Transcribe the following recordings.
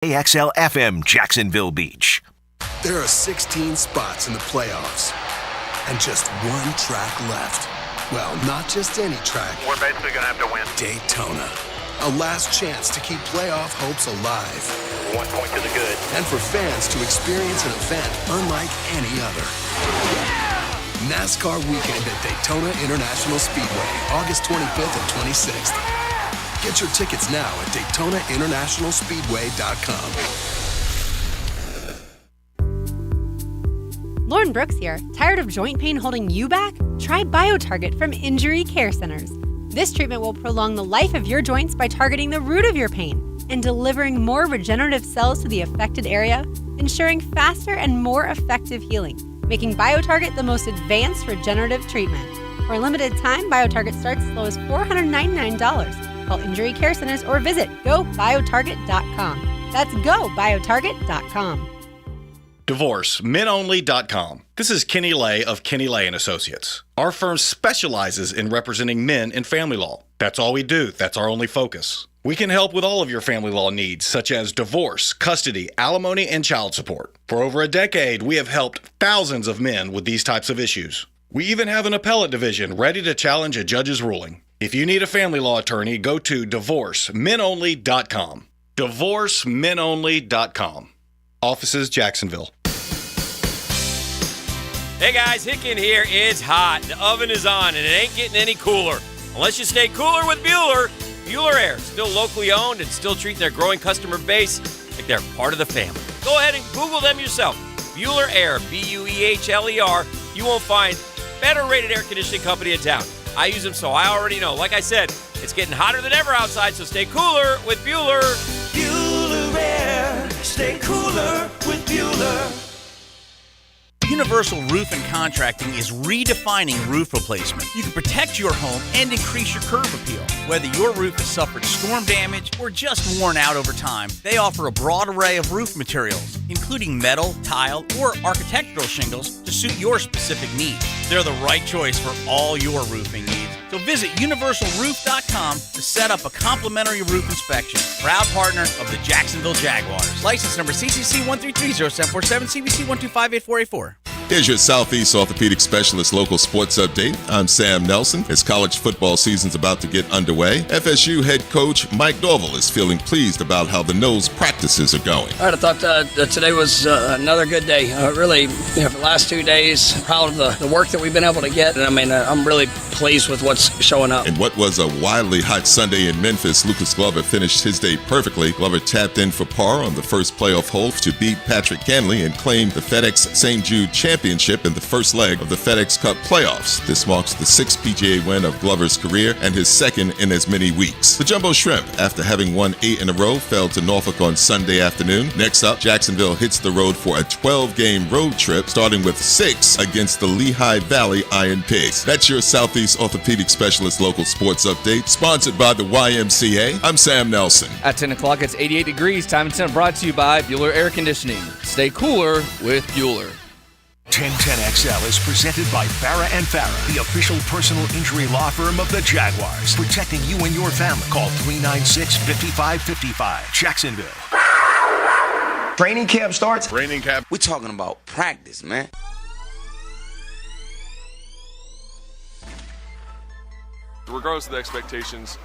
AXL FM Jacksonville Beach. There are 16 spots in the playoffs and just one track left. Well, not just any track. We're basically going to have to win. Daytona. A last chance to keep playoff hopes alive. 1 point to the good. And for fans to experience an event unlike any other. Yeah! NASCAR weekend at Daytona International Speedway, August 25th and 26th. Get your tickets now at DaytonaInternationalSpeedway.com. Lauren Brooks here. Tired of joint pain holding you back? Try BioTarget from Injury Care Centers. This treatment will prolong the life of your joints by targeting the root of your pain and delivering more regenerative cells to the affected area, ensuring faster and more effective healing, making BioTarget the most advanced regenerative treatment. For a limited time, BioTarget starts as low as $499. Call Injury Care Centers or visit GoBioTarget.com. That's GoBioTarget.com. DivorceMenOnly.com. This is Kenny Lay of Kenny Lay & Associates. Our firm specializes in representing men in family law. That's all we do. That's our only focus. We can help with all of your family law needs, such as divorce, custody, alimony, and child support. For over a decade, we have helped thousands of men with these types of issues. We even have an appellate division ready to challenge a judge's ruling. If you need a family law attorney, go to DivorceMenOnly.com. DivorceMenOnly.com. Offices, Jacksonville. Hey guys, Hicken here. It's hot. The oven is on, and it ain't getting any cooler. Unless you stay cooler with Bueller. Bueller Air, still locally owned and still treating their growing customer base like they're part of the family. Go ahead and Google them yourself. Bueller Air, B-U-E-H-L-E-R. You won't find better rated air conditioning company in town. I use them, so I already know. Like I said, it's getting hotter than ever outside, so stay cooler with Bueller. Bueller Air. Stay cooler with Bueller. Universal Roof and Contracting is redefining roof replacement. You can protect your home and increase your curb appeal. Whether your roof has suffered storm damage or just worn out over time, they offer a broad array of roof materials, including metal, tile, or architectural shingles to suit your specific needs. They're the right choice for all your roofing needs. So visit universalroof.com to set up a complimentary roof inspection. Proud partner of the Jacksonville Jaguars. License number CCC 1330747, CBC 1258484. Here's your Southeast Orthopedic Specialist local sports update. I'm Sam Nelson. As college football season's about to get underway, FSU head coach Mike Dorval is feeling pleased about how the Noles practices are going. All right, I thought today was another good day. Really, for the last 2 days, proud of the work that we've been able to get. And I mean, I'm really pleased with what's showing up. In what was a wildly hot Sunday in Memphis, Lucas Glover finished his day perfectly. Glover tapped in for par on the first playoff hole to beat Patrick Cantley and claim the FedEx St. Jude championship in the first leg of the FedEx Cup playoffs. This marks the 6th PGA win of Glover's career and his second in as many weeks. The Jumbo Shrimp, after having won 8 in a row, fell to Norfolk on Sunday afternoon. Next up, Jacksonville hits the road for a 12-game road trip, starting with 6 against the Lehigh Valley Iron Pigs. That's your Southeast Orthopedic Specialist local sports update, sponsored by the YMCA. I'm Sam Nelson. At 10 o'clock, it's 88 degrees. Time and Center brought to you by Bueller Air Conditioning. Stay cooler with Bueller. 1010XL is presented by Farah & Farah, the official personal injury law firm of the Jaguars, protecting you and your family. Call 396-5555. Jacksonville. Training camp starts. Training camp. We're talking about practice, man. Regardless of the expectations,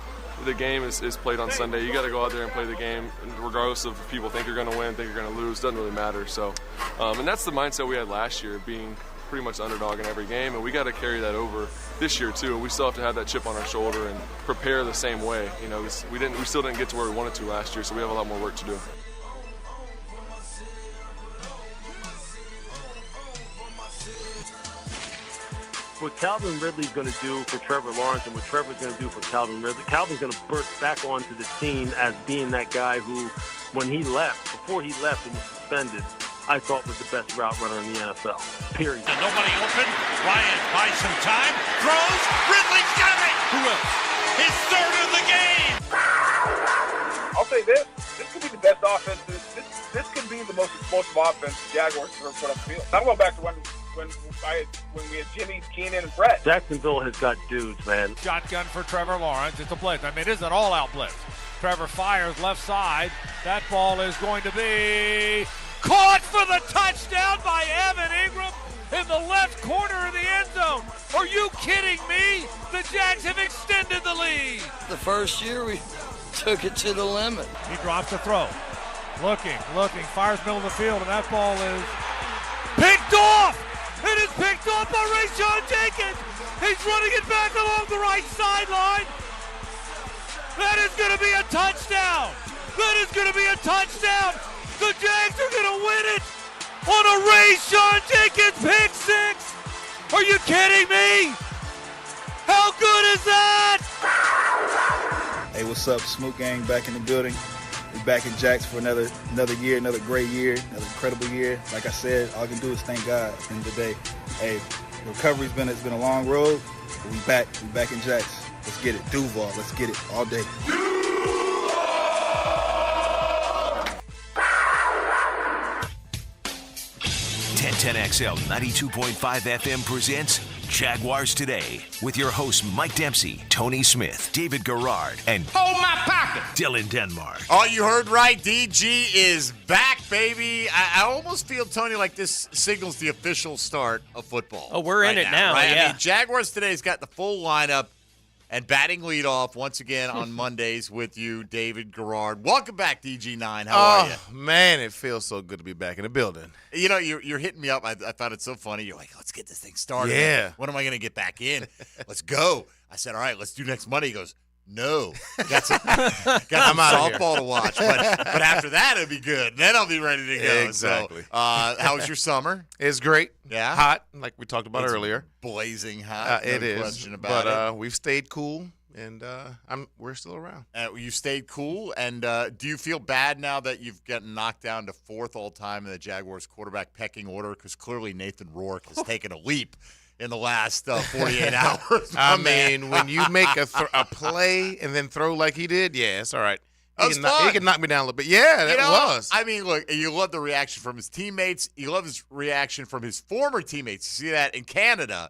the game is played on Sunday. You got to go out there and play the game, and regardless of if people think you're going to win, think you're going to lose, doesn't really matter. So, and that's the mindset we had last year, being pretty much the underdog in every game, and we got to carry that over this year too. We still have to have that chip on our shoulder and prepare the same way. You know, we still didn't get to where we wanted to last year, so we have a lot more work to do. What Calvin Ridley's going to do for Trevor Lawrence and what Trevor's going to do for Calvin Ridley. Calvin's going to burst back onto the scene as being that guy who, when he left, before he left and was suspended, I thought was the best route runner in the NFL, period. And nobody open. Ryan buys some time, throws, Ridley's got it! Who else? His third of the game! I'll say this could be the best offense. This could be the most explosive offense the Jaguars have ever put on the field. I'm going back to when we had Jimmy, Keenan, and Brett. Jacksonville has got dudes, man. Shotgun for Trevor Lawrence. It's a blitz. I mean, it is an all-out blitz. Trevor fires left side. That ball is going to be caught for the touchdown by Evan Ingram in the left corner of the end zone. Are you kidding me? The Jags have extended the lead. The first year we took it to the limit. He drops the throw. Looking, fires middle of the field, and that ball is picked off! It is picked off by Rayshawn Jenkins! He's running it back along the right sideline! That is going to be a touchdown! That is going to be a touchdown! The Jags are going to win it on a Rayshawn Jenkins pick six! Are you kidding me? How good is that? Hey, what's up? Smoke Gang back in the building. We're back in Jacks for another year, another great year, another incredible year. Like I said, all I can do is thank God at the end of the day. Hey, the recovery's been a long road, but we back in Jacks. Let's get it. Duval, let's get it all day. 1010XL 92.5 FM presents Jaguars Today with your hosts Mike Dempsey, Tony Smith, David Garrard, and Hold my pocket. Dylan Denmark. Oh, you heard right. DG is back, baby. I almost feel, Tony, like this signals the official start of football. Oh, we're in it now. Right? Yeah. I mean, Jaguars Today's got the full lineup and batting leadoff once again on Mondays with you, David Garrard. Welcome back, DG9. How are you? Man, it feels so good to be back in the building. You know, you're hitting me up. I found it so funny. You're like, let's get this thing started. Yeah. When am I going to get back in? Let's go. I said, all right, let's do next Monday. He goes, no. Got some softball to watch. But after that, it'll be good. Then I'll be ready to go. Exactly. So, how was your summer? It's great. Yeah. Hot, like we talked about It's earlier. Blazing hot. It no is. question about but we've stayed cool, and we're still around. You stayed cool, and do you feel bad now that you've gotten knocked down to fourth all-time in the Jaguars quarterback pecking order? Because clearly Nathan Rourke has taken a leap in the last 48 hours. I mean, when you make a play and then throw like he did, yeah, it's all right. He can knock me down a little bit. Yeah, that was. I mean, look, you love the reaction from his teammates. You love his reaction from his former teammates. You see that in Canada,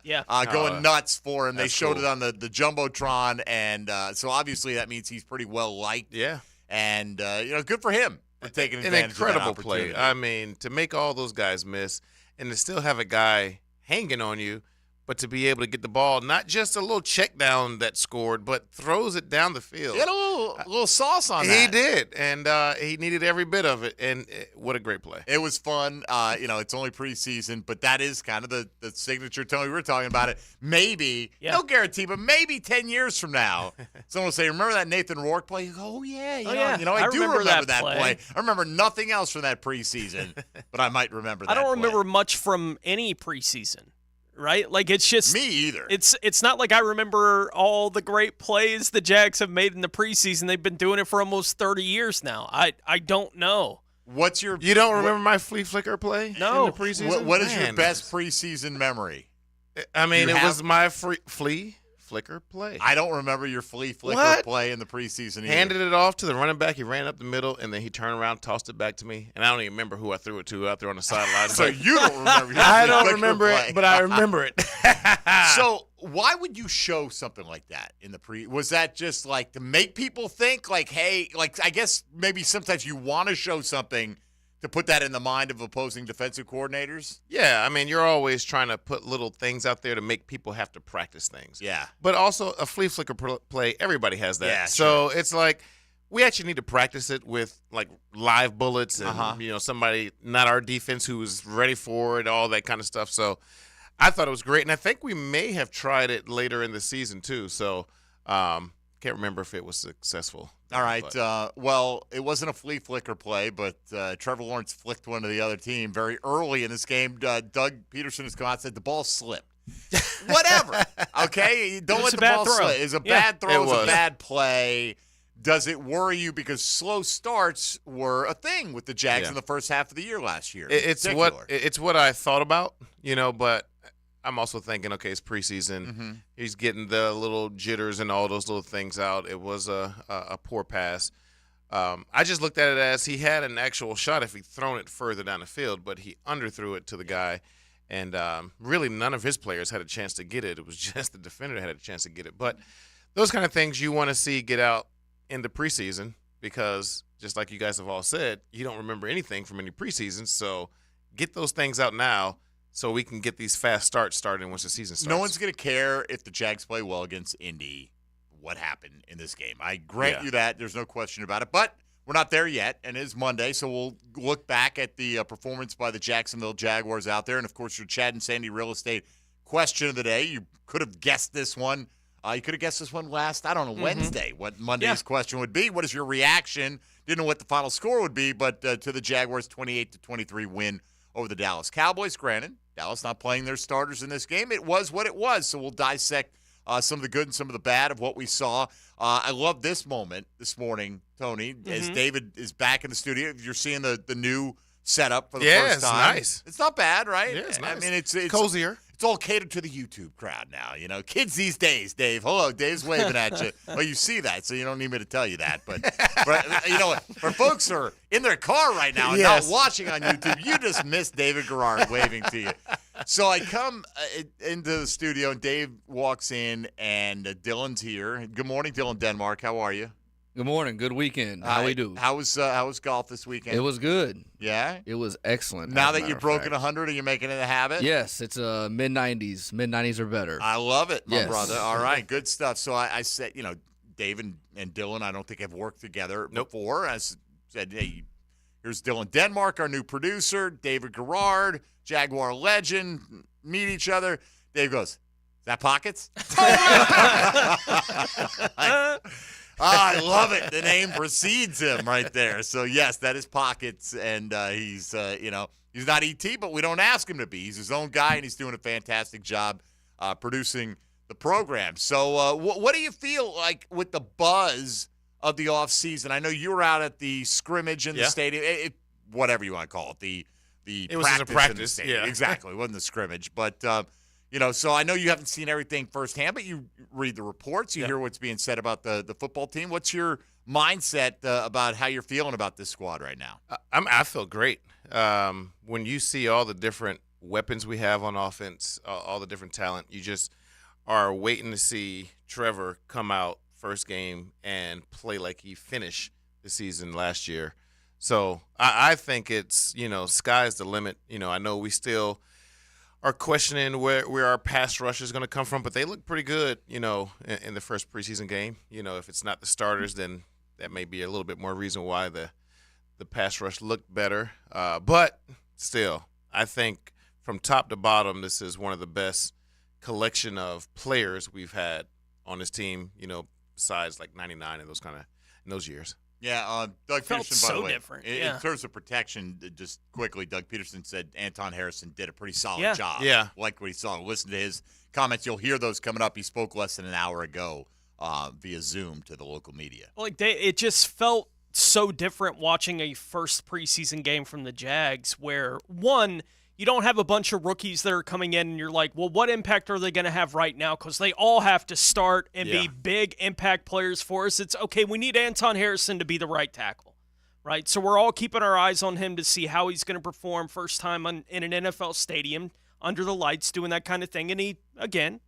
going nuts for him. They showed it on the Jumbotron, and so obviously that means he's pretty well liked. Yeah. And, good for him for taking advantage An incredible of that opportunity. play. I mean, to make all those guys miss and to still have a guy hanging on you, but to be able to get the ball, not just a little check down that scored, but throws it down the field. He had a little sauce on that. He did, and he needed every bit of it, and what a great play. It was fun. It's only preseason, but that is kind of the signature, Tony. We were talking about it. Maybe, no guarantee, but maybe 10 years from now, someone will say, remember that Nathan Rourke play? You go, oh, yeah. I do remember that play. I remember nothing else from that preseason, but I might remember that I don't play. remember much from any preseason. Right? Like, it's just me either. It's not like I remember all the great plays the Jags have made in the preseason. They've been doing it for almost 30 years now. I don't know. What's your You don't remember my flea flicker play No. in the preseason? What is your best preseason memory? I mean, it was my flea flicker play. I don't remember your flea flicker play in the preseason either. Handed it off to the running back. He ran up the middle, and then he turned around, tossed it back to me. And I don't even remember who I threw it to out there on the sideline. So you don't remember your I flea don't flicker remember play. it, but I remember it. So why would you show something like that in the pre? Was that just like to make people think like, hey, like I guess maybe sometimes you want to show something to put that in the mind of opposing defensive coordinators? Yeah, I mean, you're always trying to put little things out there to make people have to practice things. Yeah. But also a flea flicker play, everybody has that. Yeah, so it's like we actually need to practice it with like live bullets and somebody, not our defense, who was ready for it, all that kind of stuff. So I thought it was great, and I think we may have tried it later in the season too. So can't remember if it was successful. All right. Well, it wasn't a flea flicker play, but Trevor Lawrence flicked one to the other team very early in this game. Doug Peterson has come out and said the ball slipped. Whatever. Okay? Don't let the ball slip. It's a bad throw. It's a bad play. Does it worry you because slow starts were a thing with the Jags in the first half of the year last year? It's what I thought about, but I'm also thinking, okay, it's preseason. Mm-hmm. He's getting the little jitters and all those little things out. It was a poor pass. I just looked at it as he had an actual shot if he'd thrown it further down the field, but he underthrew it to the guy. And really none of his players had a chance to get it. It was just the defender that had a chance to get it. But those kind of things you want to see get out in the preseason. because just like you guys have all said, you don't remember anything from any preseason. So get those things out now so we can get these fast starts started once the season starts. No one's going to care if the Jags play well against Indy, what happened in this game. I grant you that. There's no question about it. But we're not there yet, and it is Monday, so we'll look back at the performance by the Jacksonville Jaguars out there. And, of course, your Chad and Sandy real estate question of the day. You could have guessed this one. You could have guessed this one last, Wednesday, what Monday's question would be. What is your reaction? Didn't know what the final score would be, but to the Jaguars' 28-23 win over the Dallas Cowboys. Granted, Dallas not playing their starters in this game. It was what it was, so we'll dissect some of the good and some of the bad of what we saw. I love this moment this morning, Tony, as David is back in the studio. You're seeing the new setup for the first time. Yeah, it's nice. It's not bad, right? Yeah, it's nice. I mean, it's cozier. It's all catered to the YouTube crowd now. Kids these days, Dave. Hello, Dave's waving at you. Well, you see that, so you don't need me to tell you that. But for folks who are in their car right now and not watching on YouTube, you just missed David Garrard waving to you. So I come into the studio, and Dave walks in, and Dylan's here. Good morning, Dylan Denmark. How are you? Good morning. Good weekend. How we do? How was golf this weekend? It was good. Yeah? It was excellent. Now that you've broken 100, are you making it a habit? Yes. It's mid-90s. Mid-90s are better. I love it, my Yes. brother. All right, good stuff. So I said, Dave and Dylan, I don't think have worked together before. I said, hey, here's Dylan Denmark, our new producer, David Garrard, Jaguar legend, meet each other. Dave goes, is that Pockets? I love it. The name precedes him right there. So, yes, that is Pockets, and he's not E.T., but we don't ask him to be. He's his own guy, and he's doing a fantastic job producing the program. So what do you feel like with the buzz of the offseason? I know you were out at the scrimmage in the stadium, whatever you want to call it, it was a practice. Yeah, exactly. It wasn't the scrimmage, but so I know you haven't seen everything firsthand, but you read the reports, you hear what's being said about the football team. What's your mindset about how you're feeling about this squad right now? I feel great. When you see all the different weapons we have on offense, all the different talent, you just are waiting to see Trevor come out first game and play like he finished the season last year. So I think it's, sky's the limit. I know we still are questioning where our pass rush is going to come from, but they look pretty good, in the first preseason game. If it's not the starters, then that may be a little bit more reason why the pass rush looked better. But still, I think from top to bottom, this is one of the best collection of players we've had on this team, besides like 99 and in those years. Yeah, Doug Peterson, by the way, different. In terms of protection, just quickly, Doug Peterson said Anton Harrison did a pretty solid job. Yeah. Like what he saw. Listen to his comments. You'll hear those coming up. He spoke less than an hour ago via Zoom to the local media. It just felt so different watching a first preseason game from the Jags where, one, you don't have a bunch of rookies that are coming in and you're like, well, what impact are they going to have right now? Because they all have to start and be big impact players for us. It's, okay, we need Anton Harrison to be the right tackle, right? So we're all keeping our eyes on him to see how he's going to perform first time in an NFL stadium under the lights doing that kind of thing. And he, again,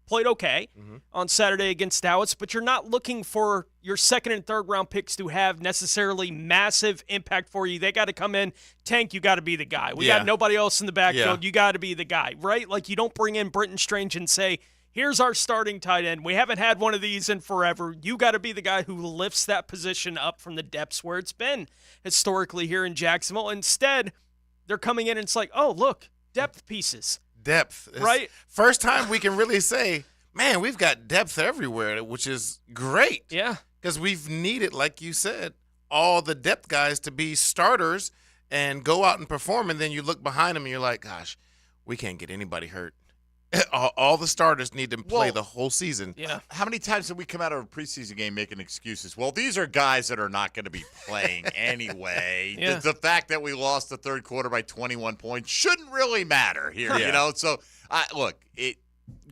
played okay on Saturday against Dallas, but you're not looking for your second and third round picks to have necessarily massive impact for you. They got to come in, Tank, you got to be the guy. We got nobody else in the backfield. You got to be the guy, right? Like you don't bring in Britton Strange and say, here's our starting tight end. We haven't had one of these in forever. You got to be the guy who lifts that position up from the depths where it's been historically here in Jacksonville. Instead, they're coming in and it's like, oh, look, depth pieces. Depth. Right. First time we can really say, man, we've got depth everywhere, which is great. Yeah. Because we've needed, like you said, all the depth guys to be starters and go out and perform. And then you look behind them and you're like, gosh, we can't get anybody hurt. All the starters need to play the whole season. Yeah. How many times did we come out of a preseason game making excuses? Well, these are guys that are not going to be playing anyway. Yeah. The fact that we lost the third quarter by 21 points shouldn't really matter here, So, look,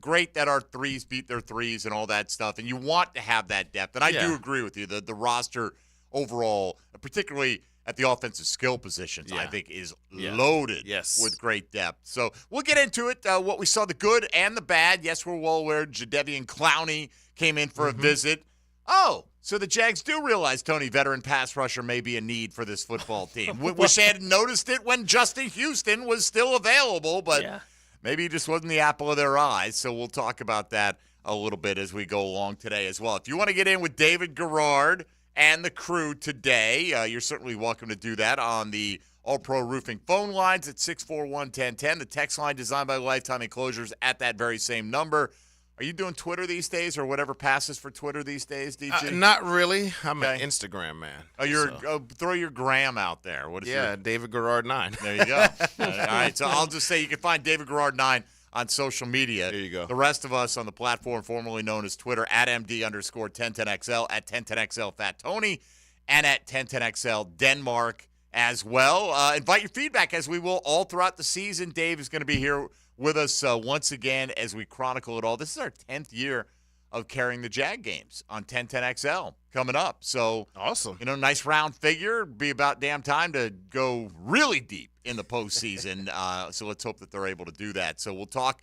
great that our threes beat their threes and all that stuff, and you want to have that depth. And I do agree with you. The roster overall, particularly at the offensive skill positions, I think is loaded with great depth. So we'll get into it, what we saw, the good and the bad. Yes, we're well aware Jadeveon Clowney came in for a visit. Oh, so the Jags do realize, Tony, veteran pass rusher may be a need for this football team. Wish they had noticed it when Justin Houston was still available, but maybe he just wasn't the apple of their eyes. So we'll talk about that a little bit as we go along today as well. If you want to get in with David Garrard and the crew today, you're certainly welcome to do that on the All-Pro Roofing phone lines at 641-1010. The text line designed by Lifetime Enclosures at that very same number. Are you doing Twitter these days or whatever passes for Twitter these days, DJ? Not really. I'm an Instagram man. Oh, throw your gram out there. What is David Garrard 9. There you go. All right, so I'll just say you can find David Garrard 9 on social media. There you go. The rest of us on the platform formerly known as Twitter at MD_1010XL, at 1010XL Fat Tony, and at 1010XL Denmark as well. Invite your feedback as we will all throughout the season. Dave is going to be here with us once again as we chronicle it all. This is our 10th year of carrying the Jag games on 1010XL coming up. So awesome. Nice round figure. Be about damn time to go really deep in the postseason. So let's hope that they're able to do that. So we'll talk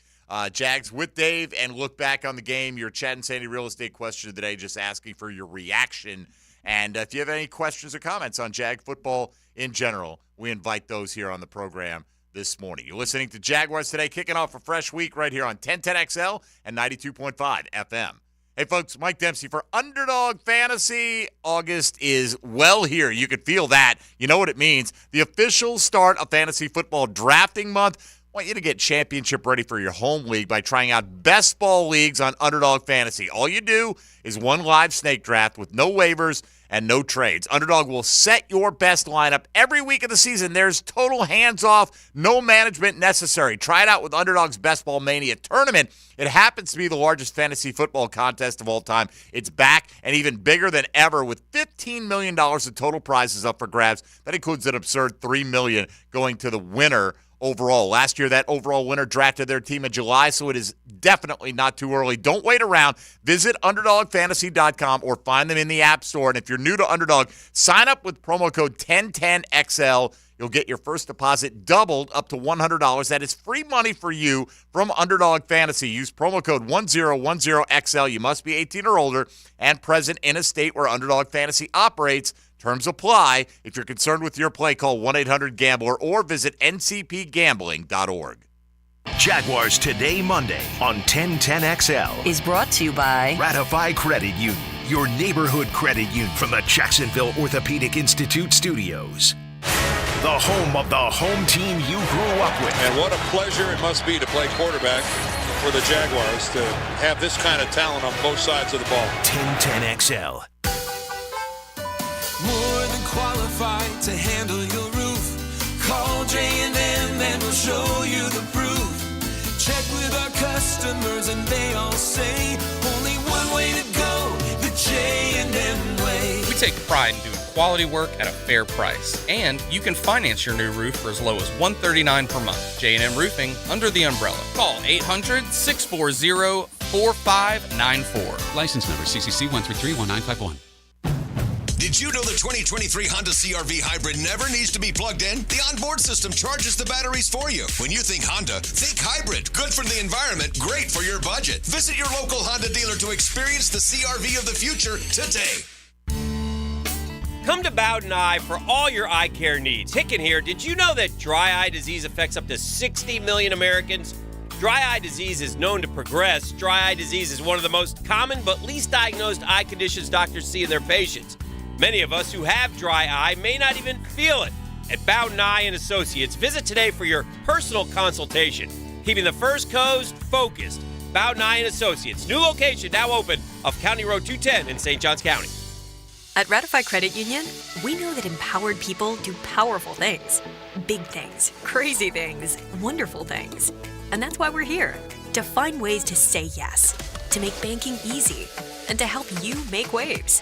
Jags with Dave and look back on the game. Your Chad and Sandy real estate question today, just asking for your reaction. And if you have any questions or comments on Jag football in general, we invite those here on the program this morning. You're listening to Jaguars Today, kicking off a fresh week right here on 1010XL and 92.5 FM. Hey, folks, Mike Dempsey for Underdog Fantasy. August is well here. You can feel that. You know what it means. The official start of fantasy football drafting month. I want you to get championship ready for your home league by trying out best ball leagues on Underdog Fantasy. All you do is one live snake draft with no waivers and no trades. Underdog will set your best lineup every week of the season. There's total hands-off, no management necessary. Try it out with Underdog's Best Ball Mania tournament. It happens to be the largest fantasy football contest of all time. It's back and even bigger than ever with $15 million of total prizes up for grabs. That includes an absurd $3 million going to the winner overall. Last year, that overall winner drafted their team in July, so it is definitely not too early. Don't wait around. Visit UnderdogFantasy.com or find them in the App Store. And if you're new to Underdog, sign up with promo code 1010XL. You'll get your first deposit doubled up to $100. That is free money for you from Underdog Fantasy. Use promo code 1010XL. You must be 18 or older and present in a state where Underdog Fantasy operates. Terms apply. If you're concerned with your play, call 1-800-GAMBLER or visit ncpgambling.org. Jaguars Today Monday on 1010XL is brought to you by Ratify Credit Union, your neighborhood credit union from the Jacksonville Orthopedic Institute Studios. The home of the home team you grew up with. And what a pleasure it must be to play quarterback for the Jaguars, to have this kind of talent on both sides of the ball. 1010XL. More than qualified to handle your roof. Call J&M and we'll show you the proof. Check with our customers and they all say only one way to go, the J&M way. We take pride in doing quality work at a fair price, and you can finance your new roof for as low as $139 per month. J&M Roofing, under the umbrella. Call 800-640-4594. License number CCC 1331951. Did you know the 2023 Honda CR-V Hybrid never needs to be plugged in? The onboard system charges the batteries for you. When you think Honda, think hybrid. Good for the environment, great for your budget. Visit your local Honda dealer to experience the CR-V of the future today. Come to Bowden Eye for all your eye care needs. Hicken here. Did you know that dry eye disease affects up to 60 million Americans? Dry eye disease is known to progress. Dry eye disease is one of the most common but least diagnosed eye conditions doctors see in their patients. Many of us who have dry eye may not even feel it. At Bowden Eye and Associates, visit today for your personal consultation. Keeping the First Coast focused. Bowden Eye and Associates. New location now open off County Road 210 in St. Johns County. At Ratify Credit Union, we know that empowered people do powerful things. Big things, crazy things, wonderful things. And that's why we're here, to find ways to say yes, to make banking easy, and to help you make waves.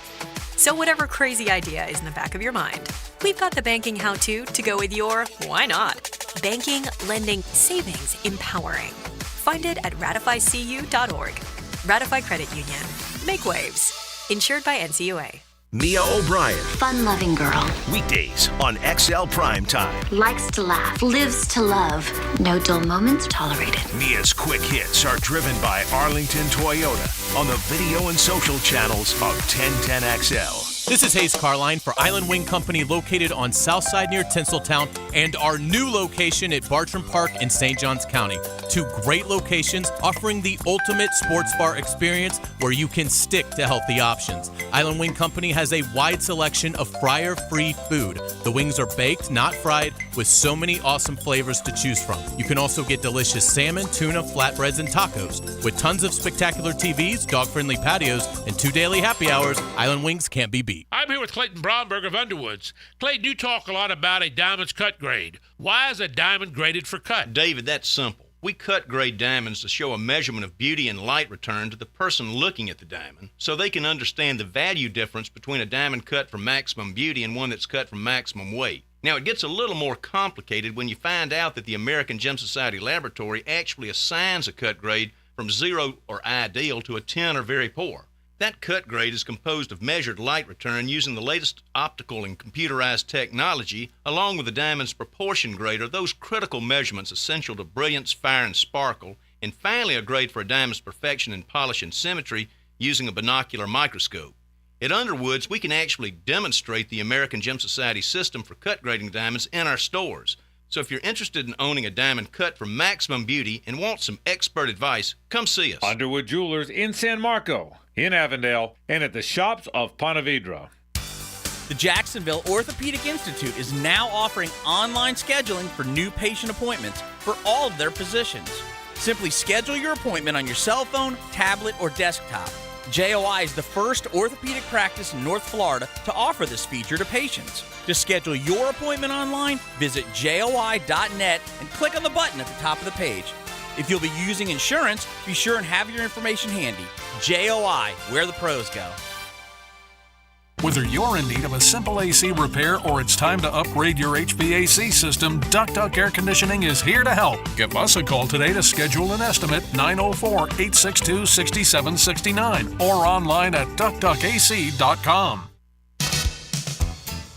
So whatever crazy idea is in the back of your mind, we've got the banking how-to to go with your why not. Banking, lending, savings, empowering. Find it at ratifycu.org. Ratify Credit Union. Make waves. Insured by NCUA. Mia O'Brien. Fun-loving girl. Weekdays on XL Primetime. Likes to laugh. Lives to love. No dull moments tolerated. Mia's quick hits are driven by Arlington Toyota on the video and social channels of 1010XL. This is Hayes Carline for Island Wing Company, located on Southside near Tinseltown, and our new location at Bartram Park in St. Johns County. 2 great locations offering the ultimate sports bar experience where you can stick to healthy options. Island Wing Company has a wide selection of fryer-free food. The wings are baked, not fried, with so many awesome flavors to choose from. You can also get delicious salmon, tuna, flatbreads, and tacos. With tons of spectacular TVs, dog-friendly patios, and 2 daily happy hours, Island Wings can't be beat. I'm here with Clayton Bromberg of Underwoods. Clayton, you talk a lot about a diamond's cut grade. Why is a diamond graded for cut? David, that's simple. We cut grade diamonds to show a measurement of beauty and light return to the person looking at the diamond, so they can understand the value difference between a diamond cut for maximum beauty and one that's cut for maximum weight. Now, it gets a little more complicated when you find out that the American Gem Society Laboratory actually assigns a cut grade from 0 or ideal to a 10 or very poor. That cut grade is composed of measured light return using the latest optical and computerized technology, along with the diamond's proportion grader, those critical measurements essential to brilliance, fire, and sparkle, and finally a grade for a diamond's perfection in polish and symmetry using a binocular microscope. At Underwoods, we can actually demonstrate the American Gem Society system for cut grading diamonds in our stores. So if you're interested in owning a diamond cut for maximum beauty and want some expert advice, come see us. Underwood Jewelers in San Marco, in Avondale, and at the shops of Ponte Vedra. The Jacksonville Orthopedic Institute is now offering online scheduling for new patient appointments for all of their physicians. Simply schedule your appointment on your cell phone, tablet, or desktop. JOI is the first orthopedic practice in North Florida to offer this feature to patients. To schedule your appointment online, visit joi.net and click on the button at the top of the page. If you'll be using insurance, be sure and have your information handy. JOI, where the pros go. Whether you're in need of a simple AC repair or it's time to upgrade your HVAC system, Duck Air Conditioning is here to help. Give us a call today to schedule an estimate, 904-862-6769, or online at duckac.com.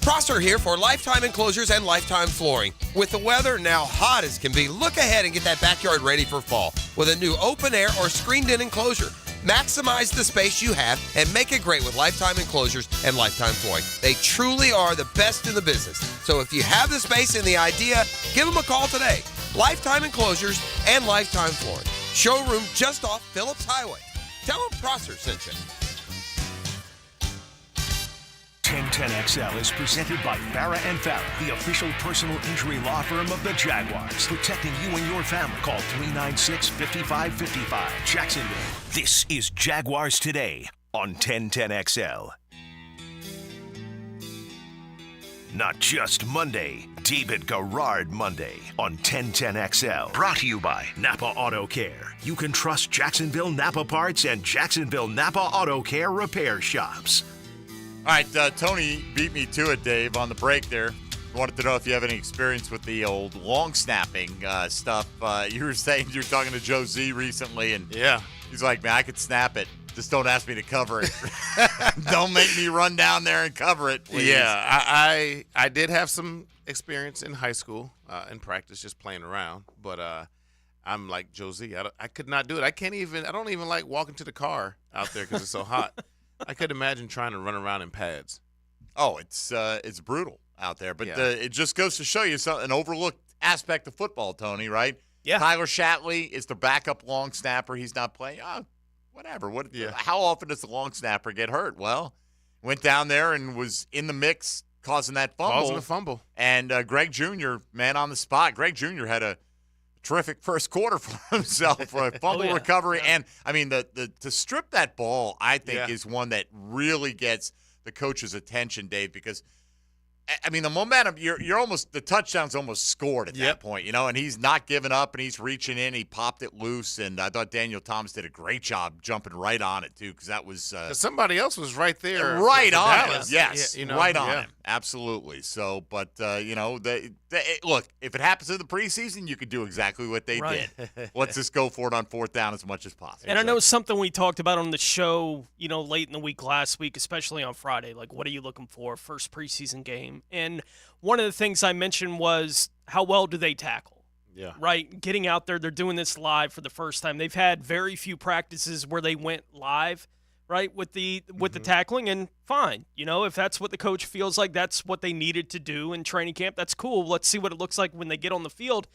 Prosser here for Lifetime Enclosures and Lifetime Flooring. With the weather now hot as can be, look ahead and get that backyard ready for fall with a new open air or screened-in enclosure. Maximize the space you have and make it great with Lifetime Enclosures and Lifetime Flooring. They truly are the best in the business. So if you have the space and the idea, give them a call today. Lifetime Enclosures and Lifetime Flooring. Showroom just off Phillips Highway. Tell them Prosser sent you. 1010XL is presented by Farah & Farah, the official personal injury law firm of the Jaguars. Protecting you and your family. Call 396-5555. Jacksonville. This is Jaguars Today on 1010XL. Not just Monday, David Garrard Monday on 1010XL. Brought to you by Napa Auto Care. You can trust Jacksonville Napa Parts and Jacksonville Napa Auto Care repair shops. All right, Tony beat me to it, Dave, on the break there. Wanted to know if you have any experience with the old long snapping stuff. You were saying you were talking to Joe Z recently, and yeah, he's like, man, I could snap it. Just don't ask me to cover it. Don't make me run down there and cover it, please. Yeah, I did have some experience in high school in practice, just playing around. But I'm like Joe Z. I could not do it. I don't even like walking to the car out there because it's so hot. I could imagine trying to run around in pads. Oh, it's brutal out there. But it just goes to show you an overlooked aspect of football, Tony, right? Yeah. Tyler Shatley is the backup long snapper. He's not playing. Whatever. How often does the long snapper get hurt? Well, went down there and was in the mix, causing that fumble. Causing a fumble. And Greg Jr., man on the spot. Greg Jr. had a terrific first quarter for himself for a fumble recovery. And, I mean, to strip that ball, I think, is one that really gets the coach's attention, Dave, because I mean, the momentum, you're almost, the touchdown's almost scored at that point, and he's not giving up, and he's reaching in. He popped it loose, and I thought Daniel Thomas did a great job jumping right on it, too, because that was somebody else was right there. Right on Dallas. him. Yes, Yeah, right on him. Absolutely. So, but, look, if it happens in the preseason, you could do exactly what they did. Let's just go for it on fourth down as much as possible. And I know something we talked about on the show, late in the week last week, especially on Friday. Like, what are you looking for? First preseason game. And one of the things I mentioned was how well do they tackle? Yeah. Right? Getting out there, they're doing this live for the first time. They've had very few practices where they went live, right, with the tackling, and fine. If that's what the coach feels like, that's what they needed to do in training camp. That's cool. Let's see what it looks like when they get on the field.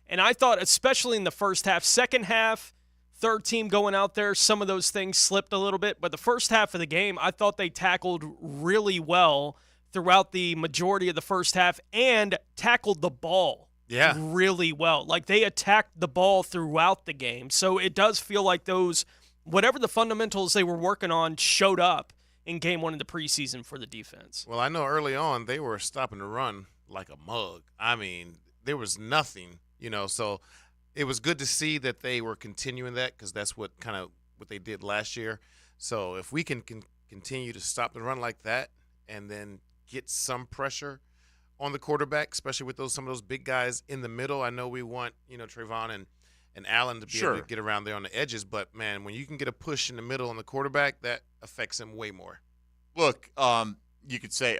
And I thought, especially in the first half, second half, third team going out there, some of those things slipped a little bit. But the first half of the game, I thought they tackled really well throughout the majority of the first half and tackled the ball really well. Like, they attacked the ball throughout the game. So it does feel like those, whatever the fundamentals they were working on, showed up in game one of the preseason for the defense. Well, I know early on they were stopping the run like a mug. I mean, there was nothing, so it was good to see that they were continuing that, because that's what they did last year. So if we can continue to stop the run like that and then get some pressure on the quarterback, especially with some of those big guys in the middle. I know we want, Trayvon and Allen to be able to get around there on the edges, but, man, when you can get a push in the middle on the quarterback, that affects him way more. Look, you could say,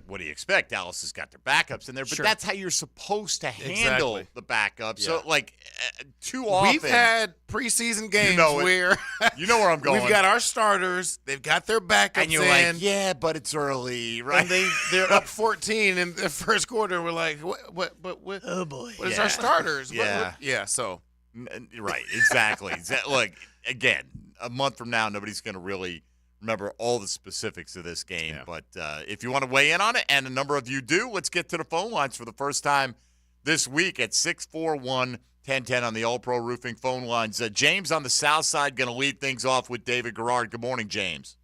what do you expect? Dallas has got their backups in there, but that's how you're supposed to handle the backups. So, too often. We've had preseason games where you know where I'm going. We've got our starters, they've got their backups and you're like, but it's early, right? And they're up 14 in the first quarter. We're like, what oh, boy. What is our starters? So. Right, exactly. Look, again, a month from now, nobody's going to really remember all the specifics of this game. But if you want to weigh in on it, and a number of you do, let's get to the phone lines for the first time this week at 641-1010 on the All-Pro Roofing phone lines. James on the south side going to lead things off with David Garrard. Good morning, James.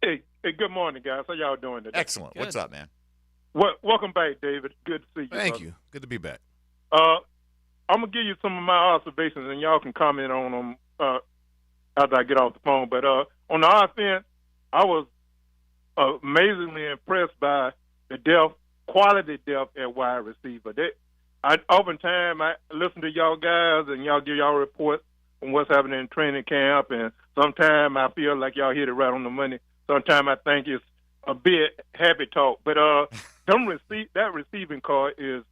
Hey, good morning, guys. How y'all doing today? Excellent. Good. What's up, man? Welcome back, David. Good to see you. Thank you. Good to be back. I'm going to give you some of my observations, and y'all can comment on them after I get off the phone. But on the offense, I was amazingly impressed by the quality depth at wide receiver. Oftentimes, I listen to y'all guys, and y'all give y'all reports on what's happening in training camp, and sometimes I feel like y'all hit it right on the money. Sometimes I think it's a bit happy talk. But that receiving core is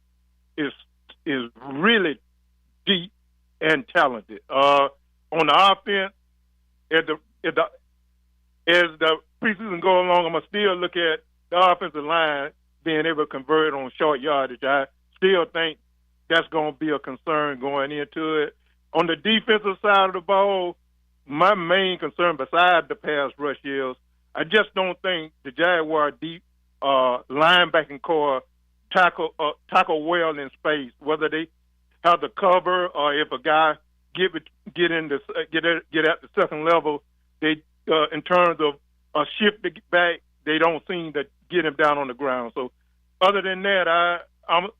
really deep and talented. On the offense, as the preseason go along, I'm going to still look at the offensive line being able to convert on short yardage. I still think that's going to be a concern going into it. On the defensive side of the ball, my main concern besides the pass rush is I just don't think the Jaguar deep linebacking core tackle well in space, whether they have the cover or if a guy get at the second level, they in terms of a shift back, they don't seem to get him down on the ground. So other than that, I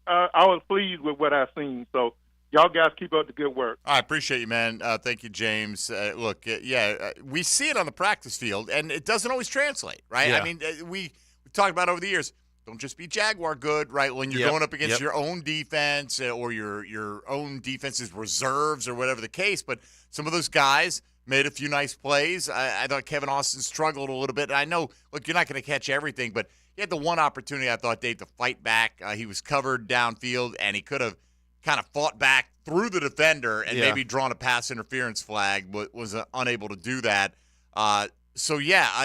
was pleased with what I've seen. So y'all guys keep up the good work. I appreciate you, man. Thank you, James. Look, we see it on the practice field, and it doesn't always translate, right? Yeah. I mean, we talked about over the years, don't just be Jaguar good, right? When you're going up against your own defense or your own defense's reserves or whatever the case. But some of those guys made a few nice plays. I thought Kevin Austin struggled a little bit. I know, look, you're not going to catch everything, but he had the one opportunity, I thought, Dave, to fight back. He was covered downfield, and he could have kind of fought back through the defender and maybe drawn a pass interference flag, but was unable to do that. I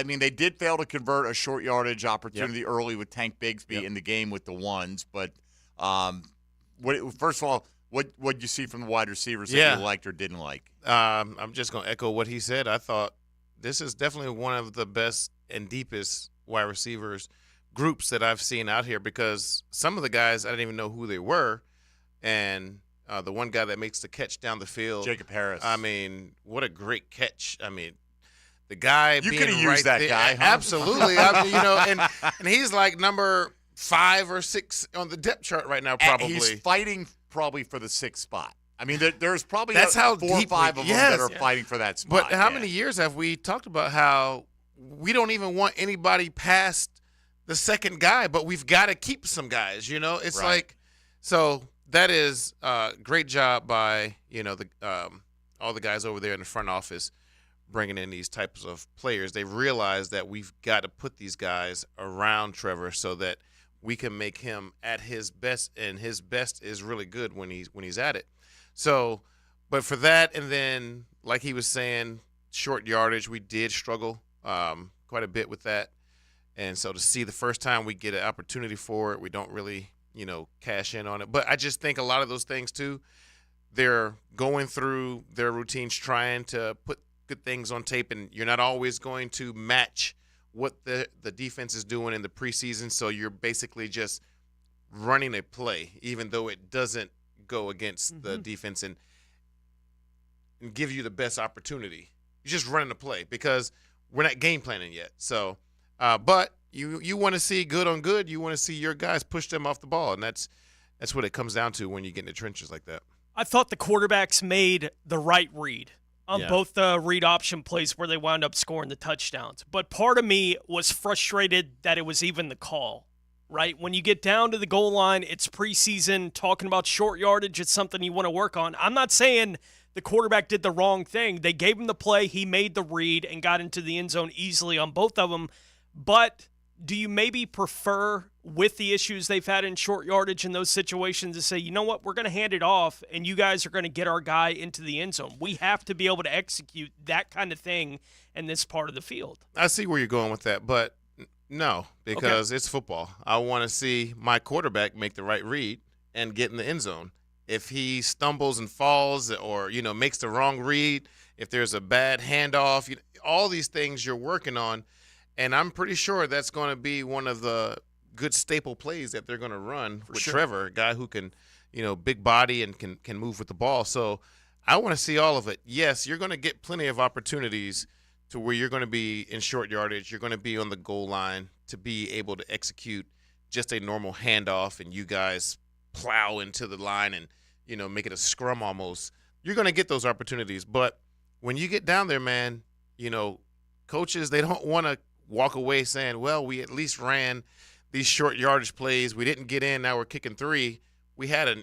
mean, they did fail to convert a short yardage opportunity early with Tank Bigsby in the game with the ones. But first of all, what did you see from the wide receivers that you liked or didn't like? I'm just going to echo what he said. I thought this is definitely one of the best and deepest wide receivers groups that I've seen out here, because some of the guys I didn't even know who they were. And the one guy that makes the catch down the field, Jacob Harris. I mean, what a great catch. I mean, the guy You being could have used right that there. guy, huh? Absolutely. I mean, and he's like number 5 or 6 on the depth chart right now, probably. And he's fighting probably for the 6th spot. I mean, there's probably That's how 4 or 5 of them that are fighting for that spot. But how many years have we talked about how we don't even want anybody past the second guy, but we've got to keep some guys, It's like, so that is great job by, all the guys over there in the front office bringing in these types of players. They realize that we've got to put these guys around Trevor so that we can make him at his best, and his best is really good when he's at it. So, but for that, and then like he was saying, short yardage, we did struggle quite a bit with that. And so to see the first time we get an opportunity for it, we don't really, cash in on it. But I just think a lot of those things too, they're going through their routines, trying to put good things on tape, and you're not always going to match what the defense is doing in the preseason. So you're basically just running a play, even though it doesn't go against the defense and give you the best opportunity. You're just running a play because we're not game planning yet. So, but you want to see good on good. You want to see your guys push them off the ball, and that's what it comes down to when you get in the trenches like that. I thought the quarterbacks made the right read on both the read option plays where they wound up scoring the touchdowns. But part of me was frustrated that it was even the call, right? When you get down to the goal line, it's preseason, talking about short yardage, it's something you want to work on. I'm not saying the quarterback did the wrong thing. They gave him the play, he made the read, and got into the end zone easily on both of them. But do you maybe prefer, with the issues they've had in short yardage in those situations, to say, you know what, we're going to hand it off, and you guys are going to get our guy into the end zone? We have to be able to execute that kind of thing in this part of the field. I see where you're going with that, but no, because it's football. I want to see my quarterback make the right read and get in the end zone. If he stumbles and falls or, makes the wrong read, if there's a bad handoff, all these things you're working on, and I'm pretty sure that's going to be one of the good staple plays that they're going to run with Trevor, a guy who can, big body and can move with the ball. So I want to see all of it. Yes, you're going to get plenty of opportunities to where you're going to be in short yardage. You're going to be on the goal line to be able to execute just a normal handoff, and you guys plow into the line and, make it a scrum almost. You're going to get those opportunities. But when you get down there, man, coaches, they don't want to walk away saying, well, we at least ran these short yardage plays. We didn't get in. Now we're kicking 3. We had a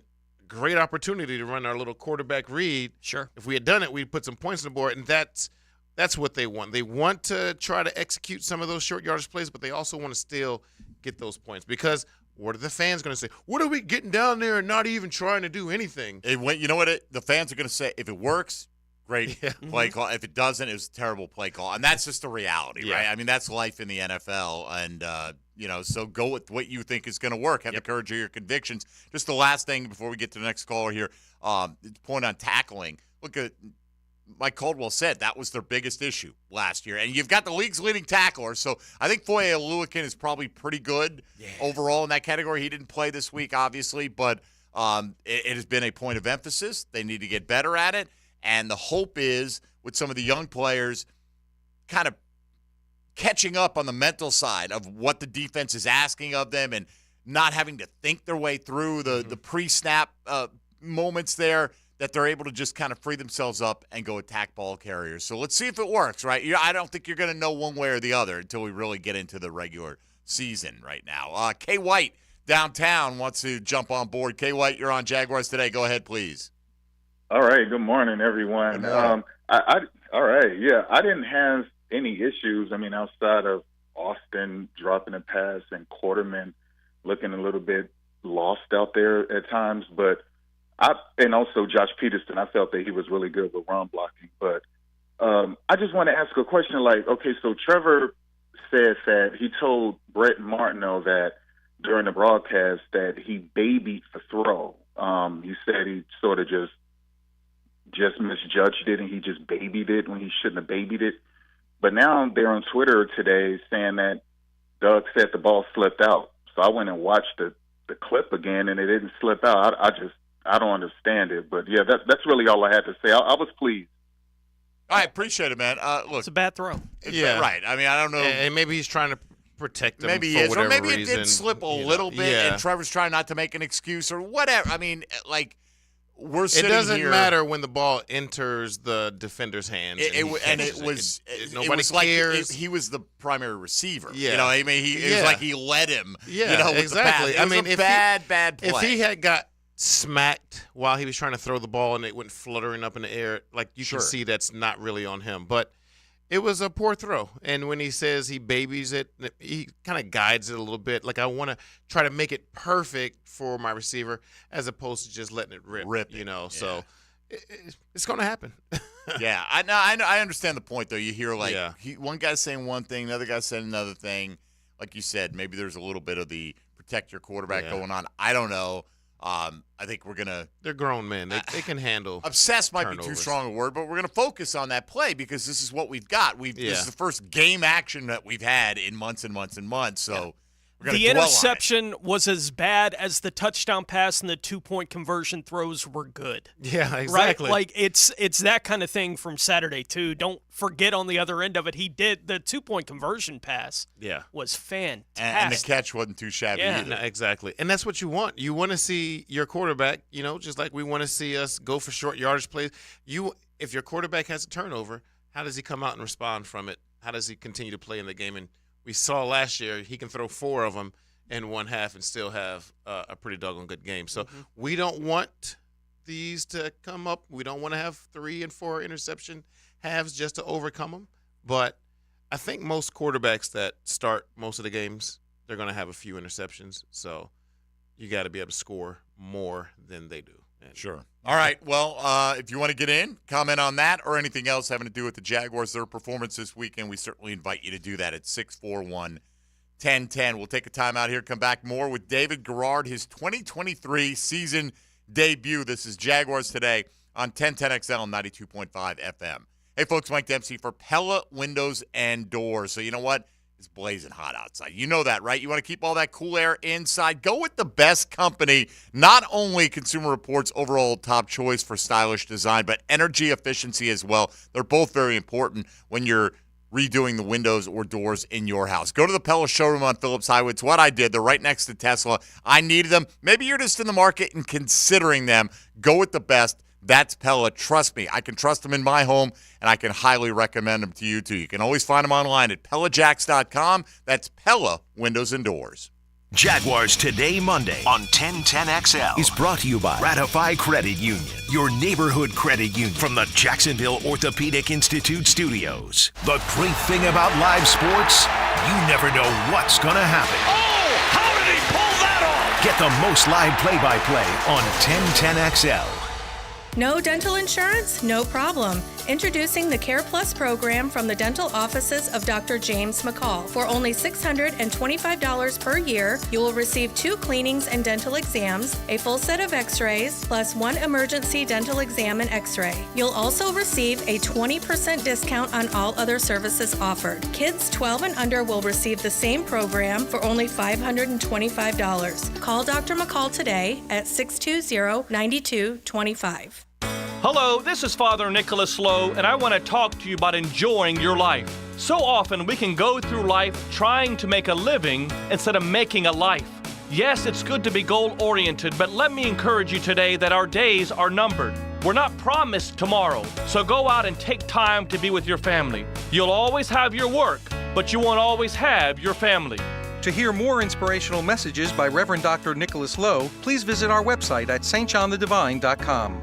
great opportunity to run our little quarterback read. Sure. If we had done it, we'd put some points on the board, and that's what they want. They want to try to execute some of those short yardage plays, but they also want to still get those points, because what are the fans going to say? What are we getting down there and not even trying to do anything? You know what the fans are going to say? If it works, great play call. If it doesn't, it was a terrible play call. And that's just the reality, right? I mean, that's life in the NFL. And, so go with what you think is going to work. Have the courage of your convictions. Just the last thing before we get to the next caller here, point on tackling. Look at Mike Caldwell said that was their biggest issue last year. And you've got the league's leading tackler. So I think Foye Oluokun is probably pretty good overall in that category. He didn't play this week, obviously, but it has been a point of emphasis. They need to get better at it. And the hope is, with some of the young players, kind of catching up on the mental side of what the defense is asking of them and not having to think their way through the pre-snap moments there, that they're able to just kind of free themselves up and go attack ball carriers. So let's see if it works, right? I don't think you're going to know one way or the other until we really get into the regular season right now. Kay White downtown wants to jump on board. Kay White, you're on Jaguars Today. Go ahead, please. All right. Good morning, everyone. All right. Yeah, I didn't have any issues. I mean, outside of Austin dropping a pass and Quarterman looking a little bit lost out there at times, and also Josh Peterson, I felt that he was really good with run blocking. But I just want to ask a question. So Trevor said that he told Brett Martineau that during the broadcast that he babied the throw. He said he sort of just misjudged it and he just babied it when he shouldn't have babied it. But now they're on Twitter today saying that Doug said the ball slipped out. So I went and watched the clip again, and it didn't slip out. I don't understand it. But, yeah, that's really all I had to say. I was pleased. I appreciate it, man. Look, it's a bad throw. Yeah. Right. I mean, I don't know. And maybe he's trying to protect him Maybe for he is, whatever or maybe reason. it did slip a little bit, and Trevor's trying not to make an excuse or whatever. I mean, like, we're sitting here. It doesn't matter when the ball enters the defender's hands. Nobody cares. He was the primary receiver. Yeah. You know, I mean, it was like he led him. Yeah, you know, with exactly. The pass. It was a bad play. If he had got smacked while he was trying to throw the ball and it went fluttering up in the air, like you can see that's not really on him. But it was a poor throw. And when he says he babies it, he kind of guides it a little bit. Like, I want to try to make it perfect for my receiver as opposed to just letting it rip you know. Yeah. So it's going to happen. Yeah, I understand the point, though. You hear, like, one guy's saying one thing, the other guy's saying another thing. Like you said, maybe there's a little bit of the protect your quarterback going on. I don't know. I think we're going to – they're grown men. They can handle obsess might turnovers. be too strong a word, but we're going to focus on that play because this is what we've got. This is the first game action that we've had in months and months and months. So we're going to The interception was as bad as the touchdown pass, and the 2-point conversion throws were good. Yeah, exactly. Right? Like, it's that kind of thing from Saturday, too. Don't forget on the other end of it, he did the 2-point conversion pass. Yeah. Was fantastic. And the catch wasn't too shabby either. No, exactly. And that's what you want. You want to see your quarterback, just like we want to see us go for short yardage plays. If your quarterback has a turnover, how does he come out and respond from it? How does he continue to play in the game? And we saw last year he can throw 4 of them in one half and still have a pretty doggone good game. So we don't want these to come up. We don't want to have 3 and 4 interception halves just to overcome them. But I think most quarterbacks that start most of the games, they're going to have a few interceptions. So you got to be able to score more than they do. Sure. All right. Well, if you want to get in, comment on that or anything else having to do with the Jaguars, their performance this weekend, we certainly invite you to do that at 641-1010. We'll take a time out here, come back more with David Garrard, his 2023 season debut. This is Jaguars Today on 1010XL and 92.5 FM. Hey, folks, Mike Dempsey for Pella Windows and Doors. So you know what? It's blazing hot outside. You know that, right? You want to keep all that cool air inside? Go with the best company. Not only Consumer Reports overall top choice for stylish design, but energy efficiency as well. They're both very important when you're redoing the windows or doors in your house. Go to the Pella showroom on Phillips Highway. It's what I did. They're right next to Tesla. I needed them. Maybe you're just in the market and considering them. Go with the best. That's Pella. Trust me. I can trust them in my home, and I can highly recommend them to you, too. You can always find them online at PellaJacks.com. That's Pella Windows and Doors. Jaguars Today Monday on 1010XL is brought to you by Ratify Credit Union, your neighborhood credit union from the Jacksonville Orthopedic Institute studios. The great thing about live sports, you never know what's going to happen. Oh, how did he pull that off? Get the most live play-by-play on 1010XL. No dental insurance? No problem. Introducing the Care Plus program from the dental offices of Dr. James McCall. For only $625 per year, you will receive 2 cleanings and dental exams, a full set of x-rays, plus 1 emergency dental exam and x-ray. You'll also receive a 20% discount on all other services offered. Kids 12 and under will receive the same program for only $525. Call Dr. McCall today at 620-9225. Hello, this is Father Nicholas Lowe, and I want to talk to you about enjoying your life. So often we can go through life trying to make a living instead of making a life. Yes, it's good to be goal-oriented, but let me encourage you today that our days are numbered. We're not promised tomorrow, so go out and take time to be with your family. You'll always have your work, but you won't always have your family. To hear more inspirational messages by Reverend Dr. Nicholas Lowe, please visit our website at stjohnthedivine.com.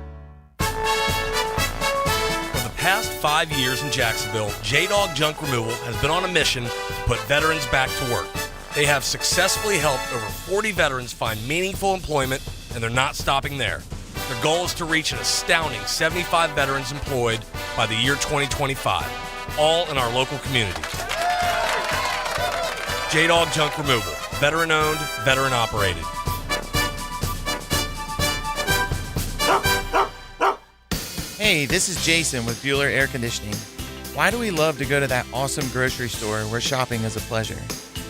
Past 5 years in Jacksonville, J-Dog Junk Removal has been on a mission to put veterans back to work. They have successfully helped over 40 veterans find meaningful employment, and they're not stopping there. Their goal is to reach an astounding 75 veterans employed by the year 2025, all in our local community. J-Dog Junk Removal, veteran-owned, veteran-operated. Hey, this is Jason with Bueller Air Conditioning. Why do we love to go to that awesome grocery store where shopping is a pleasure?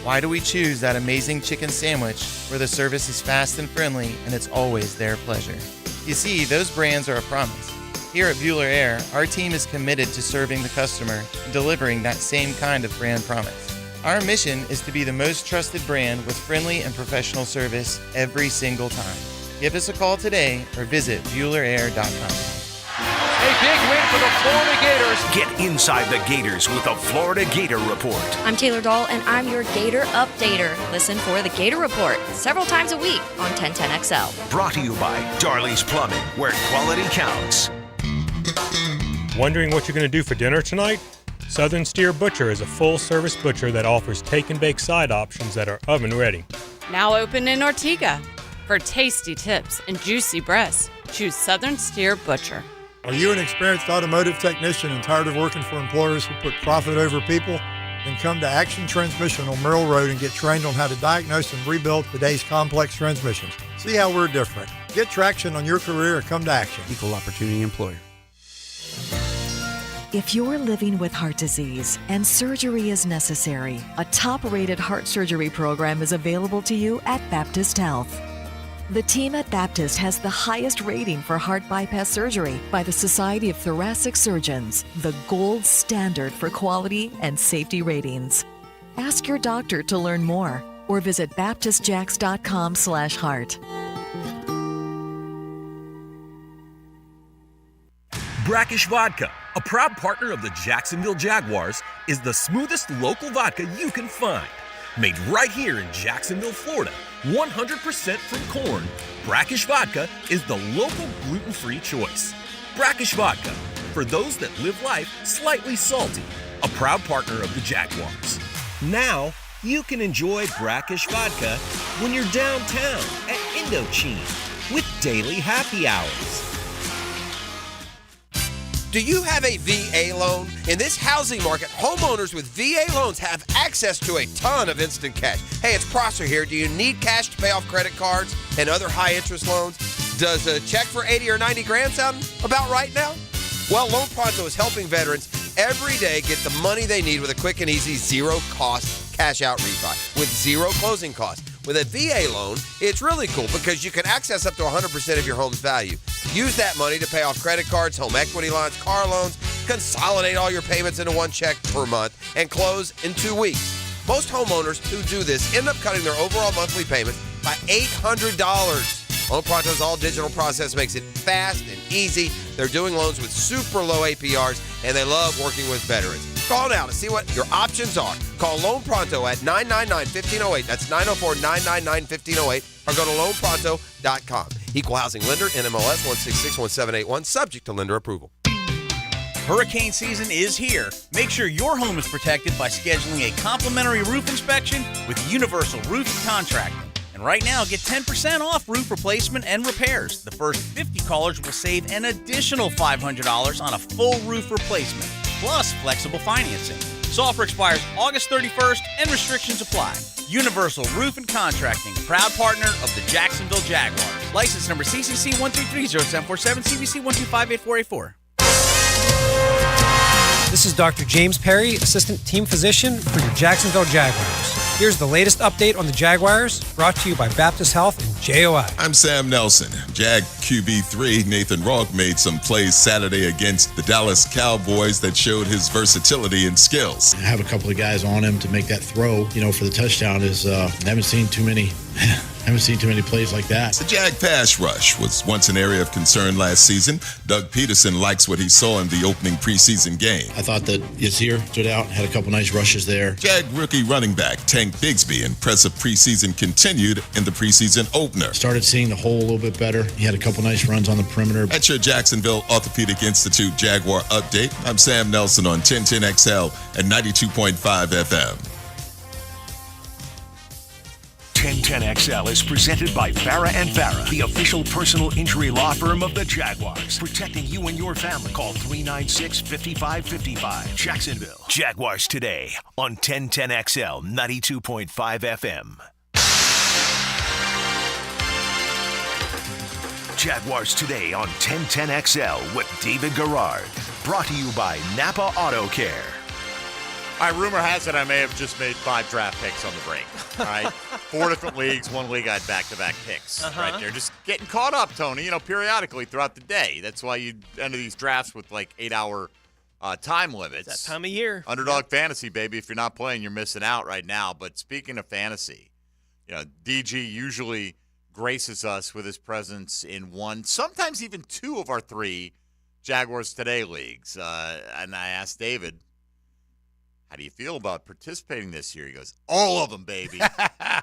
Why do we choose that amazing chicken sandwich where the service is fast and friendly and it's always their pleasure? You see, those brands are a promise. Here at Bueller Air, our team is committed to serving the customer and delivering that same kind of brand promise. Our mission is to be the most trusted brand with friendly and professional service every single time. Give us a call today or visit BuellerAir.com. A big win for the Florida Gators. Get inside the Gators with the Florida Gator Report. I'm Taylor Dahl, and I'm your Gator Updater. Listen for the Gator Report several times a week on 1010XL. Brought to you by Darley's Plumbing, where quality counts. Wondering what you're going to do for dinner tonight? Southern Steer Butcher is a full-service butcher that offers take-and-bake side options that are oven-ready. Now open in Ortega. For tasty tips and juicy breasts, choose Southern Steer Butcher. Are you an experienced automotive technician and tired of working for employers who put profit over people? Then come to Action Transmission on Merrill Road and get trained on how to diagnose and rebuild today's complex transmissions. See how we're different. Get traction on your career and come to Action. Equal opportunity employer. If you're living with heart disease and surgery is necessary, a top-rated heart surgery program is available to you at Baptist Health. The team at Baptist has the highest rating for heart bypass surgery by the Society of Thoracic Surgeons, the gold standard for quality and safety ratings. Ask your doctor to learn more or visit baptistjax.com/heart. Brackish Vodka, a proud partner of the Jacksonville Jaguars, is the smoothest local vodka you can find. Made right here in Jacksonville, Florida, 100% from corn, Brackish Vodka is the local gluten-free choice. Brackish Vodka, for those that live life slightly salty, a proud partner of the Jaguars. Now, you can enjoy Brackish Vodka when you're downtown at Indochine with daily happy hours. Do you have a VA loan? In this housing market, homeowners with VA loans have access to a ton of instant cash. Hey, it's Prosser here. Do you need cash to pay off credit cards and other high-interest loans? Does a check for 80 or 90 grand sound about right now? Well, Loan Pronto is helping veterans every day get the money they need with a quick and easy zero-cost cash-out refi with zero closing costs. With a VA loan, it's really cool because you can access up to 100% of your home's value. Use that money to pay off credit cards, home equity lines, car loans, consolidate all your payments into one check per month, and close in 2 weeks. Most homeowners who do this end up cutting their overall monthly payments by $800. Loan Pronto's all-digital process makes it fast and easy. They're doing loans with super low APRs, and they love working with veterans. Call now to see what your options are. Call Loan Pronto at 999-1508. That's 904-999-1508. Or go to loanpronto.com. Equal housing lender, NMLS 1661781, subject to lender approval. Hurricane season is here. Make sure your home is protected by scheduling a complimentary roof inspection with Universal Roof Contracting. And right now, get 10% off roof replacement and repairs. The first 50 callers will save an additional $500 on a full roof replacement, plus flexible financing. This offer expires August 31st and restrictions apply. Universal Roof and Contracting, proud partner of the Jacksonville Jaguars. License number CCC 1330747, CBC 1258484. This is Dr. James Perry, Assistant Team Physician for your Jacksonville Jaguars. Here's the latest update on the Jaguars, brought to you by Baptist Health and JOI. I'm Sam Nelson. Jag QB3 Nathan Rourke made some plays Saturday against the Dallas Cowboys that showed his versatility and skills. I have a couple of guys on him to make that throw, for the touchdown. Haven't seen too many plays like that. The Jag pass rush was once an area of concern last season. Doug Peterson likes what he saw in the opening preseason game. I thought that Yazir stood out, had a couple nice rushes there. Jag rookie running back Tank Bigsby impressive preseason continued in the preseason opener. Started seeing the hole a little bit better. He had a couple nice runs on the perimeter. At your Jacksonville Orthopedic Institute Jaguar Update, I'm Sam Nelson on 1010XL and 92.5 FM. 1010XL is presented by Farah & Farah, the official personal injury law firm of the Jaguars. Protecting you and your family. Call 396-5555. Jacksonville. Jaguars today on 1010XL 92.5 FM. Jaguars today on 1010XL with David Garrard. Brought to you by Napa Auto Care. All right, rumor has it I may have just made 5 draft picks on the break. All right, 4 different leagues. One league I had back-to-back picks right there. Just getting caught up, Tony, periodically throughout the day. That's why you enter these drafts with, 8-hour time limits. That time of year. Underdog fantasy, baby. If you're not playing, you're missing out right now. But speaking of fantasy, DG usually graces us with his presence in 1, sometimes even 2 of our 3 Jaguars Today leagues. And I asked David, how do you feel about participating this year? He goes, all of them, baby.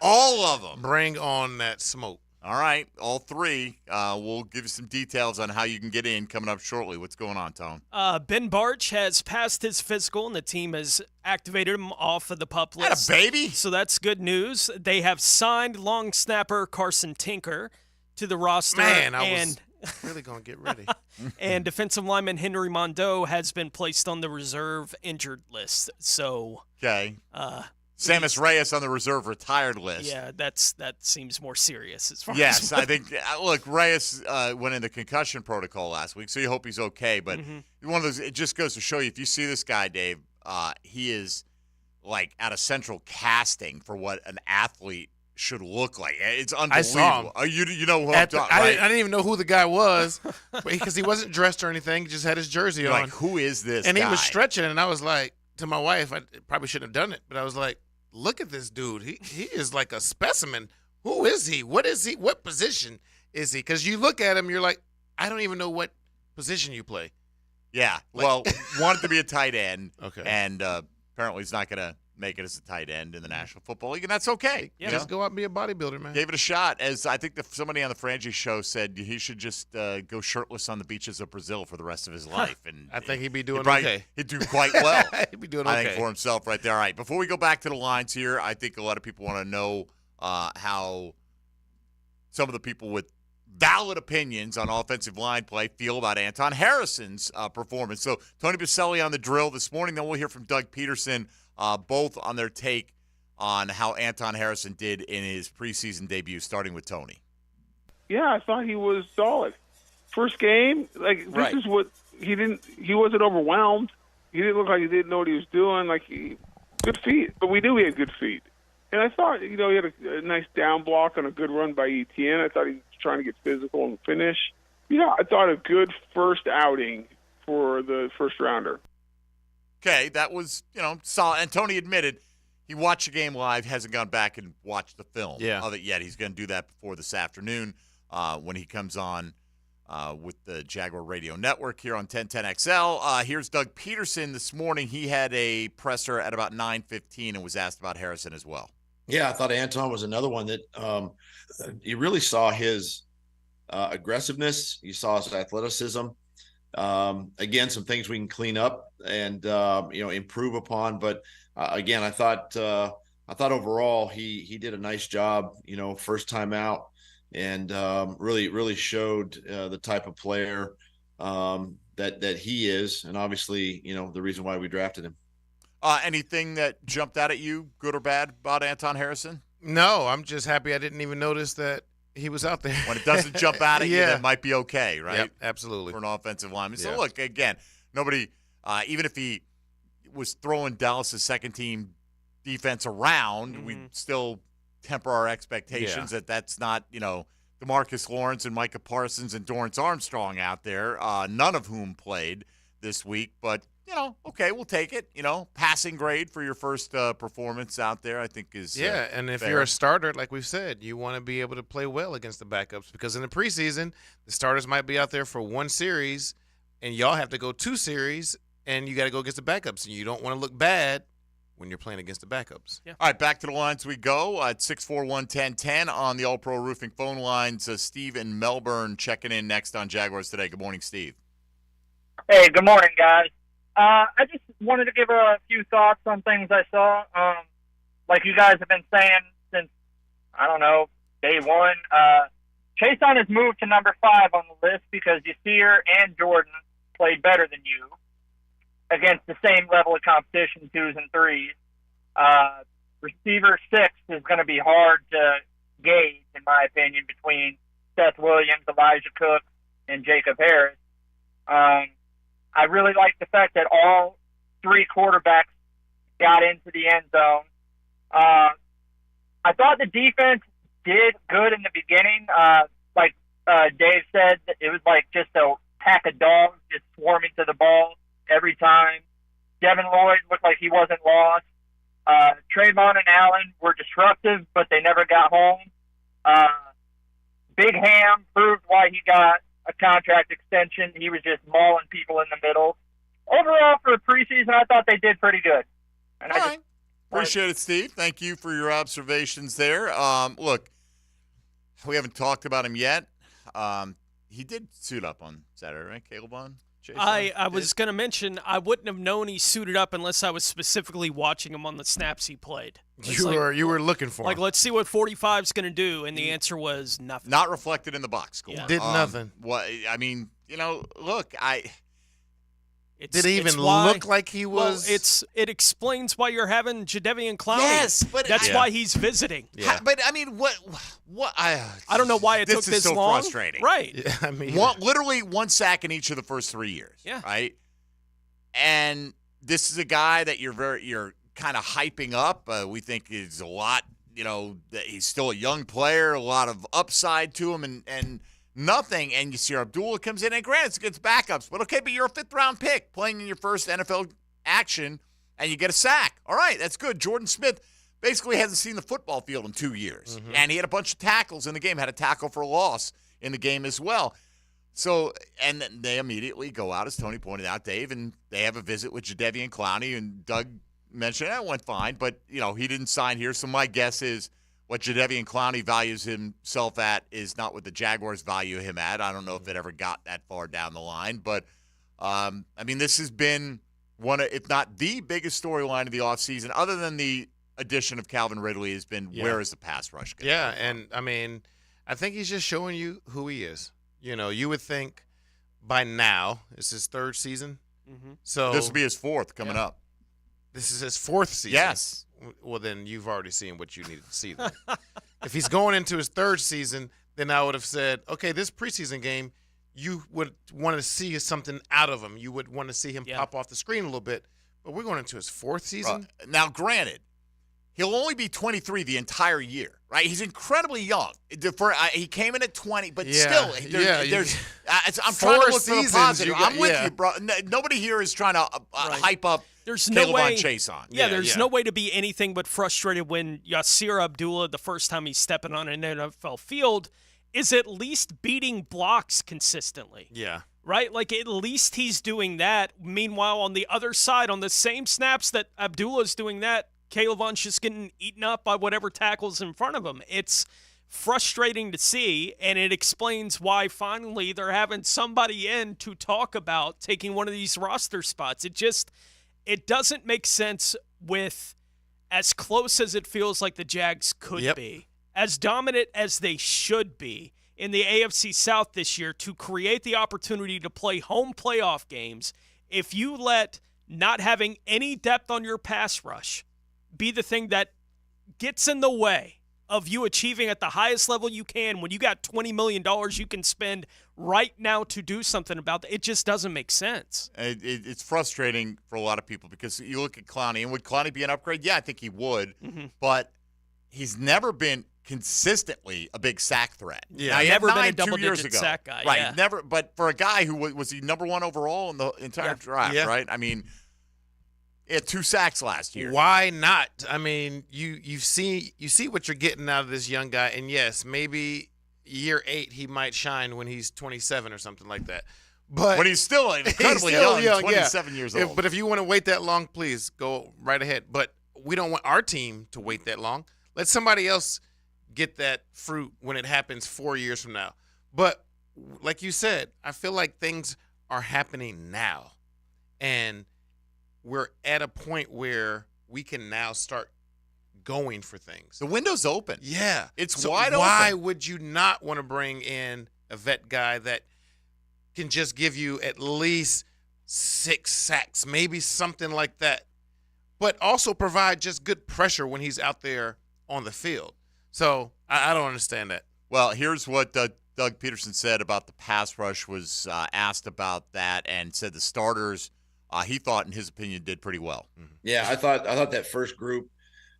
All of them. Bring on that smoke. All right, all 3. We'll give you some details on how you can get in coming up shortly. What's going on, Tone? Ben Barch has passed his physical, and the team has activated him off of the PUP list. That a baby? So that's good news. They have signed long snapper Carson Tinker to the roster. Man, I was really going to get ready. And defensive lineman Henry Mondeau has been placed on the reserve injured list. So okay, Samus Reyes on the reserve retired list. Yeah, that seems more serious as far yes, as I think. Look, Reyes went in the concussion protocol last week, so you hope he's okay. But one of those, it just goes to show you, if you see this guy, Dave, he is out of central casting for what an athlete should look like. It's unbelievable. I saw him. You know who I'm talking, right? I didn't even know who the guy was because he wasn't dressed or anything. He just had his jersey on. Who is this And guy? he was stretching, and I was like, to my wife, I probably shouldn't have done it, but I was like, look at this dude. He is like a specimen. Who is he? What is he? What position is he? Because you look at him, you're like, I don't even know what position you play. Yeah. Well, wanted to be a tight end. Okay. And apparently he's not going to make it as a tight end in the National Football League, and that's okay. Just go out and be a bodybuilder, man. Gave it a shot. As I think somebody on the Frangie show said, he should just go shirtless on the beaches of Brazil for the rest of his life. And I think he'd be doing okay. He'd do quite well. He'd be doing okay. I think for himself right there. All right, before we go back to the lines here, I think a lot of people want to know how some of the people with valid opinions on offensive line play feel about Anton Harrison's performance. So Tony Baselli on the drill this morning. Then we'll hear from Doug Peterson, both on their take on how Anton Harrison did in his preseason debut, starting with Tony. Yeah, I thought he was solid. First game, this is what he wasn't overwhelmed. He didn't look like he didn't know what he was doing. Good feet, but we knew he had good feet. And I thought, he had a nice down block on a good run by Etienne. I thought he was trying to get physical and finish. Yeah, I thought a good first outing for the first rounder. Okay, that was, solid. And Tony admitted he watched the game live, hasn't gone back and watched the film of it yet. He's going to do that before this afternoon when he comes on with the Jaguar Radio Network here on 1010XL. Here's Doug Peterson this morning. He had a presser at about 9:15 and was asked about Harrison as well. Yeah, I thought Anton was another one that you really saw his aggressiveness. You saw his athleticism. Again, some things we can clean up and improve upon. But again, I thought overall he did a nice job. First time out, and really showed the type of player that he is, and obviously the reason why we drafted him. Anything that jumped out at you, good or bad, about Anton Harrison? No, I'm just happy I didn't even notice that he was out there. When it doesn't jump out at you, that might be okay, right? Yep, absolutely. For an offensive lineman. So, look, again, nobody, even if he was throwing Dallas' second-team defense around, we still temper our expectations that that's not, DeMarcus Lawrence and Micah Parsons and Dorrance Armstrong out there, none of whom played this week. But, okay, we'll take it. Passing grade for your first performance out there, I think is and if you're a starter, like we've said, you want to be able to play well against the backups, because in the preseason, the starters might be out there for one series, and y'all have to go 2 series, and you got to go against the backups, and you don't want to look bad when you're playing against the backups. Yeah. All right, back to the lines we go at 641-1010 on the All-Pro Roofing phone lines. Steve in Melbourne checking in next on Jaguars Today. Good morning, Steve. Hey, good morning, guys. I just wanted to give a few thoughts on things I saw. Like you guys have been saying since, day one, Chason has moved to number 5 on the list because Yasir and Jordan played better than you against the same level of competition, 2s and 3s. Receiver 6 is going to be hard to gauge, in my opinion, between Seth Williams, Elijah Cook, and Jacob Harris. I really like the fact that all 3 quarterbacks got into the end zone. I thought the defense did good in the beginning. Like Dave said, it was like just a pack of dogs just swarming to the ball every time. Devin Lloyd looked like he wasn't lost. Trayvon and Allen were disruptive, but they never got home. Big Ham proved why he got a contract extension. He was just mauling people in the middle. Overall, for the preseason, I thought they did pretty good. And All right. Appreciate it, Steve. Thank you for your observations there. Look, we haven't talked about him yet. He did suit up on Saturday, right, Caleb? I was going to mention I wouldn't have known he suited up unless I was specifically watching him on the snaps he played. You were looking for him. Let's see what 45's going to do, and the answer was nothing. Not reflected in the box score. Yeah. Did nothing. What I mean, look, Did he even look like he was? Well, it explains why you're having Jadeveon Clowney. Yes, but that's why he's visiting. Yeah. But I mean, what? I don't know why it took this long. This is so frustrating. Right. Yeah, I mean, literally 1 sack in each of the first 3 years. Yeah. Right. And this is a guy that you're kind of hyping up. We think is a lot. That he's still a young player, a lot of upside to him, and nothing. And you see Abdullah comes in, and granted, it's against backups, but you're a 5th-round pick playing in your first NFL action, and you get a sack. All right, that's good. Jordan Smith basically hasn't seen the football field in 2 years, and he had a bunch of tackles in the game, had a tackle for a loss in the game as well. So, and then they immediately go out, as Tony pointed out, Dave, and they have a visit with Jadeveon Clowney, and Doug mentioned that went fine, but, he didn't sign here, so my guess is what Jadeveon Clowney values himself at is not what the Jaguars value him at. I don't know if it ever got that far down the line. But, this has been one of, if not the biggest storyline of the offseason, other than the addition of Calvin Ridley, has been where is the pass rush going? Yeah, and, I think he's just showing you who he is. You would think by now, it's his 3rd season. Mm-hmm. So this will be his 4th coming up. This is his 4th season. Yes. Well, then you've already seen what you needed to see. Then. If he's going into his 3rd season, then I would have said, okay, this preseason game, you would want to see something out of him. You would want to see him pop off the screen a little bit. But we're going into his 4th season. Now, granted, he'll only be 23 the entire year, right? He's incredibly young. He came in at 20, but still, I'm trying to look for the positive. I'm with you, bro. Nobody here is trying to hype up Caleb Chase on. There's no way to be anything but frustrated when Yasir Abdullah, the first time he's stepping on an NFL field, is at least beating blocks consistently. Yeah. Right? At least he's doing that. Meanwhile, on the other side, on the same snaps that Abdullah's doing that, Caleb's just getting eaten up by whatever tackles in front of him. It's frustrating to see, and it explains why finally they're having somebody in to talk about taking one of these roster spots. It doesn't make sense with as close as it feels like the Jags could be, as dominant as they should be in the AFC South this year to create the opportunity to play home playoff games. If you let not having any depth on your pass rush be the thing that gets in the way of you achieving at the highest level you can when you got $20 million you can spend right now to do something about that. It just doesn't make sense. It's frustrating for a lot of people because you look at Clowney, and would Clowney be an upgrade? Yeah, I think he would, but he's never been consistently a big sack threat. Yeah, now, never been a 2 double-digit years ago. sack guy. Right, yeah. never. But for a guy who was he number 1 overall in the entire draft, right? He had 2 sacks last year. Why not? You see what you're getting out of this young guy, and yes, maybe year 8 he might shine when he's 27 or something like that. But when he's still incredibly young, 27 years old. But if you want to wait that long, please go right ahead. But we don't want our team to wait that long. Let somebody else get that fruit when it happens 4 years from now. But like you said, I feel like things are happening now, and we're at a point where we can now start going for things. The window's open. Yeah. It's wide open. Why would you not want to bring in a vet guy that can just give you at least 6 sacks, maybe something like that, but also provide just good pressure when he's out there on the field? So I don't understand that. Well, here's what Doug Peterson said about the pass rush, was asked about that, and said the starters he thought, in his opinion, did pretty well. Yeah, I thought that first group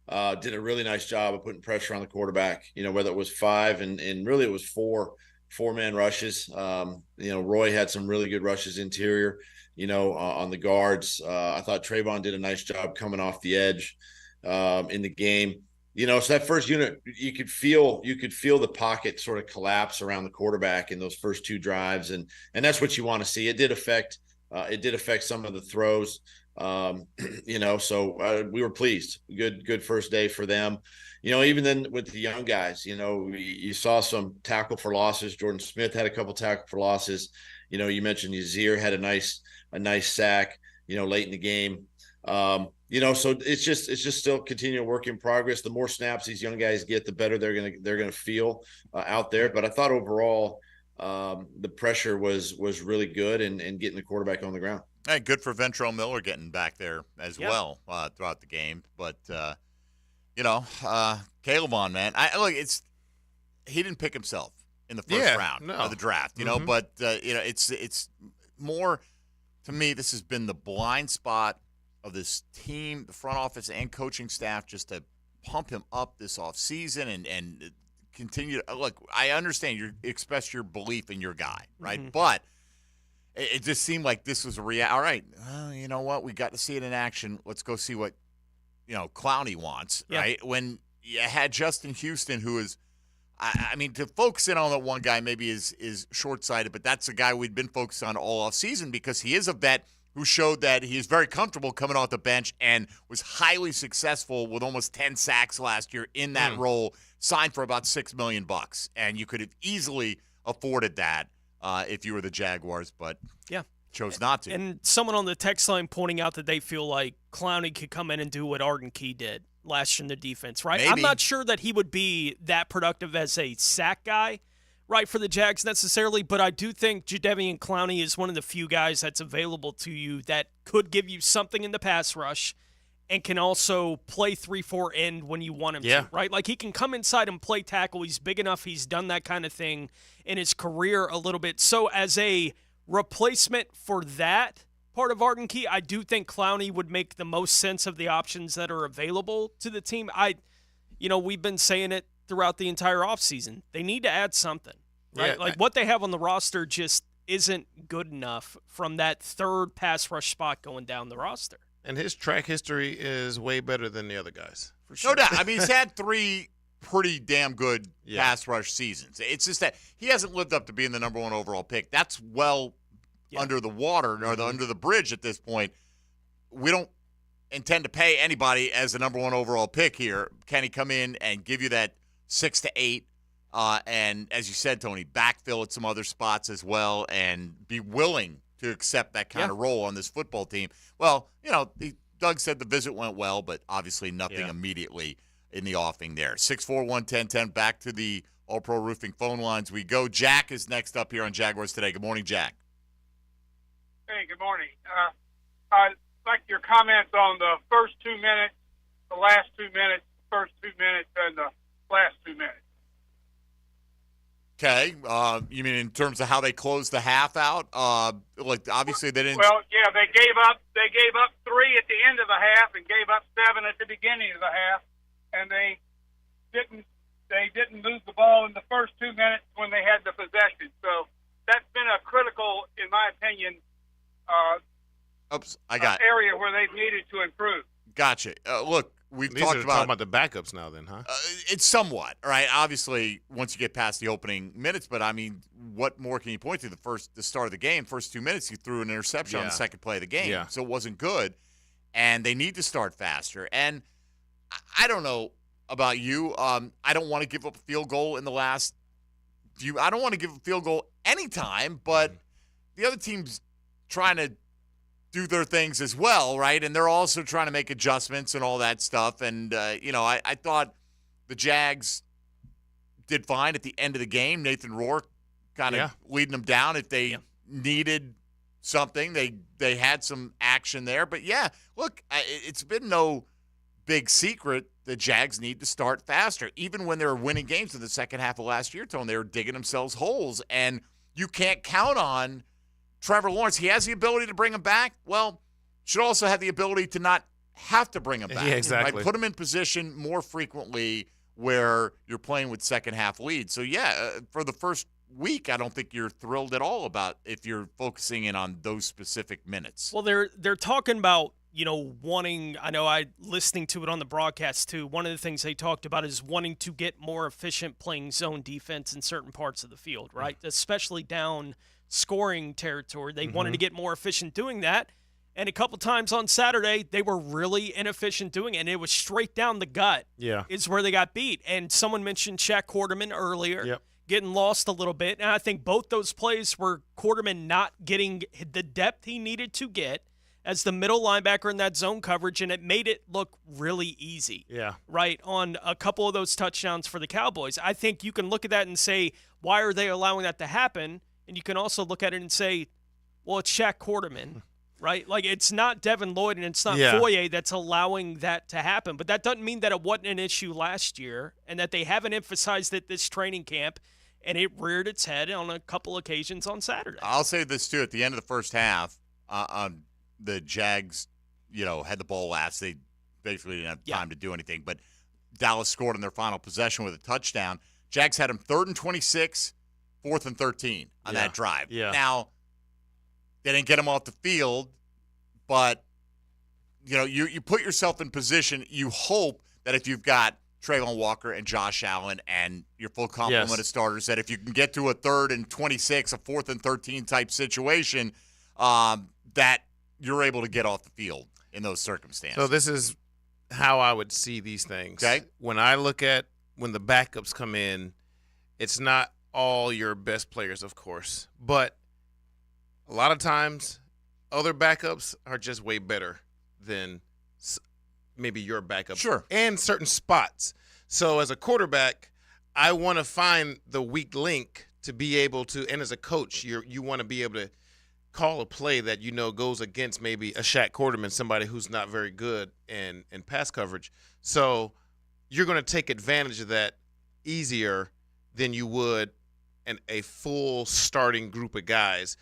did a really nice job of putting pressure on the quarterback. Whether it was 5 and really it was 4-man rushes. Roy had some really good rushes interior. On the guards. I thought Trayvon did a nice job coming off the edge in the game. So that first unit, you could feel the pocket sort of collapse around the quarterback in those first 2 drives, and that's what you want to see. It did affect some of the throws. So we were pleased. Good first day for them. Even then with the young guys, you saw some tackle for losses. Jordan Smith had a couple tackle for losses. You mentioned Yazir had a nice sack, late in the game. So it's just still continual work in progress. The more snaps these young guys get, the better they're gonna feel out there. But I thought overall the pressure was really good and getting the quarterback on the ground. Hey, good for Ventrell Miller getting back there as well throughout the game. But Caleb, man, he didn't pick himself in the first round of the draft, but it's more, to me, this has been the blind spot of this team, the front office and coaching staff, just to pump him up this offseason and continue to look. I understand you express your belief in your guy, right? But it just seemed like this was all right, you know what? We got to see it in action. Let's go see what, Clowney wants, right? When you had Justin Houston, who is, to focus in on that one guy maybe is short-sighted, but that's a guy we'd been focused on all offseason because he is a vet who showed that he is very comfortable coming off the bench and was highly successful with almost 10 sacks last year in that role, signed for about $6 million. And you could have easily afforded that if you were the Jaguars, but chose not to. And someone on the text line pointing out that they feel like Clowney could come in and do what Arden Key did last year in the defense, right? Maybe. I'm not sure that he would be that productive as a sack guy, right, for the Jags necessarily, but I do think Jadeveon Clowney is one of the few guys that's available to you that could give you something in the pass rush and can also play 3-4 end when you want him to, right? Like he can come inside and play tackle. He's big enough. He's done that kind of thing in his career a little bit. So as a replacement for that part of Arden Key, I do think Clowney would make the most sense of the options that are available to the team. We've been saying it throughout the entire offseason. They need to add something, right? What they have on the roster just isn't good enough from that third pass rush spot going down the roster. And his track history is way better than the other guys, for sure. No doubt. He's had 3 pretty damn good pass rush seasons. It's just that he hasn't lived up to being the number 1 overall pick. That's under the water or under the bridge at this point. We don't intend to pay anybody as the number 1 overall pick here. Can he come in and give you that 6 to 8? And as you said, Tony, backfill at some other spots as well and be willing to accept that kind of role on this football team. Well, Doug said the visit went well, but obviously nothing immediately in the offing there. 641-1010, back to the All-Pro Roofing phone lines we go. Jack is next up here on Jaguars Today. Good morning, Jack. Hey, good morning. I like your comments on the first 2 minutes, the last 2 minutes, first 2 minutes, and the last 2 minutes. Okay. You mean in terms of how they closed the half out? Obviously they didn't. Well, yeah, they gave up 3 at the end of the half and gave up 7 at the beginning of the half, and they didn't lose the ball in the first 2 minutes when they had the possession. So that's been a critical, in my opinion, area where they've needed to improve. Gotcha. Look, we've These talked are about talking about the backups now, then, huh? It's somewhat, right? Obviously, once you get past the opening minutes, but what more can you point to? The start of the game, first 2 minutes, you threw an interception on the second play of the game, so it wasn't good. And they need to start faster. And I don't know about you. I don't want to give up a field goal in the last few. I don't want to give a field goal anytime, but the other team's trying to do their things as well, right? And they're also trying to make adjustments and all that stuff. And, I thought the Jags did fine at the end of the game. Nathan Rourke kind of leading them down. If they needed something, they had some action there. But, look, it's been no big secret the Jags need to start faster. Even when they were winning games in the second half of last year, Tone, they were digging themselves holes. And you can't count on Trevor Lawrence. He has the ability to bring him back. Well, should also have the ability to not have to bring him back. Yeah, exactly. Right? Put him in position more frequently where you're playing with second-half leads. So, for the first week, I don't think you're thrilled at all about if you're focusing in on those specific minutes. Well, they're talking about, wanting, listening to it on the broadcast too, one of the things they talked about is wanting to get more efficient playing zone defense in certain parts of the field, right? Especially down scoring territory. They wanted to get more efficient doing that. And a couple times on Saturday, they were really inefficient doing it, and it was straight down the gut. Yeah. Is where they got beat. And someone mentioned Shaq Quarterman earlier, getting lost a little bit. And I think both those plays were Quarterman not getting the depth he needed to get as the middle linebacker in that zone coverage, and it made it look really easy. Yeah. Right, on a couple of those touchdowns for the Cowboys. I think you can look at that and say, why are they allowing that to happen? And you can also look at it and say, well, it's Shaq Quarterman, right? Like, it's not Devin Lloyd and it's not Foye that's allowing that to happen. But that doesn't mean that it wasn't an issue last year and that they haven't emphasized it this training camp, and it reared its head on a couple occasions on Saturday. I'll say this, too. At the end of the first half, the Jags, had the ball last. They basically didn't have time to do anything. But Dallas scored on their final possession with a touchdown. Jags had them 3rd and 26, 4th and 13 on that drive. Yeah. Now, they didn't get them off the field, but, you put yourself in position. You hope that if you've got Trayvon Walker and Josh Allen and your full complement of starters, that if you can get to a 3rd and 26, a 4th and 13 type situation, that you're able to get off the field in those circumstances. So this is how I would see these things. Okay. When I look at when the backups come in, it's not all your best players, of course, but a lot of times other backups are just way better than maybe your backup. Sure. And certain spots. So as a quarterback, I want to find the weak link to be able to, and as a coach, you want to be able to call a play that goes against maybe a Shaq Quarterman, somebody who's not very good in pass coverage. So you're going to take advantage of that easier than you would in a full starting group of guys.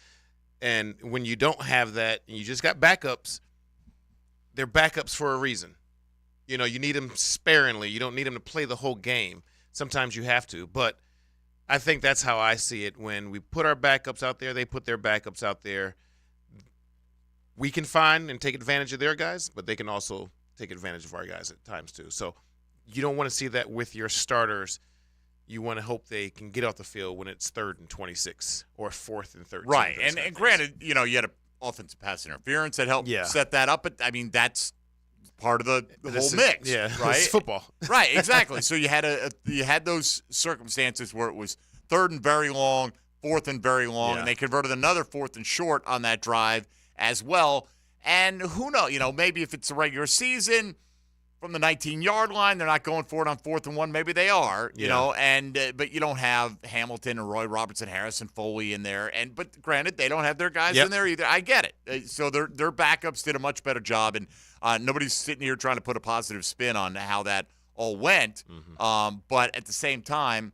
And when you don't have that and you just got backups, they're backups for a reason. You need them sparingly. You don't need them to play the whole game. Sometimes you have to, but I think that's how I see it. When we put our backups out there, they put their backups out there. We can find and take advantage of their guys, but they can also take advantage of our guys at times too. So you don't want to see that with your starters. You want to hope they can get off the field when it's 3rd and 26 or 4th and 13. Right, and granted, you had an offensive pass interference that helped set that up, but, that's part of the whole mix, right? It's football. Right, exactly. So you had those circumstances where it was 3rd and very long, 4th and very long, and they converted another 4th and short on that drive as well. And who knows, maybe if it's a regular season from the 19-yard line, they're not going for it on 4th and 1. Maybe they are, you know, and but you don't have Hamilton and Roy Robertson, Harrison, Foley in there. But granted, they don't have their guys in there either. I get it. So their backups did a much better job, and nobody's sitting here trying to put a positive spin on how that all went. But at the same time,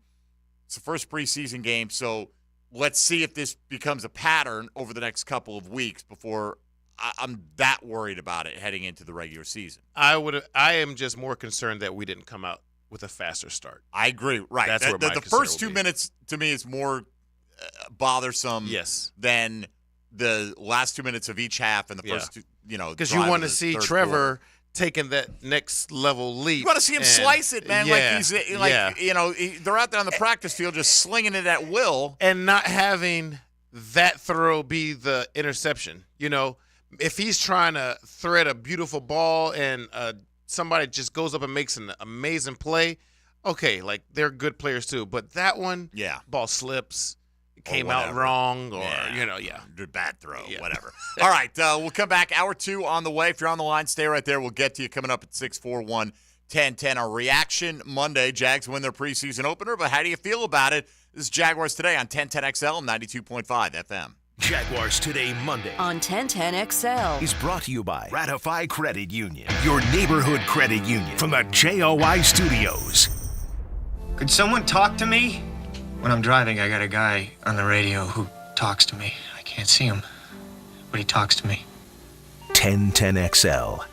it's the first preseason game, so let's see if this becomes a pattern over the next couple of weeks before I'm that worried about it heading into the regular season. I am just more concerned that we didn't come out with a faster start. I agree. Right. That's where the first 2 minutes to me is more bothersome than the last 2 minutes of each half and the first two, because you want to see Trevor taking that next level leap. You want to see him slice it, man. They're out there on the practice field just slinging it at will. And not having that throw be the interception. If he's trying to thread a beautiful ball and somebody just goes up and makes an amazing play, okay, they're good players too. But that one, ball slips, it came out wrong, or, bad throw, whatever. All right, we'll come back. Hour 2 on the way. If you're on the line, stay right there. We'll get to you coming up at 641-1010. Our reaction Monday, Jags win their preseason opener, but how do you feel about it? This is Jaguars Today on 1010XL and 92.5 FM. Jaguars Today Monday on 1010XL is brought to you by Ratify Credit Union, your neighborhood credit union from the JOI studios. Could someone talk to me? When I'm driving, I got a guy on the radio who talks to me. I can't see him, but he talks to me. 1010XL.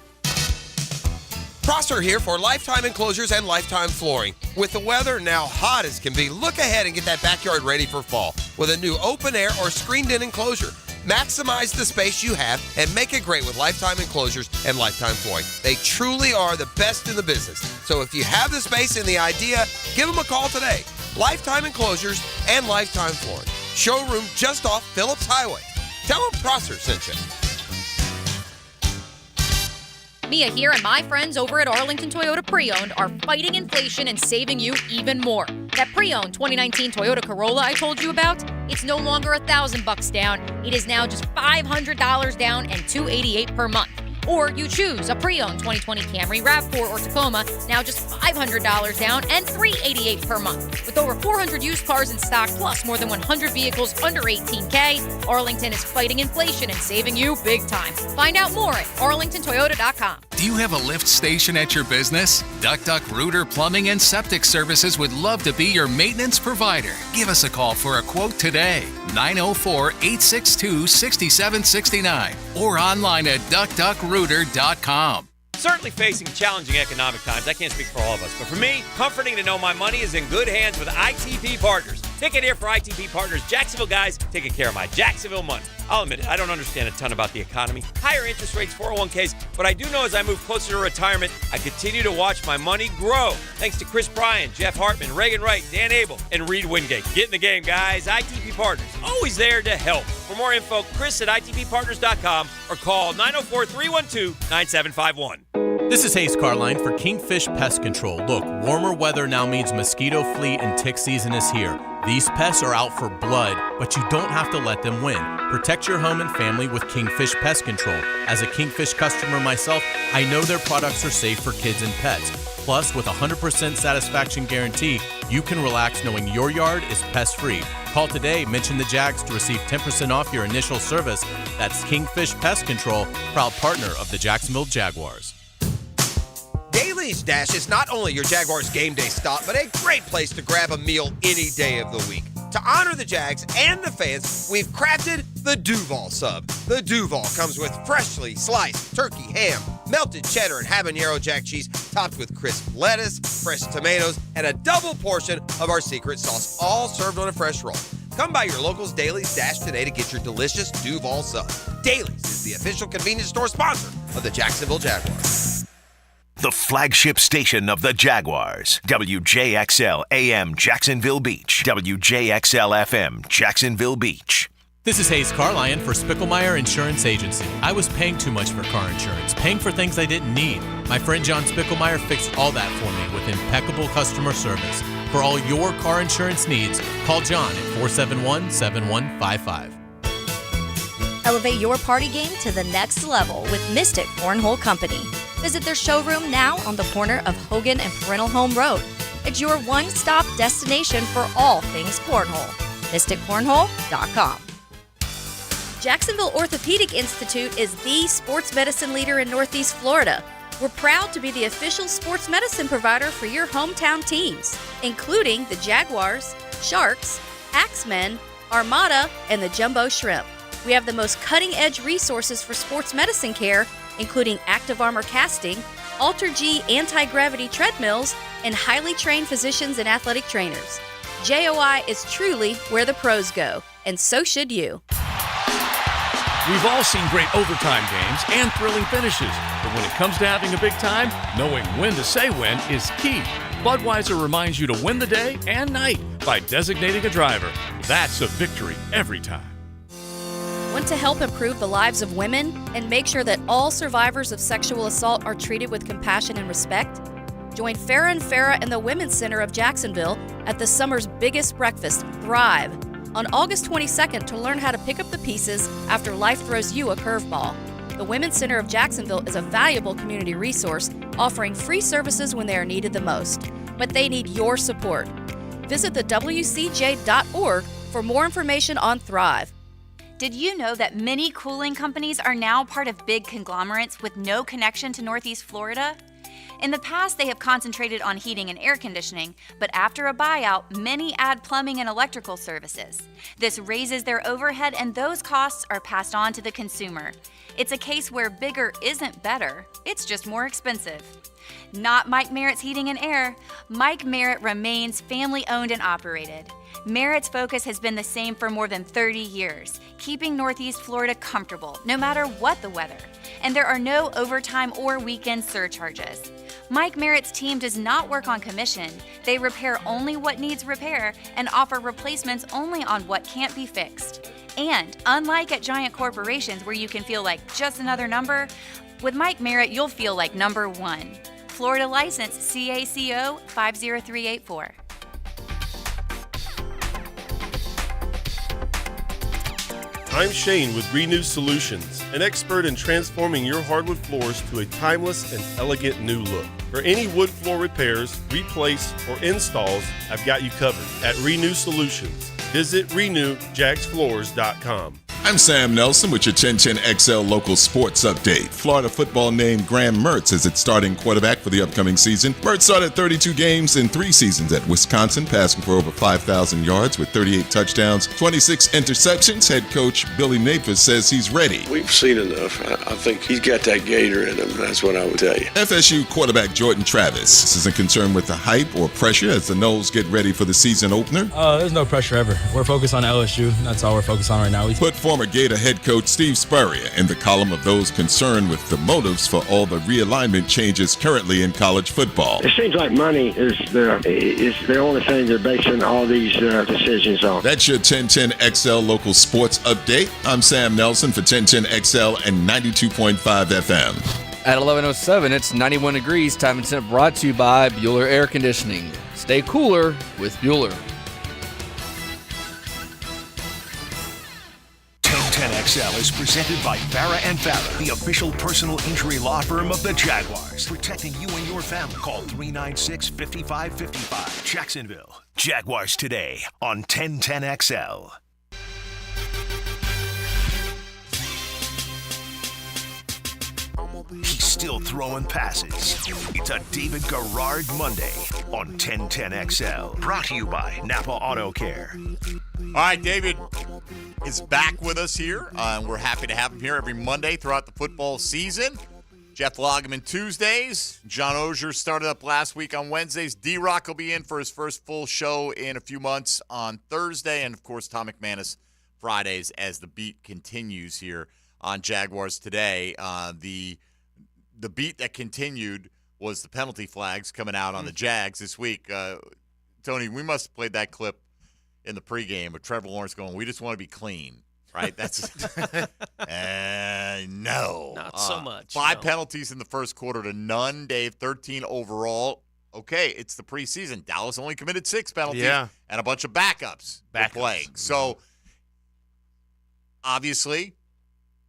Prosser here for Lifetime Enclosures and Lifetime Flooring. With the weather now hot as can be, look ahead and get that backyard ready for fall with a new open air or screened-in enclosure. Maximize the space you have and make it great with Lifetime Enclosures and Lifetime Flooring. They truly are the best in the business. So if you have the space and the idea, give them a call today. Lifetime Enclosures and Lifetime Flooring. Showroom just off Phillips Highway. Tell them Prosser sent you. Mia here and my friends over at Arlington Toyota Pre-Owned are fighting inflation and saving you even more. That pre-owned 2019 Toyota Corolla I told you about, it's no longer $1,000 down. It is now just $500 down and $288 per month. Or you choose a pre-owned 2020 Camry, RAV4, or Tacoma, now just $500 down and $388 per month. With over 400 used cars in stock, plus more than 100 vehicles under $18K, Arlington is fighting inflation and saving you big time. Find out more at arlingtontoyota.com. Do you have a lift station at your business? Duck Rooter Plumbing and Septic Services would love to be your maintenance provider. Give us a call for a quote today, 904-862-6769, or online at duckduckrooter.com. Certainly facing challenging economic times. I can't speak for all of us, but for me, comforting to know my money is in good hands with ITP Partners. Ticket here for ITP Partners. Jacksonville guys taking care of my Jacksonville money. I'll admit it, I don't understand a ton about the economy. Higher interest rates, 401ks. What I do know is I move closer to retirement, I continue to watch my money grow. Thanks to Chris Bryan, Jeff Hartman, Reagan Wright, Dan Abel, and Reed Wingate. Get in the game, guys. ITP Partners, always there to help. For more info, Chris at ITPPartners.com or call 904-312-9751. This is Hayes Carline for Kingfish Pest Control. Look, warmer weather now means mosquito, flea, and tick season is here. These pests are out for blood, but you don't have to let them win. Protect your home and family with Kingfish Pest Control. As a Kingfish customer myself, I know their products are safe for kids and pets. Plus, with a 100% satisfaction guarantee, you can relax knowing your yard is pest-free. Call today, mention the Jags to receive 10% off your initial service. That's Kingfish Pest Control, proud partner of the Jacksonville Jaguars. Daly's Dash is not only your Jaguars game day stop, but a great place to grab a meal any day of the week. To honor the Jags and the fans, we've crafted the Duval Sub. The Duval comes with freshly sliced turkey, ham, melted cheddar, and habanero jack cheese, topped with crisp lettuce, fresh tomatoes, and a double portion of our secret sauce, all served on a fresh roll. Come by your local's Daly's Dash today to get your delicious Duval Sub. Daly's is the official convenience store sponsor of the Jacksonville Jaguars. The flagship station of the Jaguars. WJXL AM Jacksonville Beach. WJXL FM Jacksonville Beach. This is Hayes Carline for Spicklemeyer Insurance Agency. I was paying too much for car insurance, paying for things I didn't need. My friend John Spicklemeyer fixed all that for me with impeccable customer service. For all your car insurance needs, call John at 471-7155. Elevate your party game to the next level with Mystic Cornhole Company. Visit their showroom now on the corner of Hogan and Parental Home Road. It's your one-stop destination for all things cornhole. MysticCornhole.com. Jacksonville Orthopedic Institute is the sports medicine leader in Northeast Florida. We're proud to be the official sports medicine provider for your hometown teams, including the Jaguars, Sharks, Axemen, Armada, and the Jumbo Shrimp. We have the most cutting-edge resources for sports medicine care, including active armor casting, Alter-G anti-gravity treadmills, and highly trained physicians and athletic trainers. JOI is truly where the pros go, and so should you. We've all seen great overtime games and thrilling finishes, but when it comes to having a big time, knowing when to say when is key. Budweiser reminds you to win the day and night by designating a driver. That's a victory every time. Want to help improve the lives of women and make sure that all survivors of sexual assault are treated with compassion and respect? Join Farah and Farah and the Women's Center of Jacksonville at the summer's biggest breakfast, Thrive, on August 22nd to learn how to pick up the pieces after life throws you a curveball. The Women's Center of Jacksonville is a valuable community resource offering free services when they are needed the most, but they need your support. Visit the WCJ.org for more information on Thrive. Did you know that many cooling companies are now part of big conglomerates with no connection to Northeast Florida? In the past, they have concentrated on heating and air conditioning, but after a buyout, many add plumbing and electrical services. This raises their overhead, and those costs are passed on to the consumer. It's a case where bigger isn't better, it's just more expensive. Not Mike Merritt's Heating and Air. Mike Merritt remains family-owned and operated. Merritt's focus has been the same for more than 30 years, keeping Northeast Florida comfortable no matter what the weather. And there are no overtime or weekend surcharges. Mike Merritt's team does not work on commission. They repair only what needs repair and offer replacements only on what can't be fixed. And unlike at giant corporations where you can feel like just another number, with Mike Merritt you'll feel like number one. Florida license CACO 50384. I'm Shane with Renew Solutions, an expert in transforming your hardwood floors to a timeless and elegant new look. For any wood floor repairs, replace, or installs, I've got you covered at Renew Solutions. Visit renewjagsfloors.com. I'm Sam Nelson with your 1010XL local sports update. Florida football named Graham Mertz as its starting quarterback for the upcoming season. Mertz started 32 games in 3 seasons at Wisconsin, passing for over 5,000 yards with 38 touchdowns, 26 interceptions. Head coach Billy Napier says he's ready. We've seen enough. I think he's got that gator in him. That's what I would tell you. FSU quarterback Jordan Travis isn't concerned with the hype or pressure as the Noles get ready for the season opener. There's no pressure ever. We're focused on LSU. That's all we're focused on right now. Put former Gator head coach Steve Spurrier in the column of those concerned with the motives for all the realignment changes currently in college football. It seems like money is the only thing they're basing all these decisions on. That's your 1010XL local sports update. I'm Sam Nelson for 1010XL and 92.5 FM. At 11:07, it's 91 degrees. Time and Scent brought to you by Bueller Air Conditioning. Stay cooler with Bueller. 1010XL is presented by Farah & Farah, the official personal injury law firm of the Jaguars. Protecting you and your family. Call 396-5555. Jacksonville. Jaguars today on 1010XL. He's still throwing passes. It's a David Garrard Monday on 1010XL. Brought to you by Napa Auto Care. All right, David is back with us here. We're happy to have him here every Monday throughout the football season. Jeff Loggeman Tuesdays. John Ogier started up last week on Wednesdays. D-Rock will be in for his first full show in a few months on Thursday. And, of course, Tom McManus Fridays as the beat continues here on Jaguars Today. The beat that continued was the penalty flags coming out on the Jags this week. Tony, we must have played that clip in the pregame with Trevor Lawrence going, "We just want to be clean," right? That's no, not so much. 5 penalties in the first quarter to none. Dave, 13 overall. Okay, it's the preseason. Dallas only committed 6 penalties and a bunch of backups playing. So obviously,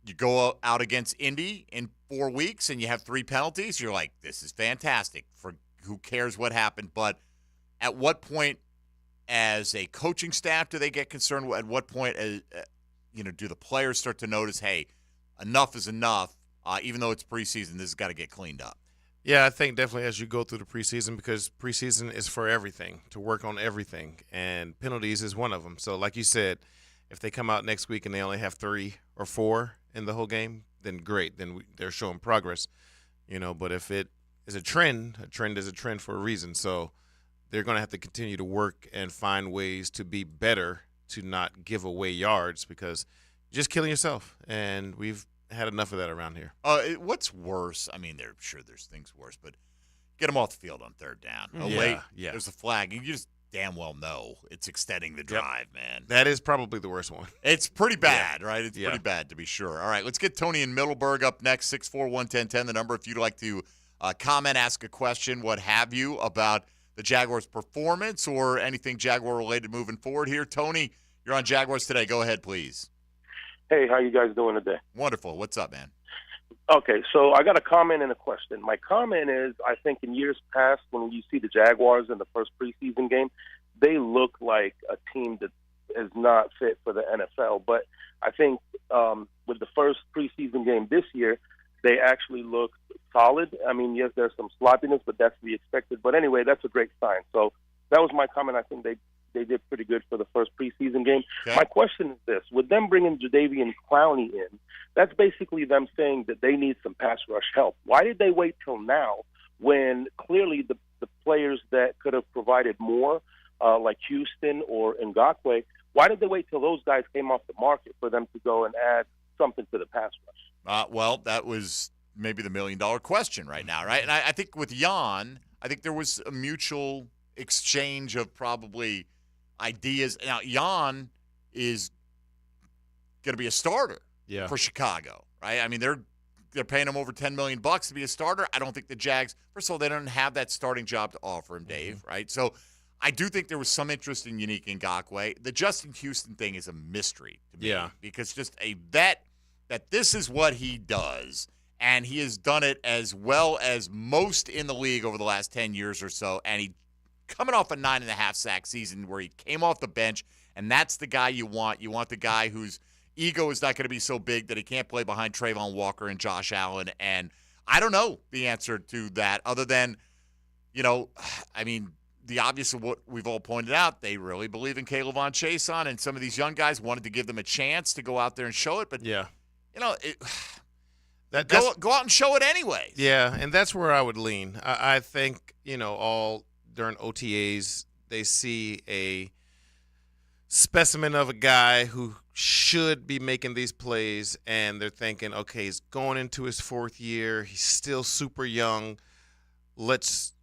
you go out against Indy in 4 weeks and you have 3 penalties. You're like, this is fantastic. For who cares what happened? But at what point, as a coaching staff, do they get concerned? At what point, do the players start to notice, hey, enough is enough, even though it's preseason, this has got to get cleaned up? Yeah, I think definitely as you go through the preseason, because preseason is for everything, to work on everything, and penalties is one of them. So like you said, if they come out next week and they only have 3 or 4 in the whole game, then great. Then they're showing progress, But if it is a trend is a trend for a reason. So they're going to have to continue to work and find ways to be better, to not give away yards, because you're just killing yourself. And we've had enough of that around here. What's worse? I mean, there's things worse, but get them off the field on 3rd down. There's a flag. You just damn well know it's extending the drive, man. That is probably the worst one. It's pretty bad, right? It's pretty bad, to be sure. All right, let's get Tony in Middleburg up next, 641-1010, the number if you'd like to comment, ask a question, what have you, about the Jaguars' performance or anything Jaguar-related moving forward here. Tony, you're on Jaguars Today. Go ahead, please. Hey, how you guys doing today? Wonderful. What's up, man? Okay, so I got a comment and a question. My comment is, I think in years past, when you see the Jaguars in the first preseason game, they look like a team that is not fit for the NFL. But I think with the first preseason game this year, they actually looked solid. I mean, yes, there's some sloppiness, but that's to be expected. But anyway, that's a great sign. So that was my comment. I think they did pretty good for the first preseason game. Okay. My question is this. With them bringing Jadeveon Clowney in, that's basically them saying that they need some pass rush help. Why did they wait till now when clearly the players that could have provided more, like Houston or Ngakoue, why did they wait till those guys came off the market for them to go and add something to the pass rush? Well, that was maybe the million-dollar question right now, right? And I think with Jan, I think there was a mutual exchange of probably ideas. Now, Jan is going to be a starter for Chicago, right? I mean, they're paying him over $10 million to be a starter. I don't think the Jags, first of all, they don't have that starting job to offer him, Dave, right? So I do think there was some interest in Unique Ngakoue. The Justin Houston thing is a mystery to me because just a vet that this is what he does, and he has done it as well as most in the league over the last 10 years or so, and he coming off a 9.5 sack season where he came off the bench, and that's the guy you want. You want the guy whose ego is not going to be so big that he can't play behind Trayvon Walker and Josh Allen, and I don't know the answer to that other than, I mean, the obvious of what we've all pointed out, they really believe in Kayvon Chason, and some of these young guys wanted to give them a chance to go out there and show it, but go out and show it anyway. Yeah, and that's where I would lean. I think, all during OTAs, they see a specimen of a guy who should be making these plays, and they're thinking, okay, he's going into his fourth year. He's still super young. Let's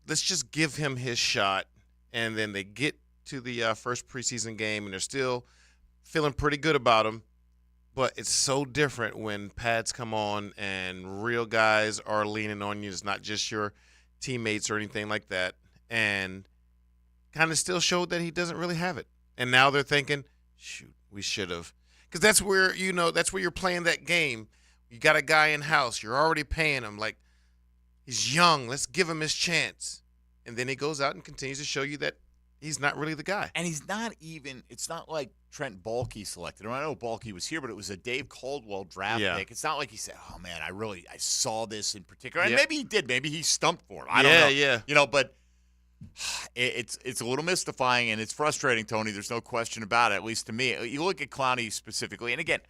just give him his shot. And then they get to the first preseason game, and they're still feeling pretty good about him. But it's so different when pads come on and real guys are leaning on you. It's not just your teammates or anything like that. And kind of still showed that he doesn't really have it. And now they're thinking, shoot, we should have. Because that's where, that's where you're playing that game. You got a guy in-house. You're already paying him. Like, he's young. Let's give him his chance. And then he goes out and continues to show you that he's not really the guy. And he's not even – it's not like Trent Baalke selected him. I know Baalke was here, but it was a Dave Caldwell draft pick. It's not like he said, oh, man, I saw this in particular. And maybe he did. Maybe he stumped for him. I don't know. Yeah. But it's a little mystifying, and it's frustrating, Tony. There's no question about it, at least to me. You look at Clowney specifically, and again,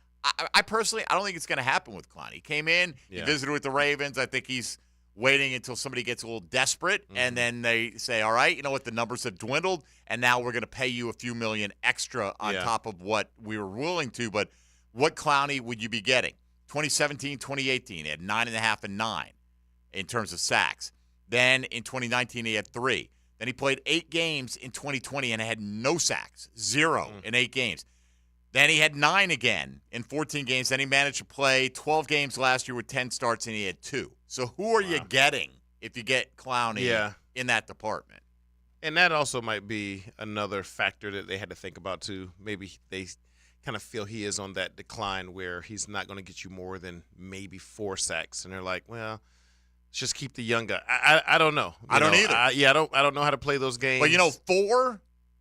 I personally, I don't think it's going to happen with Clowney. He came in, he visited with the Ravens. I think he's waiting until somebody gets a little desperate, and then they say, all right, you know what, the numbers have dwindled, and now we're going to pay you a few million extra on top of what we were willing to. But what Clowney would you be getting? 2017, 2018, he had 9.5 and 9 in terms of sacks. Then in 2019, he had 3. Then he played 8 games in 2020 and had no sacks, 0 in 8 games. Then he had 9 again in 14 games. Then he managed to play 12 games last year with 10 starts, and he had 2. So who are you getting if you get Clowney in that department? And that also might be another factor that they had to think about, too. Maybe they kind of feel he is on that decline where he's not going to get you more than maybe 4 sacks. And they're like, well, let's just keep the young guy. I don't know. I don't either. I don't know how to play those games. But, 4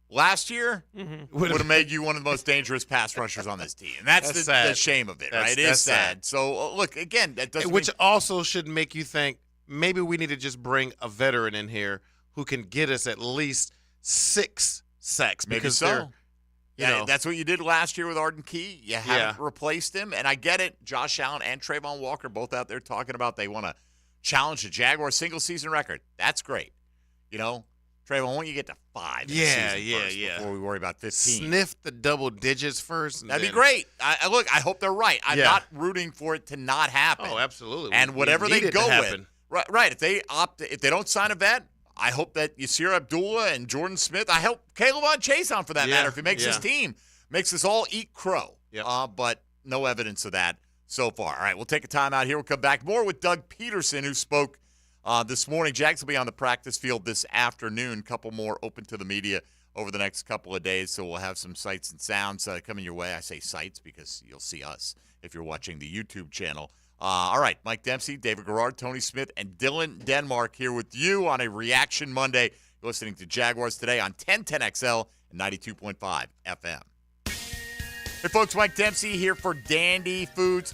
last year would have made you one of the most dangerous pass rushers on this team. And that's the shame of it, right? It is sad. So, look, again, that doesn't Which also should make you think maybe we need to just bring a veteran in here who can get us at least 6 sacks. Maybe so. That's what you did last year with Arden Key. You haven't replaced him. And I get it. Josh Allen and Trayvon Walker both out there talking about they want to challenge the Jaguars single-season record. That's great. Trayvon, why don't you get to 5 before we worry about 15? Sniff the double digits first. That'd be great. I hope they're right. I'm not rooting for it to not happen. Oh, absolutely. And whatever they go with. Right. If they don't sign a vet, I hope that Yasir Abdullah and Jordan Smith, I hope Kayvon Chason for that matter, if he makes his team, makes us all eat crow. But no evidence of that so far. All right, we'll take a time out here. We'll come back more with Doug Peterson, who spoke this morning. Jags will be on the practice field this afternoon. Couple more open to the media over the next couple of days, so we'll have some sights and sounds coming your way. I say sights because you'll see us if you're watching the YouTube channel. All right, Mike Dempsey, David Garrard, Tony Smith, and Dylan Denmark here with you on a Reaction Monday. You're listening to Jaguars Today on 1010XL and 92.5 FM. Hey, folks, Mike Dempsey here for Dandy Foods.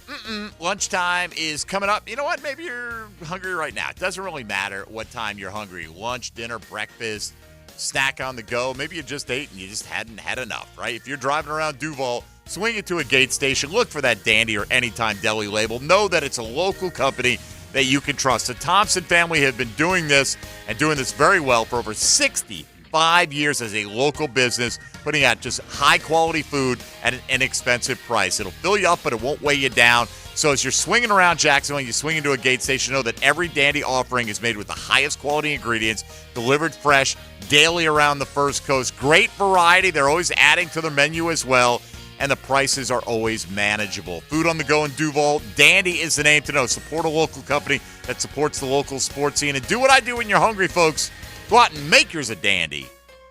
Lunchtime is coming up. You know what? Maybe you're hungry right now. It doesn't really matter what time you're hungry. Lunch, dinner, breakfast, snack on the go. Maybe you just ate and you just hadn't had enough, right? If you're driving around Duval, swing it to a gate station. Look for that Dandy or Anytime Deli label. Know that it's a local company that you can trust. The Thompson family have been doing this and doing this very well for over 65 years as a local business, putting out just high-quality food at an inexpensive price. It'll fill you up, but it won't weigh you down. So as you're swinging around Jacksonville, you swing into a gate station, know that every Dandy offering is made with the highest quality ingredients, delivered fresh, daily around the First Coast. Great variety. They're always adding to their menu as well, and the prices are always manageable. Food on the go in Duval. Dandy is the name to know. Support a local company that supports the local sports scene. And do what I do when you're hungry, folks. Go out and make yours a Dandy.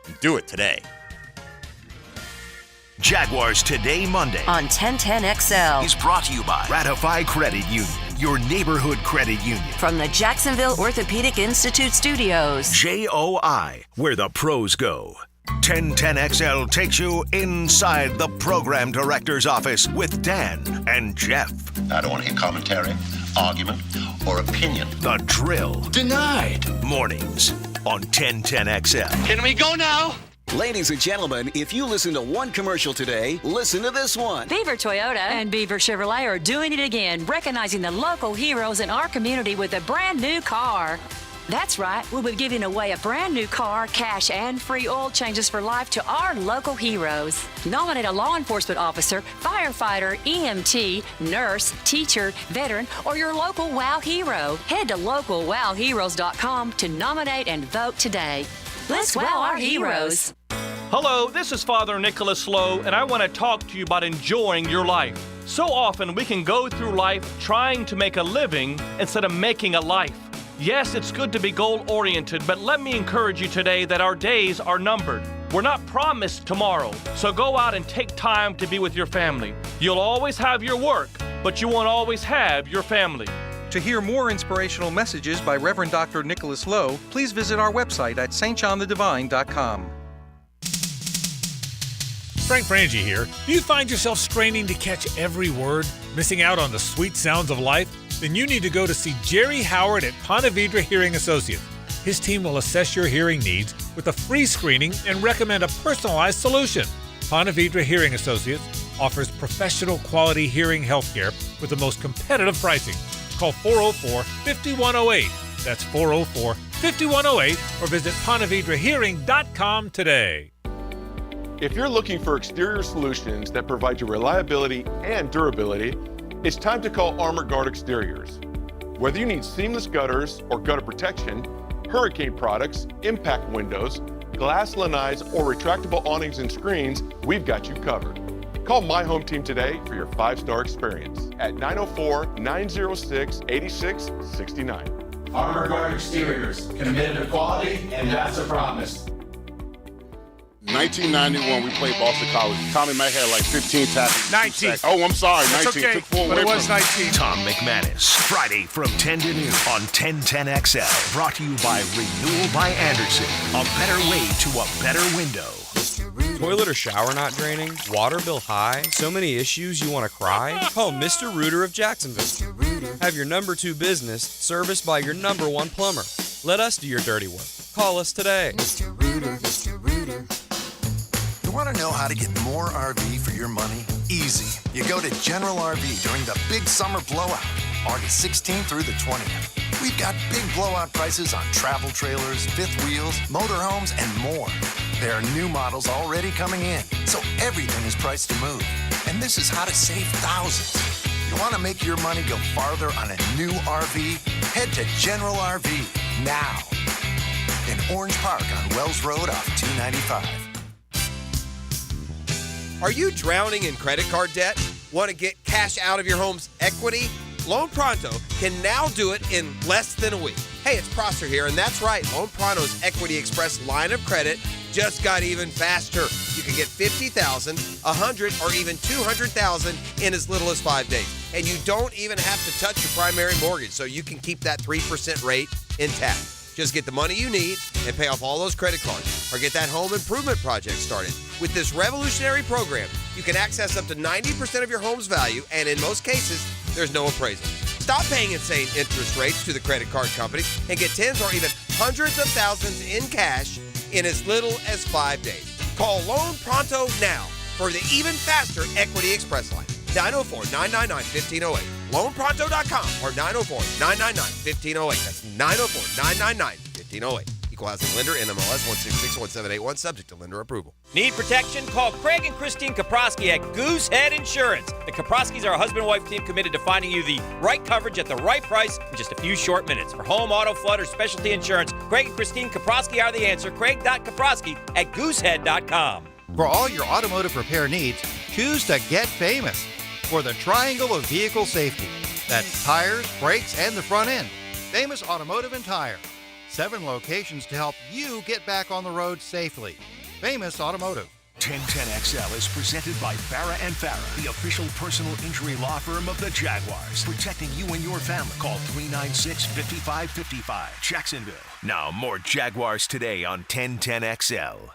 And do it today. Jaguars Today Monday on 1010XL is brought to you by Ratify Credit Union, your neighborhood credit union. from the Jacksonville Orthopedic Institute Studios. JOI, where the pros go. 1010XL takes you inside the program director's office with Dan and Jeff. I don't want to hear commentary, argument, or opinion. The Drill. Denied. Mornings on 1010XL. Can we go now? Ladies and gentlemen, if you listen to one commercial today, listen to this one. Beaver Toyota and Beaver Chevrolet are doing it again, recognizing the local heroes in our community with a brand new car. That's right, we'll be giving away a brand new car, cash, and free oil changes for life to our local heroes. Nominate a law enforcement officer, firefighter, EMT, nurse, teacher, veteran, or your local WOW hero. Head to localwowheroes.com to nominate and vote today. Let's wow our heroes. Hello, this is Father Nicholas Lowe, and I want to talk to you about enjoying your life. So often we can go through life trying to make a living instead of making a life. Yes, it's good to be goal-oriented, but let me encourage you today that our days are numbered. We're not promised tomorrow, so go out and take time to be with your family. You'll always have your work, but you won't always have your family. To hear more inspirational messages by Reverend Dr. Nicholas Lowe, please visit our website at stjohnthedivine.com. Frank Frangie here. Do you find yourself straining to catch every word, missing out on the sweet sounds of life? Then you need to go to see Jerry Howard at Ponte Vedra Hearing Associates. His team will assess your hearing needs with a free screening and recommend a personalized solution. Ponte Vedra Hearing Associates offers professional quality hearing health care with the most competitive pricing. Call 404-5108. That's 404-5108 or visit pontevedrahearing.com today. If you're looking for exterior solutions that provide you reliability and durability, it's time to call Armor Guard Exteriors. Whether you need seamless gutters or gutter protection, hurricane products, impact windows, glass lanais, or retractable awnings and screens, we've got you covered. Call My Home Team today for your 5-star experience at 904-906-8669. Armor Guard Exteriors, committed to quality, and that's a promise. 1991, we played Boston College. Tommy Mack had like 15 tackles. 19. Oh, I'm sorry. That's 19. okay, Took 4 but away it was from 19. Tom McManus, Friday from 10 to noon on 1010XL. Brought to you by Renewal by Anderson. A better way to a better window. Toilet or shower not draining? Water bill high? So many issues you want to cry? Call Mr. Rooter of Jacksonville. Have your number 2 business serviced by your number 1 plumber. Let us do your dirty work. Call us today. Mr. Rooter, Mr. Rooter. You want to know how to get more RV for your money? Easy. You go to General RV during the big summer blowout, August 16th through the 20th. We've got big blowout prices on travel trailers, fifth wheels, motorhomes, and more. There are new models already coming in, so everything is priced to move. And this is how to save thousands. You want to make your money go farther on a new RV? Head to General RV now in Orange Park on Wells Road off 295. Are you drowning in credit card debt? Want to get cash out of your home's equity? Loan Pronto can now do it in less than a week. Hey, it's Prosser here, and that's right. Loan Pronto's Equity Express line of credit just got even faster. You can get $50,000, $100,000, or even $200,000 in as little as 5 days. And you don't even have to touch your primary mortgage, so you can keep that 3% rate intact. Just get the money you need and pay off all those credit cards, or get that home improvement project started. With this revolutionary program, you can access up to 90% of your home's value, and in most cases, there's no appraisal. Stop paying insane interest rates to the credit card companies and get tens or even hundreds of thousands in cash in as little as 5 days. Call Loan Pronto now for the even faster Equity Express line. 904-999-1508. LoanPronto.com or 904-999-1508. That's 904-999-1508. Equal housing lender, NMLS 1661781, subject to lender approval. Need protection? Call Craig and Christine Kaprosky at Goosehead Insurance. The Kaproskys are a husband-wife team committed to finding you the right coverage at the right price in just a few short minutes. For home, auto, flood, or specialty insurance, Craig and Christine Kaprosky are the answer. Craig.Kaprosky at Goosehead.com. For all your automotive repair needs, choose to Get Famous for the triangle of vehicle safety. That's tires, brakes, and the front end. Famous Automotive and Tire. 7 locations to help you get back on the road safely. Famous Automotive. 1010XL is presented by Farah & Farah, the official personal injury law firm of the Jaguars, protecting you and your family. Call 396-5555, Jacksonville. Now more Jaguars today on 1010XL.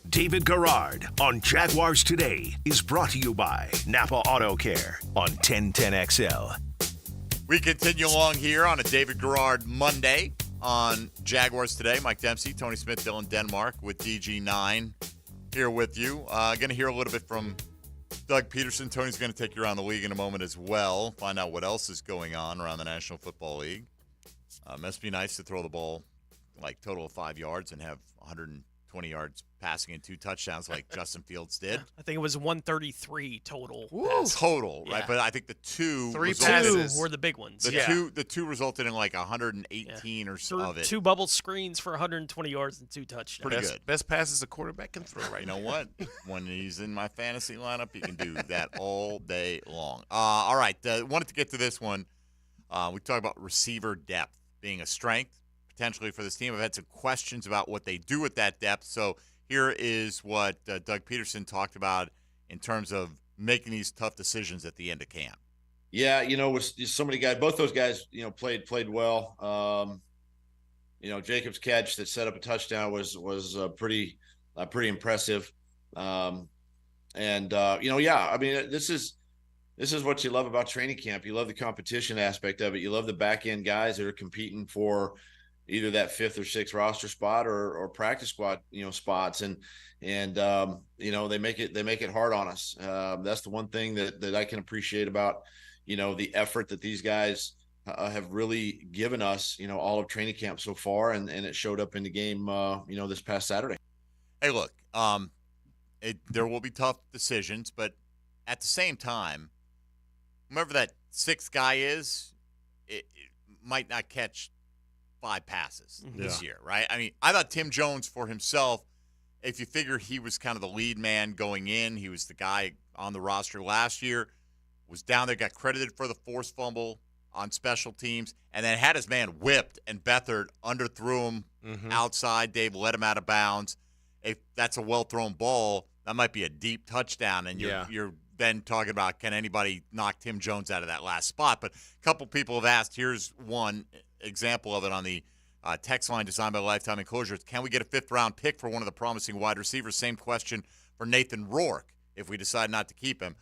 David Garrard on Jaguars Today is brought to you by Napa Auto Care on 1010XL. We continue along here on a David Garrard Monday on Jaguars Today. Mike Dempsey, Tony Smith, Dylan Denmark with DG9 here with you. Going to hear a little bit from Doug Peterson. Tony's going to take you around the league in a moment as well, find out what else is going on around the National Football League. Must be nice to throw the ball like total of 5 yards and have 120 yards passing and 2 touchdowns like Justin Fields did. I think it was 133 total. Total, right? Yeah. But I think the 2 Two were the big ones. The two resulted in like 118 or so of it. 2 bubble screens for 120 yards and 2 touchdowns. Pretty good. Best passes a quarterback can throw right You know what? When he's in my fantasy lineup, he can do that all day long. All right. Wanted to get to this one. We talked about receiver depth being a strength potentially for this team. I've had some questions about what they do with that depth. So here is what Doug Peterson talked about in terms of making these tough decisions at the end of camp. Yeah, with so many guys, both those guys, played well. Jacob's catch that set up a touchdown was pretty impressive. I mean, this is what you love about training camp. You love the competition aspect of it. You love the back end guys that are competing for either that 5th or 6th roster spot or practice squad, spots. And they make it hard on us. That's the one thing that I can appreciate about, the effort that these guys have really given us, all of training camp so far. And it showed up in the game, this past Saturday. Hey, look, there will be tough decisions, but at the same time, whoever that 6th guy is, it might not catch 5 passes this year, right? I mean, I thought Tim Jones for himself, if you figure he was kind of the lead man going in, he was the guy on the roster last year, was down there, got credited for the forced fumble on special teams, and then had his man whipped, and Beathard underthrew him outside. Dave let him out of bounds. If that's a well-thrown ball, that might be a deep touchdown, and you're then talking about can anybody knock Tim Jones out of that last spot. But a couple people have asked, here's one example of it on the text line designed by Lifetime Enclosures. Can we get a 5th-round pick for one of the promising wide receivers? Same question for Nathan Rourke if we decide not to keep him.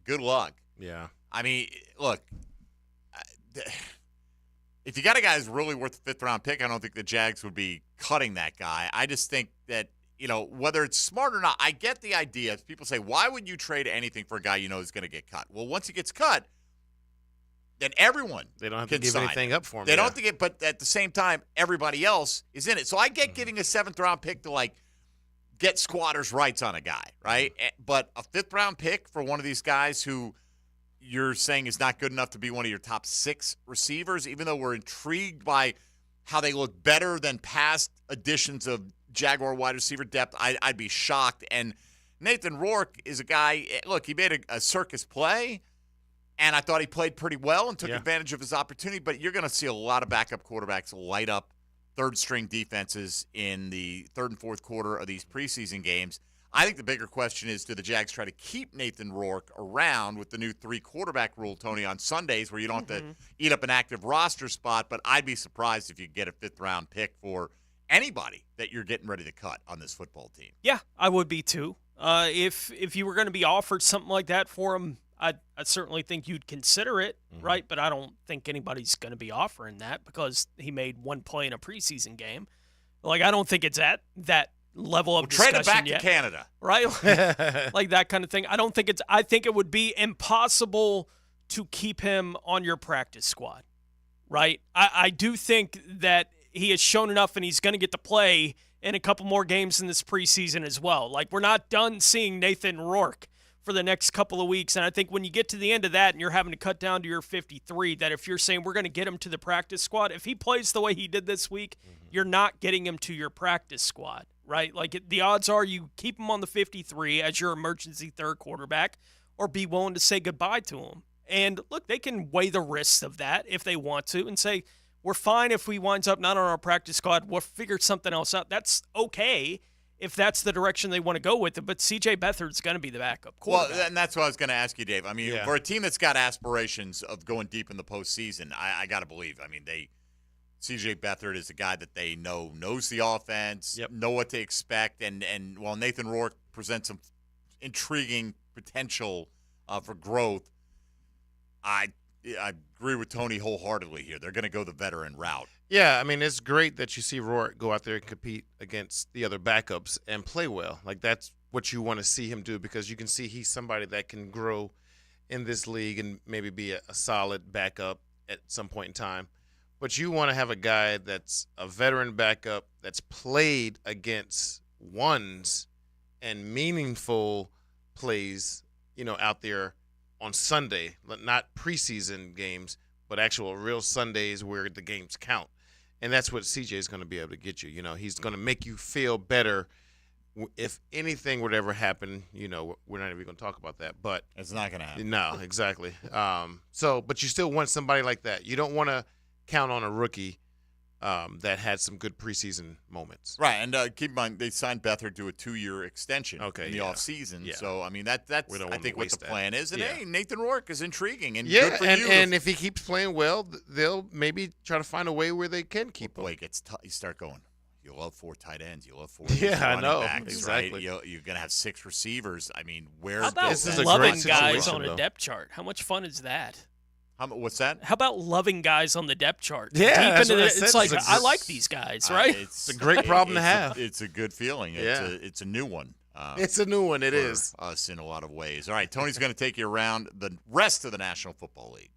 Good luck. Yeah. I mean, look, if you got a guy who's really worth a 5th-round pick, I don't think the Jags would be cutting that guy. I just think that, whether it's smart or not, I get the idea. People say, why would you trade anything for a guy is going to get cut? Well, once he gets cut, then everyone they don't have to give anything up for him. They don't have to get, but at the same time, everybody else is in it. So I get giving a 7th-round pick to get squatters' rights on a guy, right? But a 5th-round pick for one of these guys who you're saying is not good enough to be one of your top 6 receivers, even though we're intrigued by how they look better than past editions of Jaguar wide receiver depth, I'd be shocked. And Nathan Rourke is a guy, look, he made a circus play, and I thought he played pretty well and took advantage of his opportunity, but you're going to see a lot of backup quarterbacks light up third-string defenses in the 3rd and 4th quarter of these preseason games. I think the bigger question is, do the Jags try to keep Nathan Rourke around with the new 3-quarterback rule, Tony, on Sundays where you don't have to eat up an active roster spot, but I'd be surprised if you get a 5th-round pick for anybody that you're getting ready to cut on this football team. Yeah, I would be too. If you were going to be offered something like that for him, I certainly think you'd consider it, right? But I don't think anybody's going to be offering that because he made one play in a preseason game. Like, I don't think it's at that level of discussion trade it back yet, to Canada, right? Like that kind of thing. I think it would be impossible to keep him on your practice squad, right? I do think that he has shown enough and he's going to get to play in a couple more games in this preseason as well. Like, we're not done seeing Nathan Rourke for the next couple of weeks. And I think when you get to the end of that and you're having to cut down to your 53, that if you're saying we're going to get him to the practice squad, if he plays the way he did this week, you're not getting him to your practice squad, right? Like, the odds are you keep him on the 53 as your emergency third quarterback or be willing to say goodbye to him. And look, they can weigh the risks of that if they want to and say, we're fine if we winds up not on our practice squad. We'll figure something else out. That's okay if that's the direction they want to go with it. But C.J. Beathard's going to be the backup quarterback. Well, and that's what I was going to ask you, Dave. I mean, Yeah. for a team that's got aspirations of going deep in the postseason, I got to believe. I mean, C.J. Beathard is a guy that they knows the offense, know what to expect, and while Nathan Rourke presents some intriguing potential for growth, I agree with Tony wholeheartedly here. They're going to go the veteran route. Yeah, I mean, it's great that you see Rourke go out there and compete against the other backups and play well. Like, that's what you want to see him do because you can see he's somebody that can grow in this league and maybe be a solid backup at some point in time. But you want to have a guy that's a veteran backup that's played against ones and meaningful plays, out there on Sunday, not preseason games, but actual real Sundays where the games count. And that's what CJ is going to be able to get you. He's going to make you feel better. If anything would ever happen, we're not even going to talk about that. But it's not going to happen. No, exactly. But you still want somebody like that. You don't want to count on a rookie that had some good preseason moments. Right, and keep in mind, they signed Beathard to a 2-year extension in the offseason. Yeah. So, I mean, that's I think what the plan is. And, hey, Nathan Rourke is intriguing. And yeah, good for you. And if he keeps playing well, they'll maybe try to find a way where they can keep him. Boy, it gets tough. You start going, you love 4 tight ends. You love 4 I know. backs, Exactly. Right? You're going to have 6 receivers. I mean, where's How about this is loving guys on a depth chart? How much fun is that? What's that? How about loving guys on the depth chart? Yeah, Deep into that's it's like, I like these guys, right? It's a great problem to have. It's a good feeling. Yeah. It's a new one. It's a new one. It is. Us in a lot of ways. All right, Tony's going to take you around the rest of the National Football League.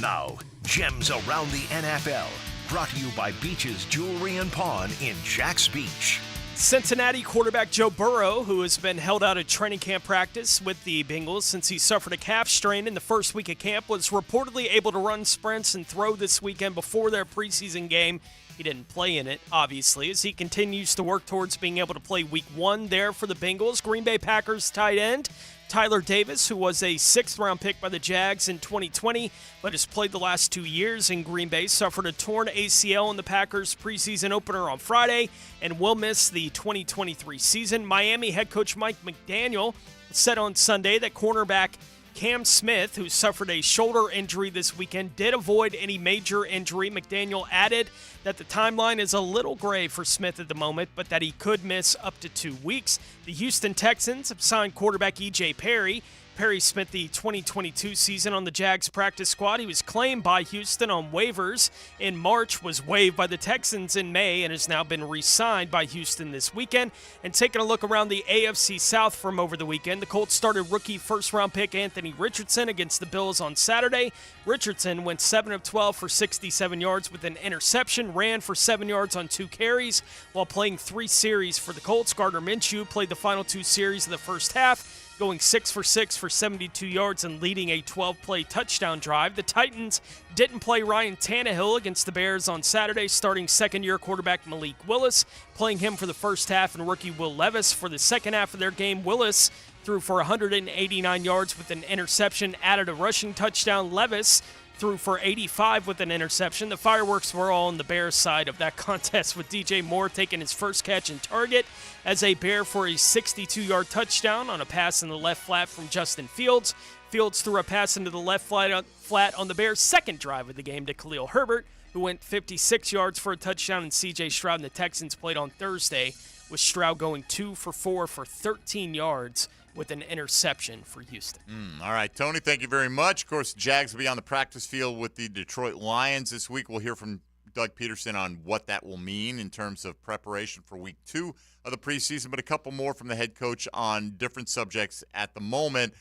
Now, Gems Around the NFL, brought to you by Beach's Jewelry and Pawn in Jax Beach. Cincinnati quarterback Joe Burrow, who has been held out of training camp practice with the Bengals since he suffered a calf strain in the first week of camp, was reportedly able to run sprints and throw this weekend before their preseason game. He didn't play in it, obviously, as he continues to work towards being able to play week 1 there for the Bengals. Green Bay Packers tight end Tyler Davis, who was a 6th-round pick by the Jags in 2020, but has played the last 2 years in Green Bay, suffered a torn ACL in the Packers' preseason opener on Friday and will miss the 2023 season. Miami head coach Mike McDaniel said on Sunday that cornerback Cam Smith, who suffered a shoulder injury this weekend, did avoid any major injury. McDaniel added that the timeline is a little gray for Smith at the moment, but that he could miss up to 2 weeks. The Houston Texans have signed quarterback E.J. Perry. Perry spent the 2022 season on the Jags practice squad. He was claimed by Houston on waivers in March, was waived by the Texans in May, and has now been re-signed by Houston this weekend. And taking a look around the AFC South from over the weekend, the Colts started rookie first-round pick Anthony Richardson against the Bills on Saturday. Richardson went 7 of 12 for 67 yards with an interception, ran for 7 yards on 2 carries while playing 3 series for the Colts. Gardner Minshew played the final 2 series of the first half, going 6 for 6 for 72 yards and leading a 12-play touchdown drive. The Titans didn't play Ryan Tannehill against the Bears on Saturday, starting second-year quarterback Malik Willis, playing him for the first half, and rookie Will Levis for the second half of their game. Willis threw for 189 yards with an interception, added a rushing touchdown. Levis threw for 85 with an interception. The fireworks were all on the Bears side of that contest, with DJ Moore taking his first catch and target as a Bear for a 62-yard touchdown on a pass in the left flat from Justin Fields. Fields threw a pass into the left flat on the Bears' second drive of the game to Khalil Herbert, who went 56 yards for a touchdown, and C.J. Stroud and the Texans played on Thursday, with Stroud going 2 for 4 for 13 yards with an interception for Houston. All right, Tony, thank you very much. Of course, Jags will be on the practice field with the Detroit Lions this week. We'll hear from Doug Peterson on what that will mean in terms of preparation for week 2 of the preseason, but a couple more from the head coach on different subjects at the moment,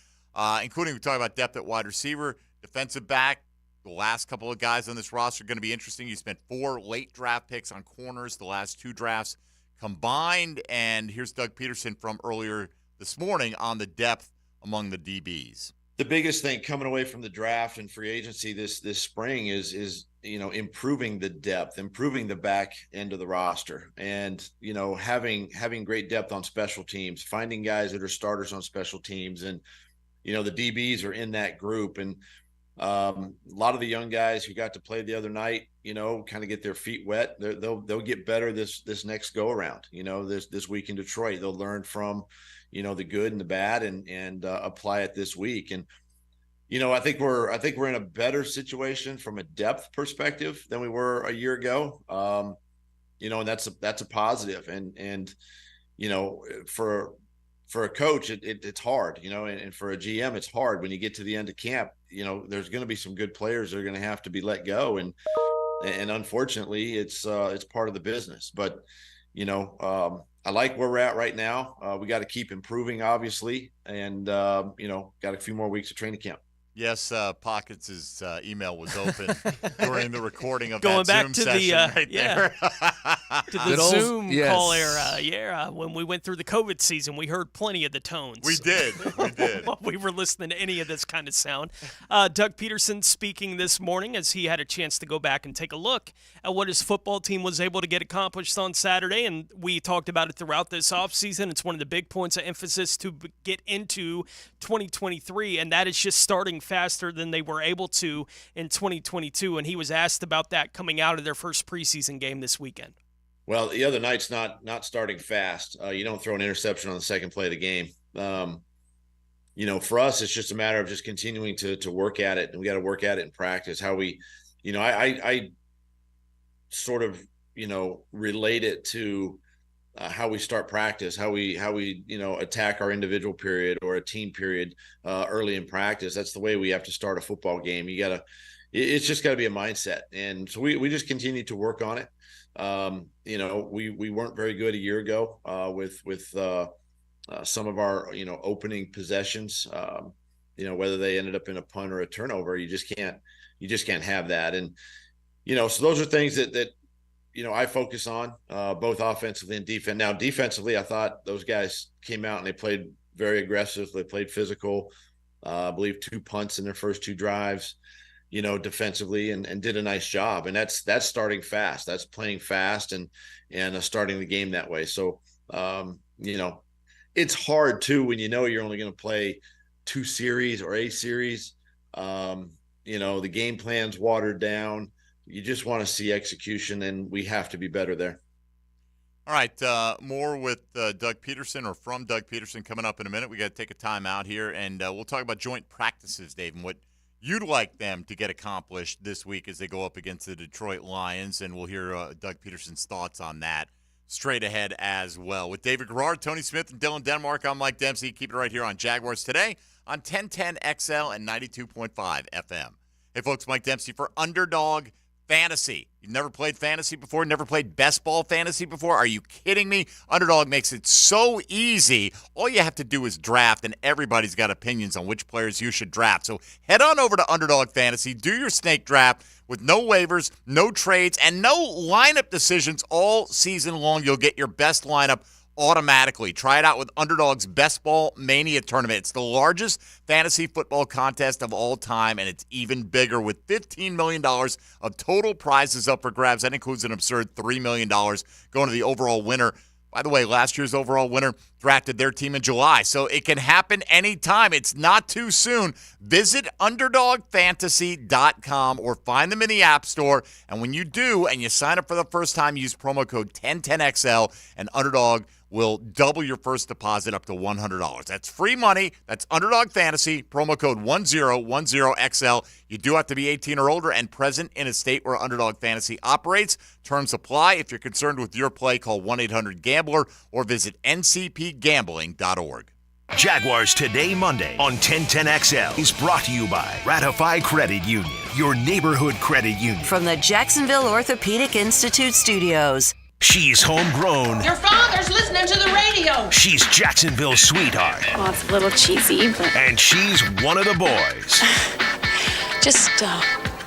including we talk about depth at wide receiver, defensive back. The last couple of guys on this roster are going to be interesting. You spent 4 late draft picks on corners the last 2 drafts combined, and here's Doug Peterson from earlier this morning on the depth among the DBs. The biggest thing coming away from the draft and free agency this spring is improving the depth, improving the back end of the roster, and having great depth on special teams, finding guys that are starters on special teams, and the DBs are in that group. And a lot of the young guys who got to play the other night, kind of get their feet wet. They'll get better this next go around. This week in Detroit, they'll learn from the good and the bad and apply it this week. And I think we're in a better situation from a depth perspective than we were a year ago. And that's a positive. And for a coach, it's hard, and for a GM, it's hard when you get to the end of camp. There's going to be some good players that are going to have to be let go, and unfortunately, it's part of the business. But I like where we're at right now. We got to keep improving, obviously, and got a few more weeks of training camp. Yes, Pockets' email was open during the recording of Going that back Zoom to session right there. To the Zoom call era. Yeah, when we went through the COVID season, we heard plenty of the tones. We did. While we were listening to any of this kind of sound. Doug Peterson speaking this morning as he had a chance to go back and take a look at what his football team was able to get accomplished on Saturday, and we talked about it throughout this offseason. It's one of the big points of emphasis to get into 2023, and that is just starting faster than they were able to in 2022, and he was asked about that coming out of their first preseason game this weekend. Well, the other night's not starting fast. You don't throw an interception on the second play of the game. For us, it's just a matter of just continuing to work at it, and we got to work at it in practice. How we, I sort of, relate it to how we start practice, how we attack our individual period or a team period early in practice. That's the way we have to start a football game. It's just got to be a mindset, and so we just continue to work on it. We weren't very good a year ago with some of our opening possessions. Whether they ended up in a punt or a turnover, you just can't have that. And so those are things that I focus on both offensively and defense. Now, defensively, I thought those guys came out and they played very aggressive. They played physical. I believe 2 punts in their first 2 drives. Defensively and did a nice job. And that's starting fast. That's playing fast and starting the game that way. So, it's hard too when you're only going to play 2 series or a series. The game plan's watered down. You just want to see execution, and we have to be better there. All right, more with Doug Peterson or from Doug Peterson coming up in a minute. We got to take a time out here, and we'll talk about joint practices, Dave, and what you'd like them to get accomplished this week as they go up against the Detroit Lions, and we'll hear Doug Peterson's thoughts on that straight ahead as well. With David Garrard, Tony Smith, and Dylan Denmark, I'm Mike Dempsey. Keep it right here on Jaguars Today on 1010 XL and 92.5 FM. Hey, folks, Mike Dempsey for Underdog Fantasy. You've never played fantasy before? Never played best ball fantasy before? Are you kidding me? Underdog makes it so easy. All you have to do is draft, and everybody's got opinions on which players you should draft. So head on over to Underdog Fantasy, do your snake draft with no waivers, no trades, and no lineup decisions all season long. You'll get your best lineup automatically. Try it out with Underdog's Best Ball Mania Tournament. It's the largest fantasy football contest of all time, and it's even bigger with $15 million of total prizes up for grabs. That includes an absurd $3 million going to the overall winner. By the way, last year's overall winner drafted their team in July, so it can happen anytime. It's not too soon. Visit UnderdogFantasy.com or find them in the App Store, and when you do and you sign up for the first time, use promo code 1010XL, and Underdog will double your first deposit up to $100. That's free money. That's Underdog Fantasy, promo code 1010XL. You do have to be 18 or older and present in a state where Underdog Fantasy operates. Terms apply. If you're concerned with your play, call 1-800-GAMBLER or visit ncpgambling.org. Jaguars Today Monday on 1010XL is brought to you by Ratify Credit Union, your neighborhood credit union. From the Jacksonville Orthopedic Institute studios. She's homegrown. Your father's listening to the radio. She's Jacksonville's sweetheart. Well, it's a little cheesy, but... And she's one of the boys. Just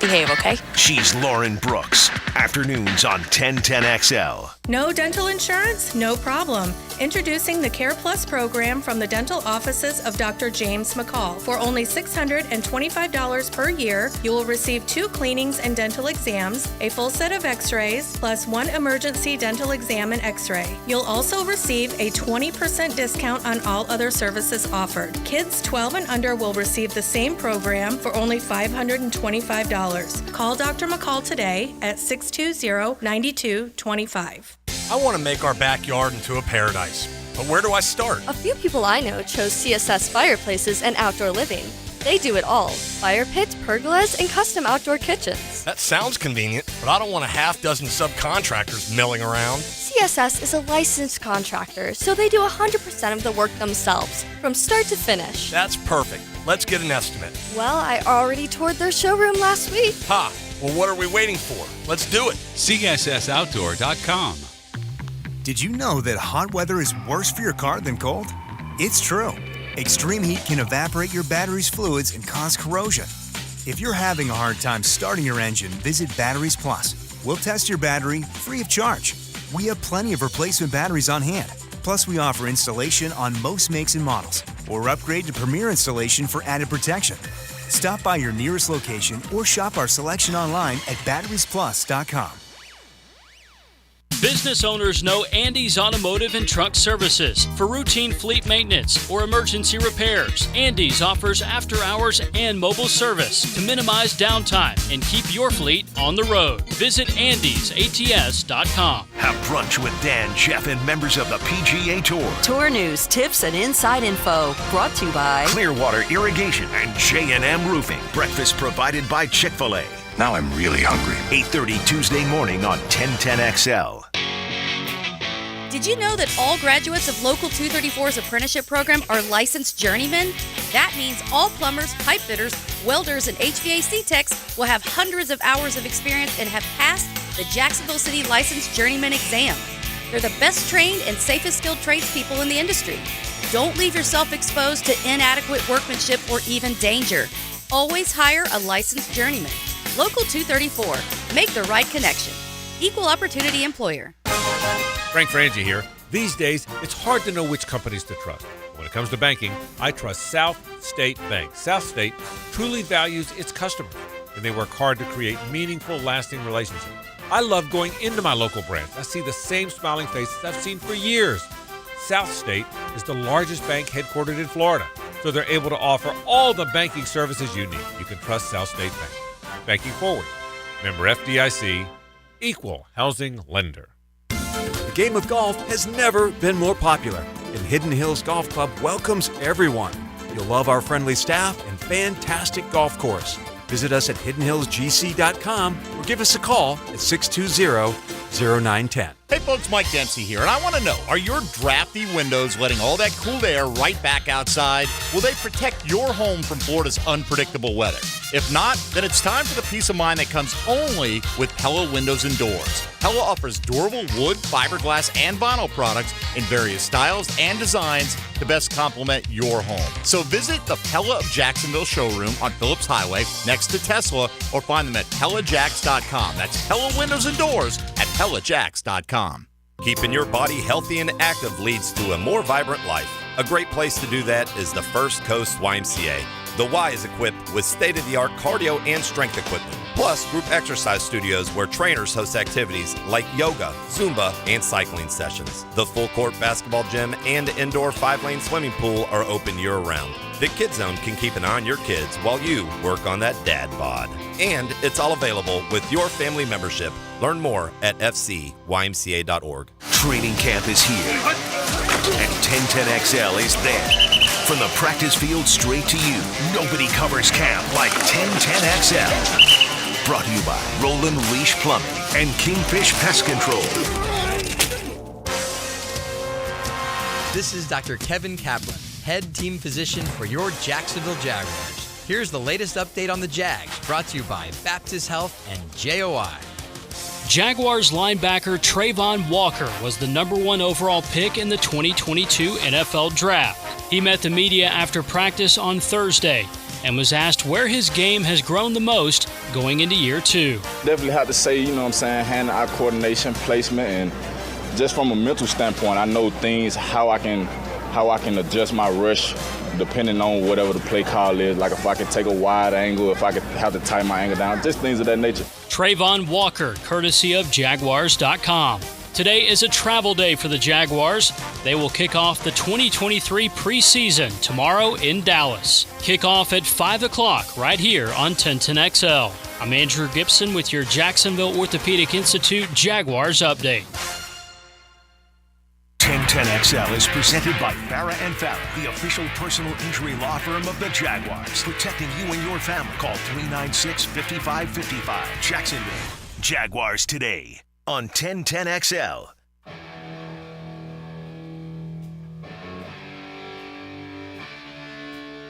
behave, okay? She's Lauren Brooks. Afternoons on 1010XL. No dental insurance? No problem. Introducing the Care Plus program from the dental offices of Dr. James McCall. For only $625 per year, you will receive 2 cleanings and dental exams, a full set of x-rays, plus 1 emergency dental exam and x-ray. You'll also receive a 20% discount on all other services offered. Kids 12 and under will receive the same program for only $525. Call Dr. McCall today at 620-9225. I want to make our backyard into a paradise, but where do I start? A few people I know chose CSS Fireplaces and Outdoor Living. They do it all: fire pits, pergolas, and custom outdoor kitchens. That sounds convenient, but I don't want a half dozen subcontractors milling around. CSS is a licensed contractor, so they do 100% of the work themselves, from start to finish. That's perfect. Let's get an estimate. Well, I already toured their showroom last week. Ha! Well, what are we waiting for? Let's do it. CSSOutdoor.com. Did you know that hot weather is worse for your car than cold? It's true. Extreme heat can evaporate your battery's fluids and cause corrosion. If you're having a hard time starting your engine, visit Batteries Plus. We'll test your battery free of charge. We have plenty of replacement batteries on hand. Plus, we offer installation on most makes and models, or upgrade to Premier installation for added protection. Stop by your nearest location or shop our selection online at batteriesplus.com. Business owners know Andy's Automotive and Truck Services for routine fleet maintenance or emergency repairs. Andy's offers after-hours and mobile service to minimize downtime and keep your fleet on the road. Visit andysats.com. Have brunch with Dan, Jeff, and members of the PGA Tour. Tour news, tips, and inside info brought to you by Clearwater Irrigation and J&M Roofing. Breakfast provided by Chick-fil-A. Now I'm really hungry. 8:30 Tuesday morning on 1010XL. Did you know that all graduates of Local 234's apprenticeship program are licensed journeymen? That means all plumbers, pipe fitters, welders, and HVAC techs will have hundreds of hours of experience and have passed the Jacksonville City Licensed Journeyman exam. They're the best trained and safest skilled tradespeople in the industry. Don't leave yourself exposed to inadequate workmanship or even danger. Always hire a licensed journeyman. Local 234. Make the right connection. Equal opportunity employer. Frank Frangie here. These days, it's hard to know which companies to trust. When it comes to banking, I trust South State Bank. South State truly values its customers, and they work hard to create meaningful, lasting relationships. I love going into my local branch. I see the same smiling faces I've seen for years. South State is the largest bank headquartered in Florida, so they're able to offer all the banking services you need. You can trust South State Bank. Banking forward. Member FDIC, equal housing lender. The game of golf has never been more popular, and Hidden Hills Golf Club welcomes everyone. You'll love our friendly staff and fantastic golf course. Visit us at hiddenhillsgc.com or give us a call at 620-0910. Hey folks, Mike Dempsey here, and I want to know, are your drafty windows letting all that cool air right back outside? Will they protect your home from Florida's unpredictable weather? If not, then it's time for the peace of mind that comes only with Pella Windows and Doors. Pella offers durable wood, fiberglass, and vinyl products in various styles and designs to best complement your home. So visit the Pella of Jacksonville showroom on Phillips Highway next to Tesla, or find them at PellaJacks.com. That's Pella Windows and Doors at PellaJacks.com. Keeping your body healthy and active leads to a more vibrant life. A great place to do that is the First Coast YMCA. The Y is equipped with state-of-the-art cardio and strength equipment, plus group exercise studios where trainers host activities like yoga, Zumba, and cycling sessions. The full-court basketball gym and indoor 5-lane swimming pool are open year-round. The Kid Zone can keep an eye on your kids while you work on that dad bod. And it's all available with your family membership. Learn more at fcymca.org. Training camp is here. And 1010XL is there. From the practice field straight to you, nobody covers camp like 1010XL. Brought to you by Roland Leash Plumbing and Kingfish Pest Control. This is Dr. Kevin Kaplan, head team physician for your Jacksonville Jaguars. Here's the latest update on the Jags, brought to you by Baptist Health and JOI. Jaguars linebacker Trayvon Walker was the number 1 overall pick in the 2022 NFL Draft. He met the media after practice on Thursday and was asked where his game has grown the most going into year 2. Definitely have to say, hand-eye coordination, placement, and just from a mental standpoint, I know things, how I can adjust my rush depending on whatever the play call is, like if I can take a wide angle, if I could have to tighten my angle down, just things of that nature. Trayvon Walker, courtesy of Jaguars.com. Today is a travel day for the Jaguars. They will kick off the 2023 preseason tomorrow in Dallas. Kickoff at 5 o'clock right here on 1010XL. I'm Andrew Gibson with your Jacksonville Orthopedic Institute Jaguars update. 1010XL is presented by Farah & Farah, the official personal injury law firm of the Jaguars. Protecting you and your family. Call 396-5555. Jacksonville. Jaguars today on 1010XL.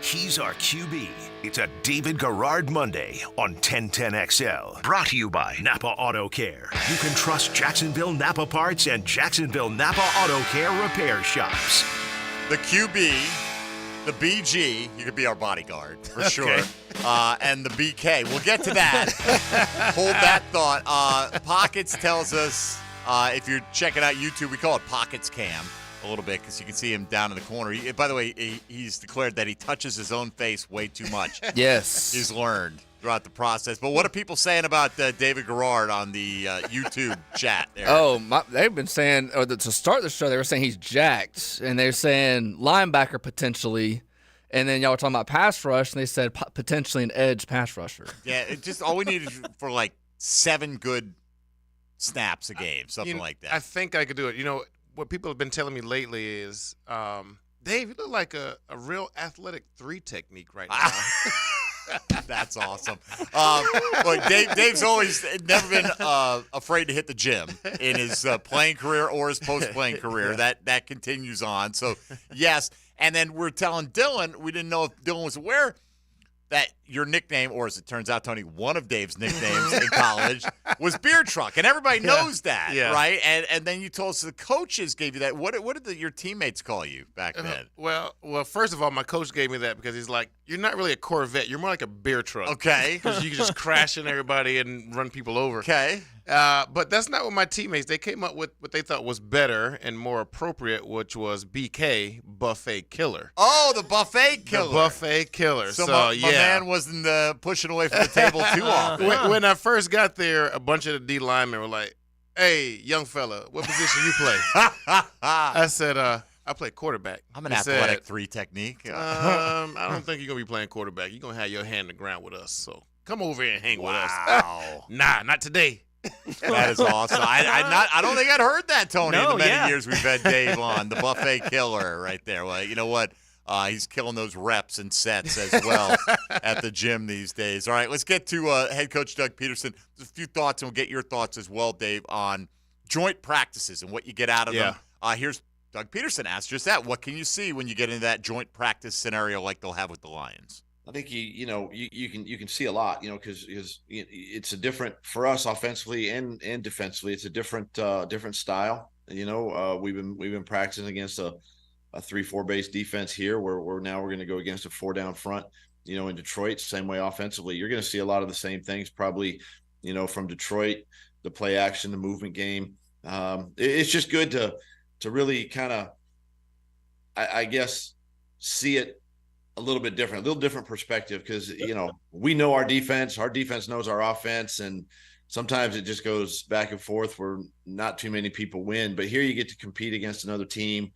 He's our QB. It's a David Garrard Monday on 1010XL. Brought to you by Napa Auto Care. You can trust Jacksonville Napa Parts and Jacksonville Napa Auto Care repair shops. The QB, the BG, you could be our bodyguard for sure, and the BK. We'll get to that. Hold that thought. Pockets tells us, if you're checking out YouTube, we call it Pockets Cam a little bit because you can see him down in the corner. By the way, he's declared that he touches his own face way too much. Yes. He's learned throughout the process. But what are people saying about David Garrard on the YouTube chat there? They've been saying, to start the show, they were saying he's jacked, and they were saying linebacker potentially, and then y'all were talking about pass rush, and they said potentially an edge pass rusher. Yeah, all we need is for like 7 good snaps a game, something like that. I think I could do it. What people have been telling me lately is, Dave, you look like a real athletic 3 technique right now. That's awesome. Look, Dave's always never been afraid to hit the gym in his playing career or his post-playing career. Yeah. That continues on. So, yes. And then we're telling Dylan, we didn't know if Dylan was aware that your nickname, or as it turns out, Tony, one of Dave's nicknames in college was Beer Truck, and everybody knows that, right? And then you told us the coaches gave you that. What did your teammates call you back then? Well, first of all, my coach gave me that because he's like, you're not really a Corvette, you're more like a beer truck. Okay. Because you can just crash into everybody and run people over. Okay. But that's not what my teammates, they came up with what they thought was better and more appropriate, which was BK, Buffet Killer. Oh, the Buffet Killer. The Buffet Killer. So my man wasn't pushing away from the table too often. When I first got there, a bunch of the D linemen were like, hey, young fella, what position you play? I said, I play quarterback. I'm an athletic 3 technique. I don't think you're going to be playing quarterback. You're going to have your hand in the ground with us. So come over here and hang with us. Nah, not today. That is awesome. I don't think I'd heard that, Tony, in the many years we've had Dave on. The Buffet Killer right there. Well, you know what? He's killing those reps and sets as well at the gym these days. All right, let's get to head coach Doug Peterson. Just a few thoughts, and we'll get your thoughts as well, Dave, on joint practices and what you get out of them. Here's Doug Peterson asked just that. What can you see when you get into that joint practice scenario like they'll have with the Lions? I think you can see a lot, because it's a different for us offensively and defensively. It's a different style. We've been practicing against a 3-4 base defense here, where we're going to go against a 4 down front. In Detroit, same way offensively. You're going to see a lot of the same things probably. From Detroit, the play action, the movement game. It's just good to really kind of, I guess, see it a little bit different, a little different perspective, because we know our defense knows our offense, and sometimes it just goes back and forth where not too many people win. But here you get to compete against another team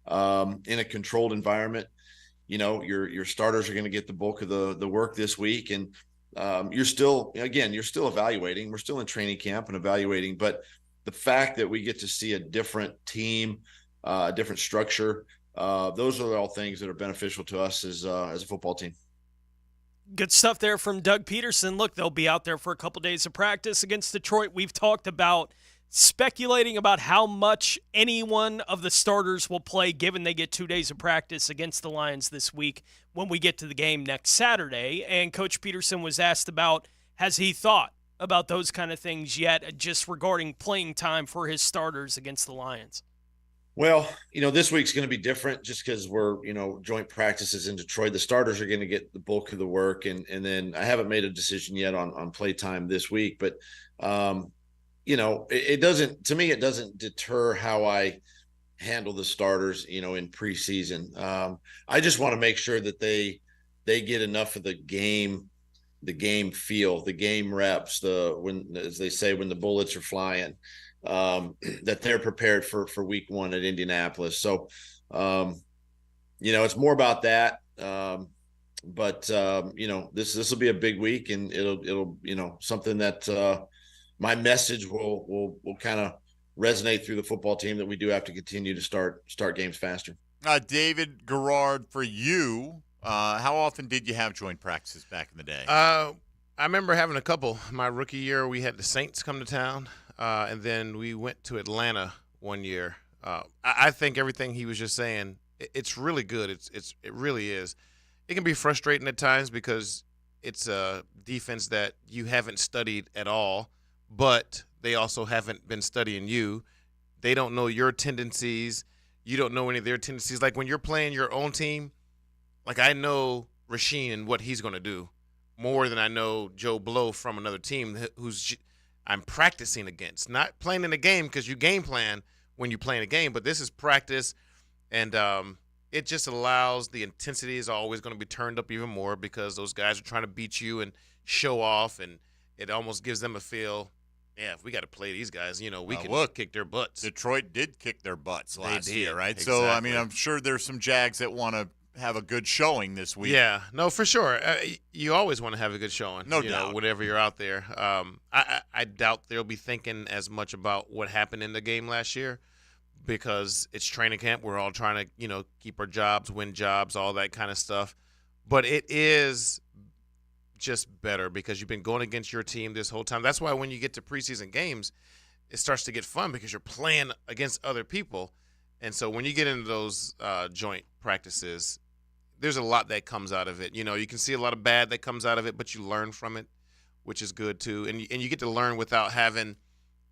in a controlled environment. Your starters are going to get the bulk of the work this week, and you're still evaluating. We're still in training camp and evaluating, but the fact that we get to see a different team a different structure. Those are all things that are beneficial to us as a football team. Good stuff there from Doug Peterson. Look, they'll be out there for a couple days of practice against Detroit. We've talked about speculating about how much any one of the starters will play given they get 2 days of practice against the Lions this week when we get to the game next Saturday. And Coach Peterson was asked about, has he thought about those kind of things yet, just regarding playing time for his starters against the Lions? Well, this week's going to be different just because we're, joint practices in Detroit. The starters are going to get the bulk of the work. And then I haven't made a decision yet on play time this week. But, it doesn't deter how I handle the starters, in preseason. I just want to make sure that they get enough of the game feel, the game reps, as they say, when the bullets are flying. That they're prepared for week 1 at Indianapolis. So, it's more about that. But this will be a big week, and it'll something that my message will kind of resonate through the football team, that we do have to continue to start games faster. David Garrard, for you, how often did you have joint practices back in the day? I remember having a couple. My rookie year, we had the Saints come to town. And then we went to Atlanta one year. I think everything he was just saying, it's really good. It really is. It can be frustrating at times because it's a defense that you haven't studied at all, but they also haven't been studying you. They don't know your tendencies. You don't know any of their tendencies. Like when you're playing your own team, like I know Rasheed and what he's going to do more than I know Joe Blow from another team who's – I'm practicing against, not playing in a game, because you game plan when you play in a game, but this is practice, and it just allows, the intensity is always going to be turned up even more because those guys are trying to beat you and show off, and it almost gives them a feel, if we got to play these guys, we can kick their butts. Detroit did kick their butts last year, right? Exactly. So, I'm sure there's some Jags that want to have a good showing this week. Yeah, no, for sure. You always want to have a good showing. No doubt. Whenever you're out there. I doubt they'll be thinking as much about what happened in the game last year because it's training camp. We're all trying to, keep our jobs, win jobs, all that kind of stuff. But it is just better because you've been going against your team this whole time. That's why when you get to preseason games, it starts to get fun because you're playing against other people. And so when you get into those joint practices, there's a lot that comes out of it. You can see a lot of bad that comes out of it, but you learn from it, which is good too. And you get to learn without having,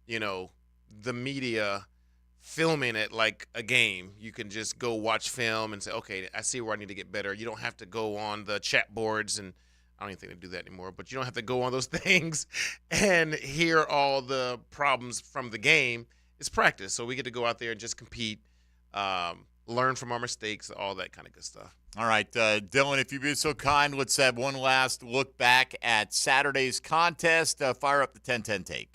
the media filming it like a game. You can just go watch film and say, okay, I see where I need to get better. You don't have to go on the chat boards, and I don't even think they do that anymore, but you don't have to go on those things and hear all the problems from the game. It's practice. So we get to go out there and just compete, learn from our mistakes, all that kind of good stuff. All right, Dylan, if you'd be so kind, let's have one last look back at Saturday's contest. Fire up the 10-10 take.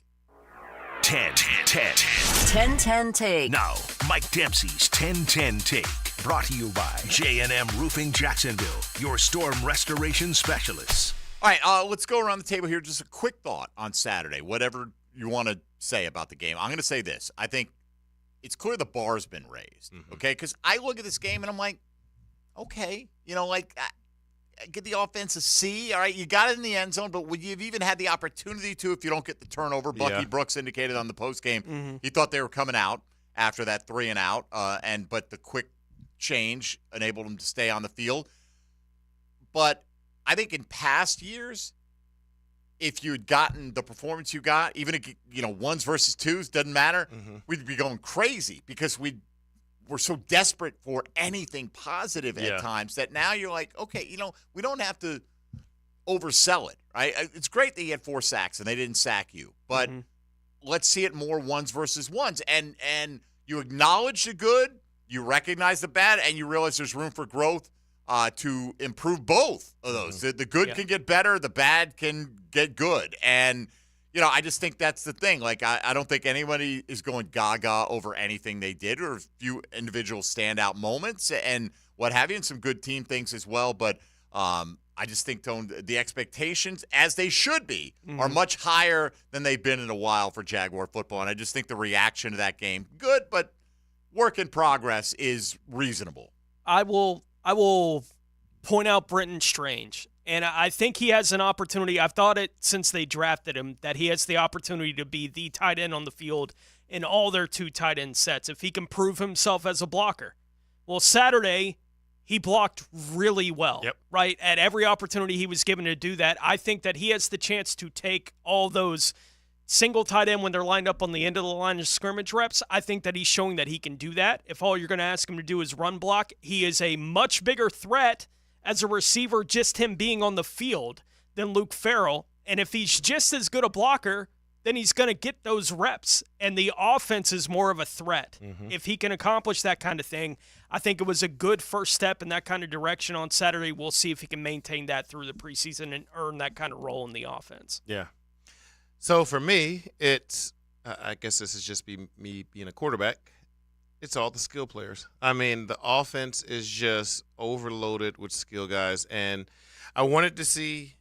10-10 take. Now, Mike Dempsey's 10-10 take. Brought to you by J&M Roofing Jacksonville, your storm restoration specialists. All right, let's go around the table here. Just a quick thought on Saturday, whatever you want to say about the game. I'm going to say this. I think it's clear the bar's been raised, okay? Because I look at this game and I'm like, okay, get the offense a C. All right, you got it in the end zone, but would you have even had the opportunity to if you don't get the turnover? Bucky Brooks indicated on the postgame he thought they were coming out after that 3-and-out, but the quick change enabled him to stay on the field. But I think in past years, if you had gotten the performance you got, even if, ones versus twos, doesn't matter, we'd be going crazy because we're so desperate for anything positive at times that now you're like, okay, we don't have to oversell it, right? It's great that you had 4 sacks and they didn't sack you, but let's see it more ones versus ones. And you acknowledge the good, you recognize the bad, and you realize there's room for growth to improve both of those. The good can get better, the bad can get good. And, I just think that's the thing. Like, I don't think anybody is going gaga over anything they did or a few individual standout moments and what have you, and some good team things as well. But I just think, Tone, the expectations, as they should be, are much higher than they've been in a while for Jaguar football. And I just think the reaction to that game, good, but work in progress is reasonable. I will point out Brenton Strange. And I think he has an opportunity. I've thought it since they drafted him that he has the opportunity to be the tight end on the field in all their 2 tight end sets if he can prove himself as a blocker. Well, Saturday, he blocked really well, right? At every opportunity he was given to do that. I think that he has the chance to take all those single tight end when they're lined up on the end of the line of scrimmage reps. I think that he's showing that he can do that. If all you're going to ask him to do is run block, he is a much bigger threat as a receiver, just him being on the field, than Luke Farrell. And if he's just as good a blocker, then he's going to get those reps. And the offense is more of a threat. If he can accomplish that kind of thing, I think it was a good first step in that kind of direction on Saturday. We'll see if he can maintain that through the preseason and earn that kind of role in the offense. Yeah. So for me, it's I guess this is just me being a quarterback. It's all the skill players. I mean, the offense is just overloaded with skill guys. And I wanted to see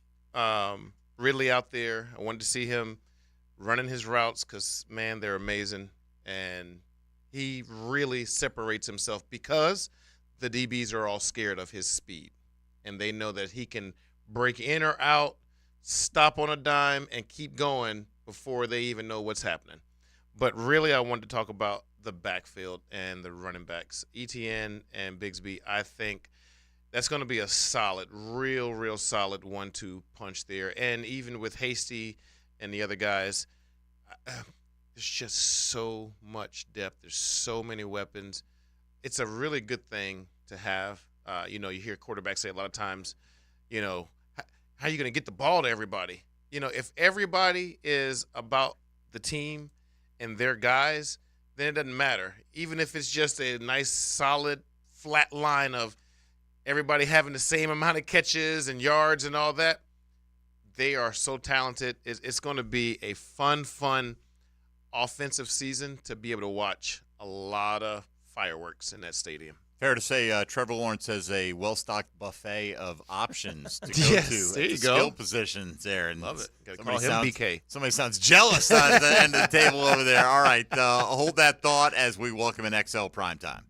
Ridley out there. I wanted to see him running his routes because, man, they're amazing. And he really separates himself because the DBs are all scared of his speed. And they know that he can break in or out, stop on a dime, and keep going before they even know what's happening. But really, I wanted to talk about the backfield and the running backs, ETN and Bigsby. I think that's going to be a solid, real solid 1-2 punch there. And even with Hasty and the other guys, there's just so much depth. There's so many weapons. It's a really good thing to have. You hear quarterbacks say a lot of times, how are you going to get the ball to everybody? If everybody is about the team and their guys, then it doesn't matter. Even if it's just a nice, solid, flat line of everybody having the same amount of catches and yards and all that, they are so talented. It's going to be a fun offensive season to be able to watch a lot of fireworks in that stadium. Fair to say, Trevor Lawrence has a well-stocked buffet of options to go yes, to there at you the go. skill positions there. And love it. Got to call him BK. Somebody sounds jealous at the end of the table over there. All right, hold that thought as we welcome in XL Primetime.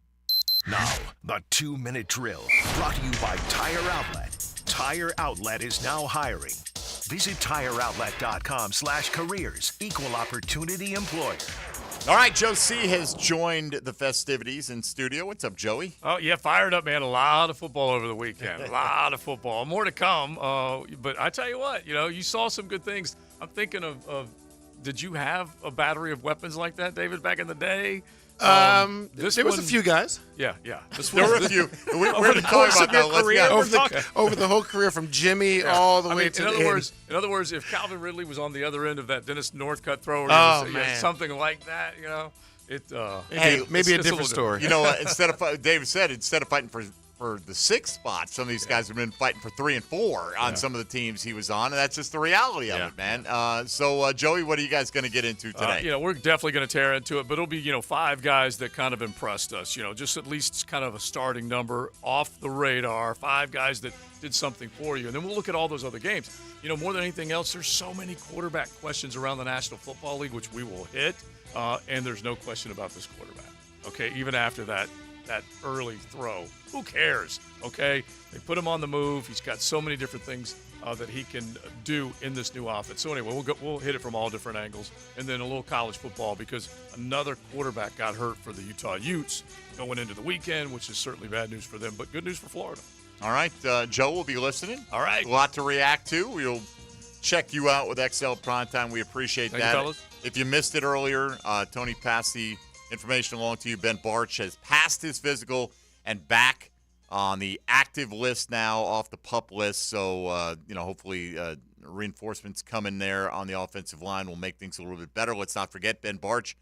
Now, the 2-minute drill, brought to you by Tire Outlet. Tire Outlet is now hiring. Visit TireOutlet.com/careers. Equal opportunity employer. All right, Joe C. has joined the festivities in studio. What's up, Joey? Oh, yeah, fired up, man. A lot of football over the weekend. A lot of football. More to come. But I tell you what, you saw some good things. I'm thinking of did you have a battery of weapons like that, David, back in the day? There was a few guys. Yeah. There were a few. We're going to talk about that. Over the whole career from Jimmy all the way to the end. In other words, if Calvin Ridley was on the other end of that Dennis Northcutt throw, or something like that, maybe a different story. You know what? David said, instead of fighting for the 6th spot, some of these guys have been fighting for 3 and 4 on some of the teams he was on, and that's just the reality of it, man. So, Joey, what are you guys going to get into today? We're definitely going to tear into it, but it'll be 5 guys that kind of impressed us. Just at least kind of a starting number off the radar. 5 guys that did something for you, and then we'll look at all those other games. More than anything else, there's so many quarterback questions around the National Football League, which we will hit, and there's no question about this quarterback. Okay, even after that early throw. Who cares? Okay? They put him on the move. He's got so many different things that he can do in this new offense. So anyway, we'll hit it from all different angles. And then a little college football because another quarterback got hurt for the Utah Utes going into the weekend, which is certainly bad news for them, but good news for Florida. All right, Joe will be listening. All right. A lot to react to. We'll check you out with XL Primetime. We appreciate Thank that. you, fellas. If you missed it earlier, Tony passed the information along to you. Ben Barch has passed his physical and back on the active list now, off the PUP list. So, hopefully reinforcements coming there on the offensive line will make things a little bit better. Let's not forget Ben Barch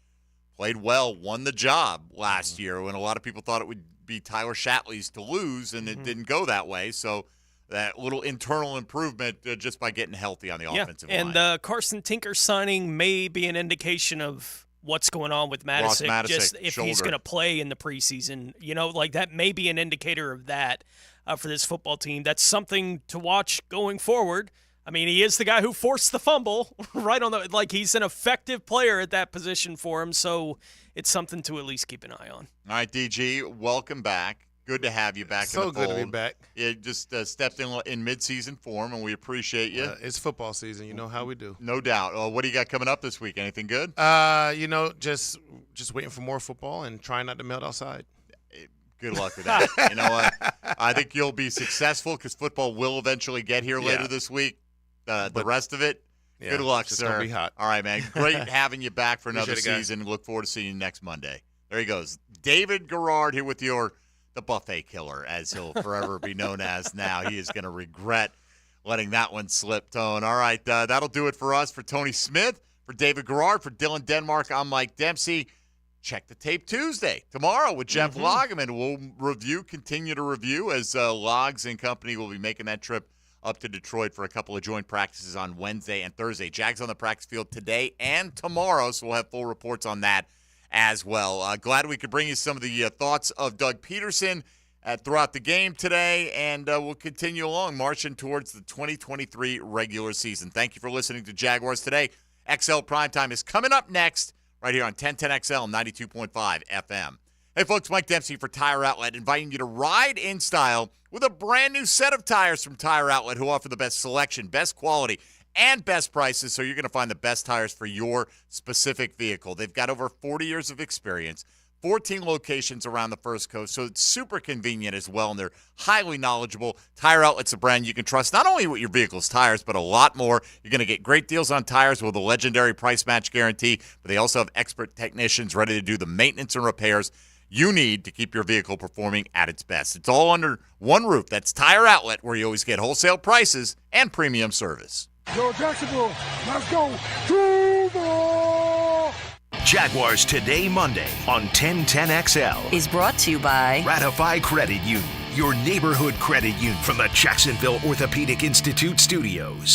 played well, won the job last year when a lot of people thought it would be Tyler Shatley's to lose, and it didn't go that way. So that little internal improvement just by getting healthy on the offensive line. And Carson Tinker signing may be an indication of what's going on with Matisic, just if he's going to play in the preseason. That may be an indicator of that for this football team. That's something to watch going forward. I mean, he is the guy who forced the fumble right on the, like, he's an effective player at that position for him, so it's something to at least keep an eye on. All right, DG, welcome back. Good to have you back in the fold. So good to be back. You just stepped in mid-season form, and we appreciate you. It's football season. You know how we do. No doubt. What do you got coming up this week? Anything good? Just waiting for more football and trying not to melt outside. Good luck with that. You know what? I think you'll be successful because football will eventually get here later this week. The rest of it, good luck, it's sir. Gonna be hot. All right, man. Great having you back for another Appreciate it, season. Look forward to seeing you next Monday. There he goes. David Garrard here with the buffet killer, as he'll forever be known as now. He is going to regret letting that one slip, Tone. All right, that'll do it for us. For Tony Smith, for David Garrard, for Dylan Denmark, I'm Mike Dempsey. Check the tape Tuesday, tomorrow with Jeff Loggeman. We'll continue to review as Logs and company will be making that trip up to Detroit for a couple of joint practices on Wednesday and Thursday. Jags on the practice field today and tomorrow, so we'll have full reports on that as well. Glad we could bring you some of the thoughts of Doug Peterson throughout the game today, and we'll continue along, marching towards the 2023 regular season. Thank you for listening to Jaguars Today. XL Primetime is coming up next, right here on 1010XL 92.5 FM. Hey, folks, Mike Dempsey for Tire Outlet, inviting you to ride in style with a brand new set of tires from Tire Outlet, who offer the best selection, best quality, and best prices, so you're going to find the best tires for your specific vehicle. They've got over 40 years of experience, 14 locations around the First Coast, so it's super convenient as well, and they're highly knowledgeable. Tire Outlet's a brand you can trust not only with your vehicle's tires, but a lot more. You're going to get great deals on tires with a legendary price match guarantee, but they also have expert technicians ready to do the maintenance and repairs you need to keep your vehicle performing at its best. It's all under one roof. That's Tire Outlet, where you always get wholesale prices and premium service. Yo, Jacksonville, let's go. 2 more. Jaguars Today Monday on 1010XL is brought to you by Ratify Credit Union, your neighborhood credit union from the Jacksonville Orthopedic Institute Studios.